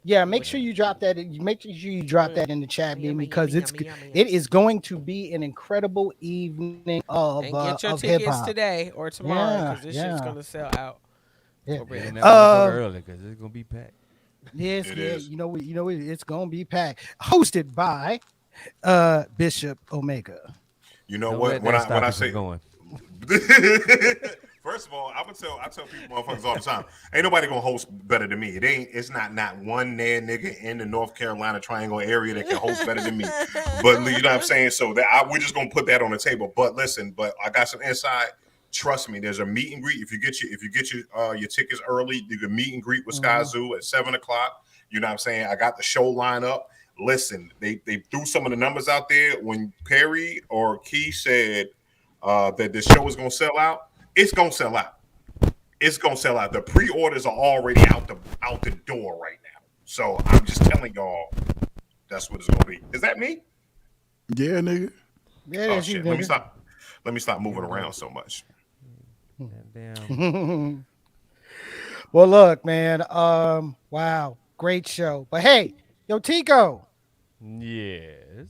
Yeah, make sure you drop that. Make sure you drop that in the chat, beam, Yummy, because yummy, yummy, yummy, it yummy. is going to be an incredible evening And get your of hip tickets hop. today or tomorrow Yeah, because this shit's yeah, gonna sell out yeah. for Get real. in that motherfucker Um, early because it's gonna be packed. yes, It yeah. is. It's gonna be packed. Hosted by Bishop Omega. You know Don't what? let that When stop I you from say, going. first of all, I tell people motherfuckers all the time, ain't nobody gonna host better than me. It's not one nan nigga in the North Carolina Triangle area that can host better than me. But you know what I'm saying? So we're just gonna put that on the table. But listen, I got some inside. Trust me, there's a meet and greet. If you get your tickets early, you can meet and greet with Sky Mhm. Zoo at 7 o'clock. You know what I'm saying? I got the show line up. Listen, they threw some of the numbers out there when Perry or Key said that this show is gonna sell out. It's gonna sell out. It's gonna sell out. The pre-orders are already out the door right now. So I'm just telling y'all that's what it's gonna be. Is that me? Yeah, nigga. Yeah, Oh that's you, shit. Let me nigga. stop. Let me stop moving Yeah, around so much. That damn. Well, look, man. Wow, great show. But hey, yo, Tico, Yes.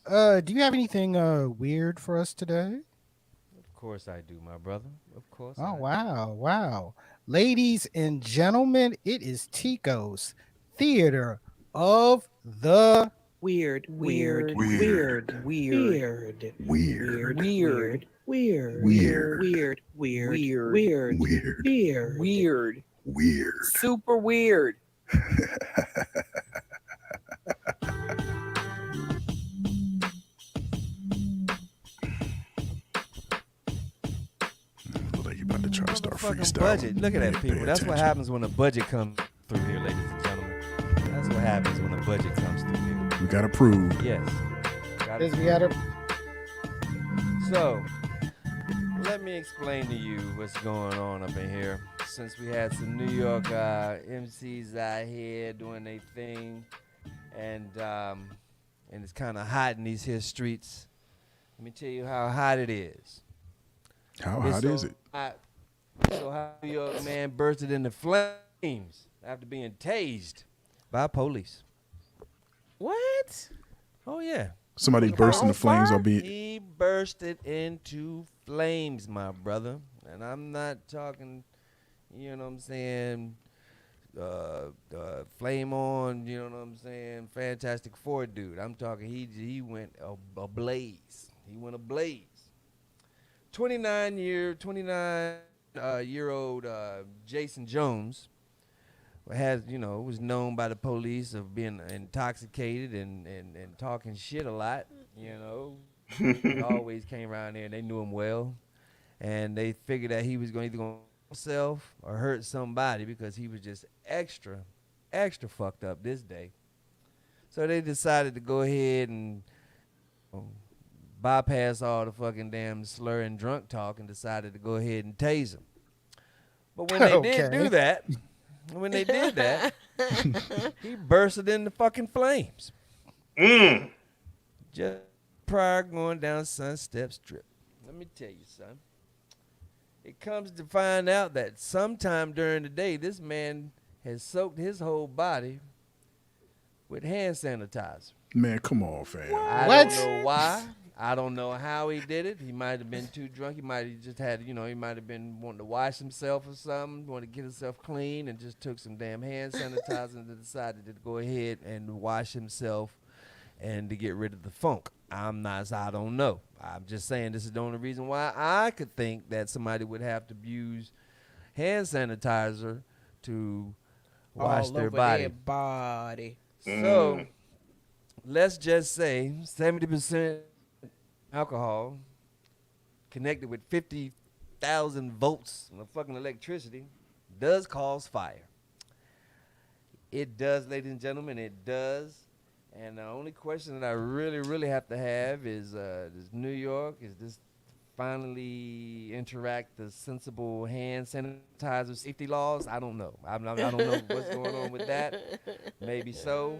do you have anything weird for us today? Of course I do, my brother. Of course Oh I do. wow, wow. Ladies and gentlemen, it is Tico's Theater of the Weird, weird, Weird. weird, weird, Weird. weird, weird, Weird. weird, weird, Weird. weird, Weird. super weird. Look like you about to try to start Motherfucking freestyling. budget. Look at Pay that, people. That's what attention. happens when a budget comes through here, ladies and gentlemen. That's what happens when a budget comes through here. We got approved. Yes. Got it. Yes, we had a So, let me explain to you what's going on up in here. Since we had some New York MCs out here doing their thing, and it's kind of hot in these here streets. Let me tell you how hot it is. How It's hot so is it? hot, so hot, New York man bursted into flames after being tased by police. What? Oh yeah. Somebody He burst on into flames fire? or be He bursted into flames, my brother. And I'm not talking, you know what I'm saying, flame on, you know what I'm saying, Fantastic Four dude. I'm talking he went ablaze. He went ablaze. 29 year old Jason Jones was known by the police of being intoxicated and talking shit a lot, you know. He always came around there and they knew him well. And they figured that he was going to either hurt himself or hurt somebody because he was just extra fucked up this day. So they decided to go ahead and bypass all the fucking damn slur and drunk talk and decided to go ahead and tase him. But when they did Okay. do that, he bursted into fucking flames. Just prior going down Sunstep Strip. Let me tell you, son. It comes to find out that sometime during the day, this man has soaked his whole body with hand sanitizer. man, come on, fam. I What? don't know why. I don't know how he did it. He might have been too drunk. He might have just had, he might have been wanting to wash himself or something, wanted to get himself clean, and just took some damn hand sanitizer and decided to go ahead and wash himself and to get rid of the funk. I don't know. I'm just saying this is the only reason why I could think that somebody would have to use hand sanitizer to wash All their over their body. body. So let's just say 70% alcohol connected with 50,000 volts of fucking electricity does cause fire. It does, ladies and gentlemen, it does. And the only question that I really, really have to have is New York, is this finally interact the sensible hand sanitizer safety laws? I don't know. I don't know what's going on with that. Maybe so.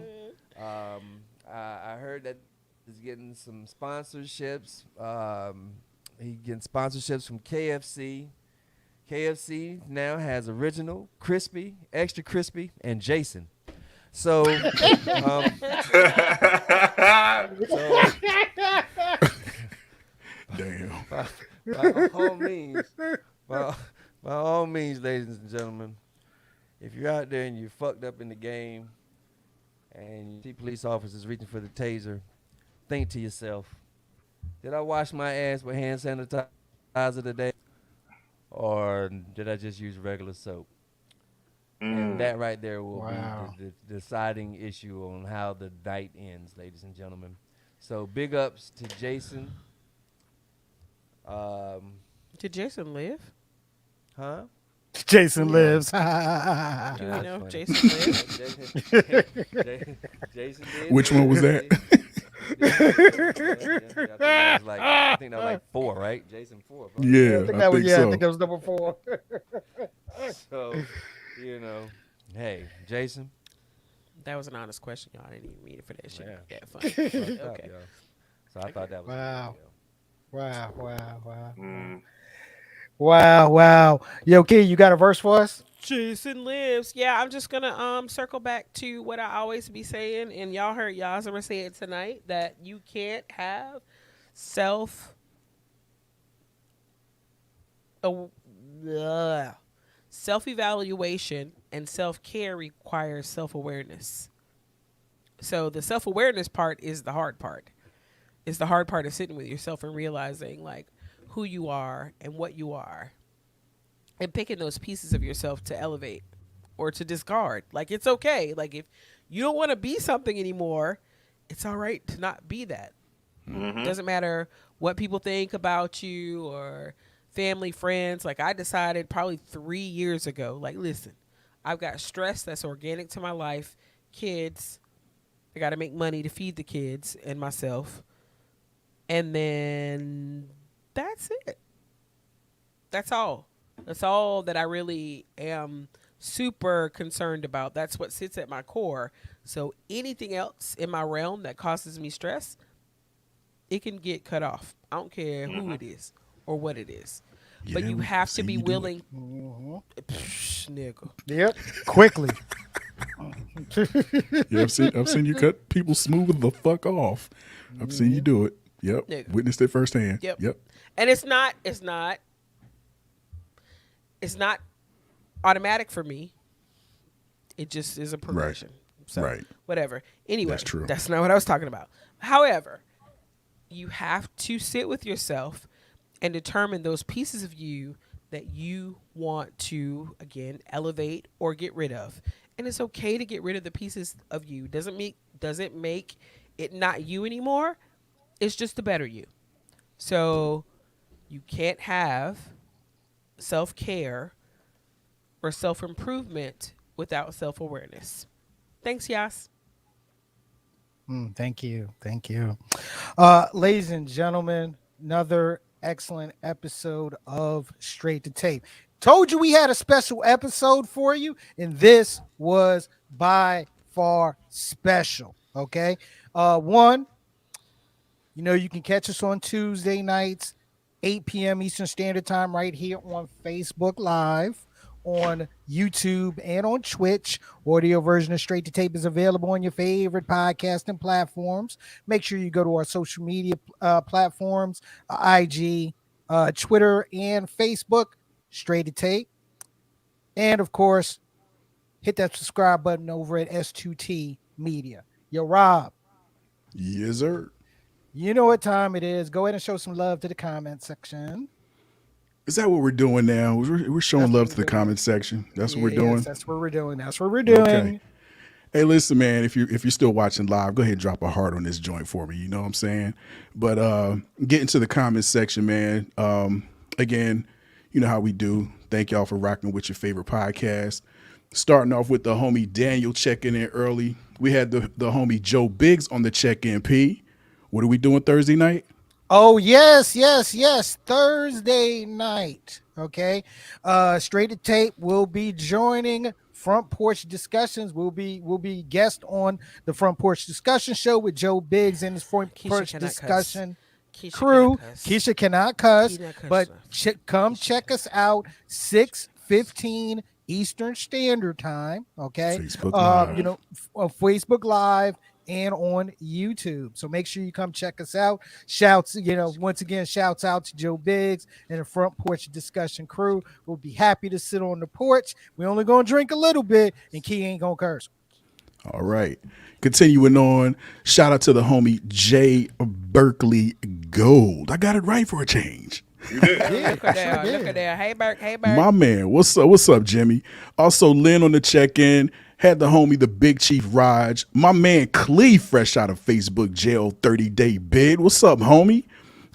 I heard that he's getting some sponsorships. He getting sponsorships from KFC. KFC now has original, crispy, extra crispy, and Jason. So, so Damn. by all means, by, by all means, ladies and gentlemen, if you're out there and you're fucked up in the game and you see police officers reaching for the taser, think to yourself, did I wash my ass with hand sanitizer today? Or did I just use regular soap? And that right there will Wow. be the deciding issue on how the night ends, ladies and gentlemen. So big ups to Jason. Did Jason live? Huh? Jason lives. Do we That's know funny. Jason lived? Jason did. Which one was that? I think that was like 4, right? Jason 4. Bro. Yeah, I that was think I so. think that was number 4. So, you know, hey, Jason. That was an honest question, y'all. I didn't even mean it for that shit. Yeah. Yeah, fun. Fucked up, Okay. yo. So I thought that was Wow. good, yo. Wow. Mm. Wow. Yo, Kid, you got a verse for us? Jason lives. Yeah, I'm just gonna circle back to what I always be saying, and y'all heard Yazama say it tonight, that you can't have self self evaluation, and self care requires self awareness. So the self awareness part is the hard part. It's the hard part of sitting with yourself and realizing like who you are and what you are, and picking those pieces of yourself to elevate or to discard. Like it's okay. Like if you don't want to be something anymore, it's all right to not be that. Doesn't matter what people think about you or family, friends. Like I decided probably 3 years ago, like, listen, I've got stress that's organic to my life, kids. I got to make money to feed the kids and myself. And then that's it. That's all. That's all that I really am super concerned about. That's what sits at my core. So anything else in my realm that causes me stress, it can get cut off. I don't care who it is or what it is. But Yeah, you we have to seen be you do it. willing. Psh, nigga. Yep. Quickly. Yeah, I've seen you cut people smooth the fuck off. I've seen you do it. Yep. Nigga. Witnessed it firsthand. Yep. Yep. And it's not automatic for me. It just is a progression. So Right. whatever. Anyway, That's true. that's not what I was talking about. However, you have to sit with yourself and determine those pieces of you that you want to again elevate or get rid of. And it's okay to get rid of the pieces of you. Doesn't make it not you anymore. It's just the better you. So you can't have self-care or self-improvement without self-awareness. Thanks, Yas. Thank you. Ladies and gentlemen, another excellent episode of Straight to Tape. Told you we had a special episode for you, and this was by far special. Okay. One, you can catch us on Tuesday nights, 8 p.m. Eastern Standard Time, right here on Facebook Live, on YouTube, and on Twitch. Audio version of Straight to Tape is available on your favorite podcasting platforms. Make sure you go to our social media platforms, IG, Twitter, and Facebook, Straight to Tape. And, of course, hit that subscribe button over at S2T Media. Yo, Rob, Yes, sir. You know what time it is. Go ahead and show some love to the comment section. Is that what we're doing now? We're showing That's what love we're to the doing. comment section. That's what we're Yes, doing. that's what we're doing. That's what we're Okay. doing. Hey, listen, man. If you're still watching live, go ahead and drop a heart on this joint for me. You know what I'm saying? But get into the comments section, man. Again, you know how we do. Thank y'all for rocking with your favorite podcast. Starting off with the homie Daniel checking in early. We had the homie Joe Biggs on the check-in. P. What are we doing Thursday night? Oh yes, yes, yes. Thursday night. Okay. Straight to tape will be joining Front Porch Discussions. We'll be guest on the Front Porch Discussion show with Joe Biggs and his Front Keisha Porch cannot cuss. Discussion Keisha cannot crew. cuss. Keisha cannot cuss, Keisha cuss. but come Keisha check cuss. us out 6:15 Eastern Standard Time. Okay. Facebook Live. Facebook Live and on YouTube. So make sure you come check us out. Shouts, once again, shouts out to Joe Biggs and the Front Porch Discussion crew. We'll be happy to sit on the porch. We only gonna drink a little bit, and Key ain't gonna curse. All right. Continuing on, shout out to the homie Jay Berkeley Gold. I got it right for a change. You did. Yeah, Look at sure there. Look did. at there. Hey, Burke. Hey, Burke. My man, what's up? What's up, Jimmy? Also, Lynn on the check-in. Had the homie, the Big Chief Raj. My man, Clee, fresh out of Facebook jail, 30-day bid. What's up, homie?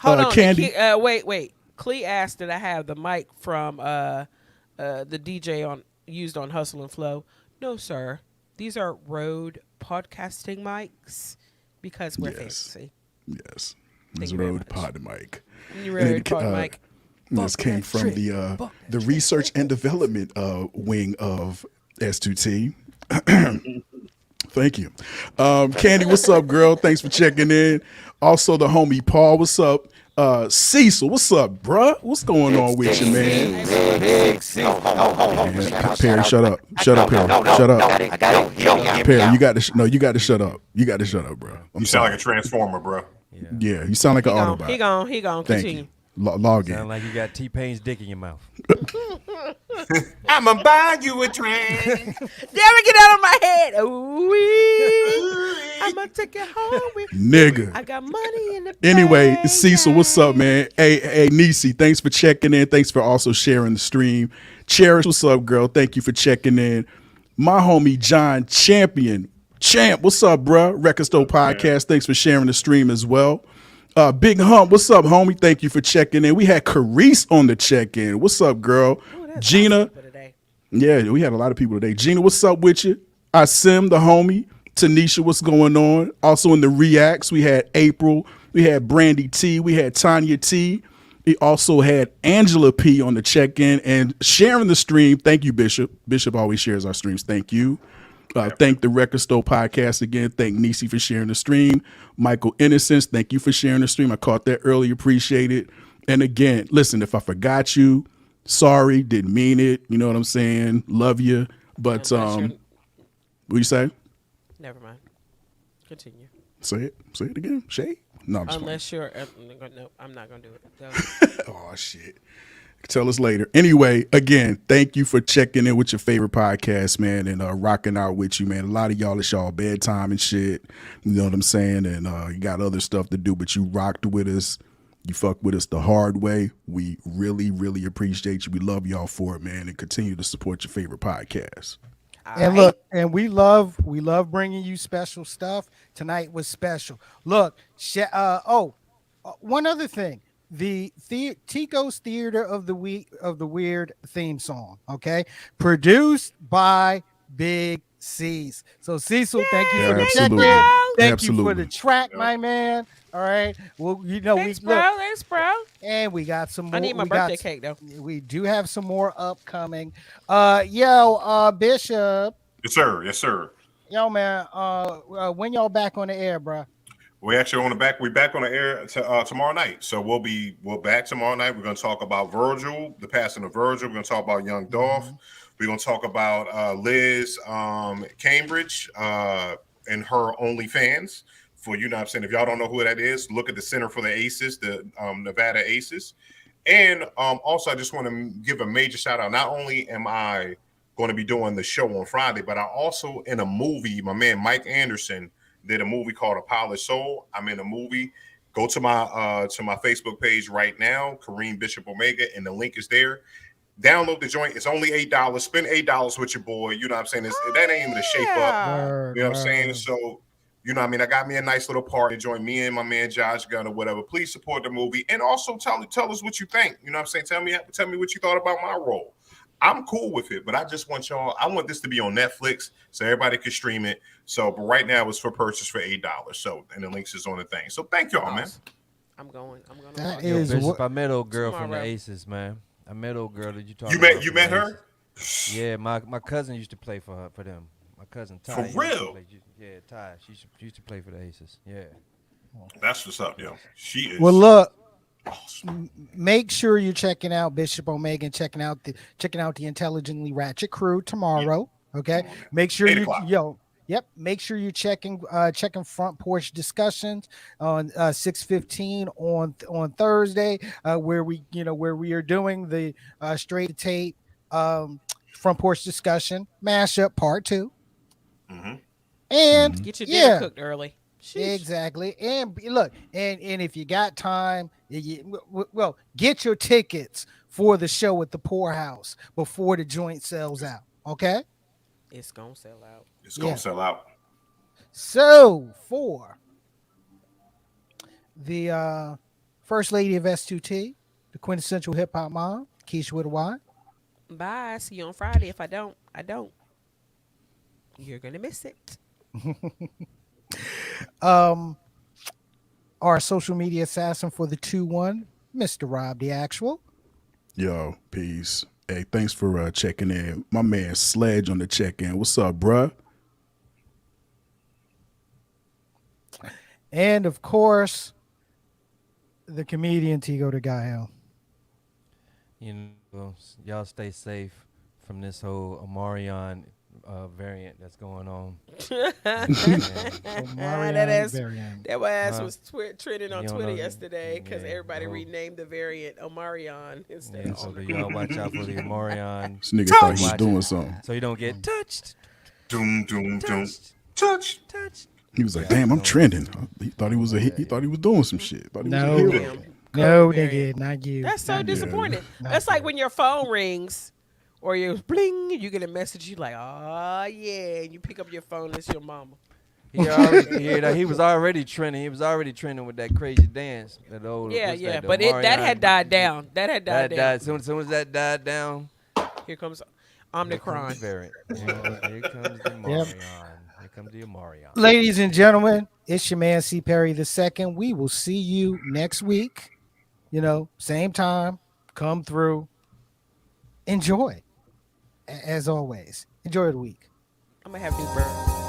Hold on. Candy. Wait. Clee asked that I have the mic from the DJ used on Hustle and Flow. No, sir. These are Rode podcasting mics because we're Yes. fancy. Yes. Thank This you very road much. pod mic. Rode pod mic. This came from the research and development wing of S2T. Thank you. Candy, what's up, girl? Thanks for checking in. Also, the homie Paul, what's up? Cecil, what's up, bruh? What's going on with you, man? Perry, shut up. Shut up, Perry. Shut up. Perry, you got to no, you got to shut up. You got to shut up, bro. I'm You sound sorry. like a transformer, bro. Yeah, you sound like an Autobot. He gone. Thank Continue. you. Log in. Sound like you got T-Pain's dick in your mouth. I'ma buy you a train. Damn it, get out of my head. Ooh, I'm gonna take it home with Nigga. I got money in the Anyway, bank. Cecil, what's up, man? Hey, Nisi, thanks for checking in. Thanks for also sharing the stream. Cherish, what's up, girl? Thank you for checking in. My homie John Champion. Champ, what's up, bruh? Record Store Podcast. Thanks for sharing the stream as well. Big Hump, what's up, homie? Thank you for checking in. We had Carice on the check-in. What's up, girl? Ooh, that's Gina. awesome for today. Yeah, we had a lot of people today. Gina, what's up with you? Asim, the homie. Tanisha, what's going on? Also in the reacts, we had April, we had Brandy T, we had Tanya T. We also had Angela P on the check-in and sharing the stream. Thank you, Bishop. Bishop always shares our streams. Thank you. Thank the Record Store Podcast again. Thank Nisi for sharing the stream. Michael Innocence, thank you for sharing the stream. I caught that early. Appreciate it. And again, listen, if I forgot you, sorry, didn't mean it. You know what I'm saying? Love you. But Unless you're- what you say? Never mind. Continue. Say it. Say it again. Shay? No, I'm just Unless you're no, I'm not gonna do it. Go. playing. Oh shit. Tell us later. Anyway, again, thank you for checking in with your favorite podcast, man, and rocking out with you, man. A lot of y'all, it's y'all bedtime and shit. You know what I'm saying? And you got other stuff to do, but you rocked with us. You fucked with us the hard way. We really, really appreciate you. We love y'all for it, man, and continue to support your favorite podcast. And look, and we love bringing you special stuff. Tonight was special. Look, one other thing. The Tico's Theater of the Weird theme song, okay? Produced by Big C's. So Cecil, thank you for the check-in. Absolutely. Thank you for Absolutely. the track, my man. All right. Well, Thanks, bro. Thanks, bro. and we got some more. I need my we got- birthday cake though. We do have some more upcoming. Bishop. Yes, sir. Yes, sir. Yo, man. When y'all back on the air, bro? We actually on the back. We're back on the air tomorrow night. So we're back tomorrow night. We're gonna talk about Virgil, the passing of Virgil. We're gonna talk about Young Dolph. We're gonna talk about Liz Cambridge and her OnlyFans. For you know what I'm saying, if y'all don't know who that is, look at the Center for the Aces, the Nevada Aces. And also I just want to give a major shout out. Not only am I going to be doing the show on Friday, but I also in a movie, my man Mike Anderson did a movie called A Polished Soul. I'm in a movie. Go to my Facebook page right now, Kareem Bishop Omega, and the link is there. Download the joint. It's only $8. Spend $8 with your boy. You know what I'm saying? That ain't even a shape up. Yeah. Word, You know what I'm saying? word. So, you know what I mean? I got me a nice little part to join me and my man Josh Gunn or whatever. Please support the movie. And also tell us what you think. You know what I'm saying? Tell me what you thought about my role. I'm cool with it, but I just want I want this to be on Netflix so everybody can stream it. So, but right now it's for purchase for $8. So, and the links is on the thing. So thank y'all, man. Awesome. I'm going to That watch Yo, is it. Bishop, what- I met old girl from the Tomorrow. Aces, man. I met old girl that you talking You about. met from the her? Aces. Yeah, my cousin used to play for them. My cousin Ty. For he used to real? play- Yeah, Ty. She used to play for the Aces. Yeah. That's what's up, yo. She is. Well, look, awesome. make sure you're checking out Bishop Omega and checking out the Intelligently Ratchet crew tomorrow. Okay, Come on, man. make sure 8 you o'clock. Yep, make sure you're checking Front Porch Discussions on 6:15 on Thursday, where we are doing the straight to tape Front Porch Discussion mashup part 2. Mm-hmm. And Get your dinner yeah, cooked early. Sheesh. exactly. Look, and if you got time, well, get your tickets for the show at the Poorhouse before the joint sells out. Okay. It's going to sell out. It's gonna Yeah. sell out. So for the first lady of S2T, the quintessential hip hop mom, Keisha with a Y. Bye. See you on Friday. If I don't, I don't. You're going to miss it. Our social media assassin for the 2-1, Mr. Rob the Actual. Yo, peace. Hey, thanks for checking in. My man Sledge on the check-in. What's up, bruh? And of course, the comedian Tigo de Gallo. You know, y'all stay safe from this whole Omarion variant that's going on. Yeah. that ass, variant. that ass Huh? was trending on You don't Twitter know- yesterday because yeah, everybody oh. renamed the variant Omarion instead Yeah, of so do Omicron. y'all watch out for the Omarion, This nigga thought he was Watch doing it. something. so you don't get touched. Doom, doom, doom. Touched. Touch. Touched. He was like, Yeah, "Damn, I'm don't- trending." He thought he was he thought he was doing some shit. Thought he was a No. hero. Damn. No, COVID variant. nigga, not you. That's so Not you. disappointing. Not That's you. like when your phone rings or you bling, you get a message. You like, oh yeah, and you pick up your phone. And it's your mama. He was already trending. He was already trending with that crazy dance. That old, Yeah, what's yeah, that, the but that had Omarion- died down. That had died That down. died. Soon as that died down, Here comes here comes Omicron. the variant. Here comes the Omarion. Here comes the Omarion. Ladies and gentlemen, it's your man C. Perry II. We will see you next week. Same time. Come through. Enjoy. As always. Enjoy the week. I'm gonna have new birth.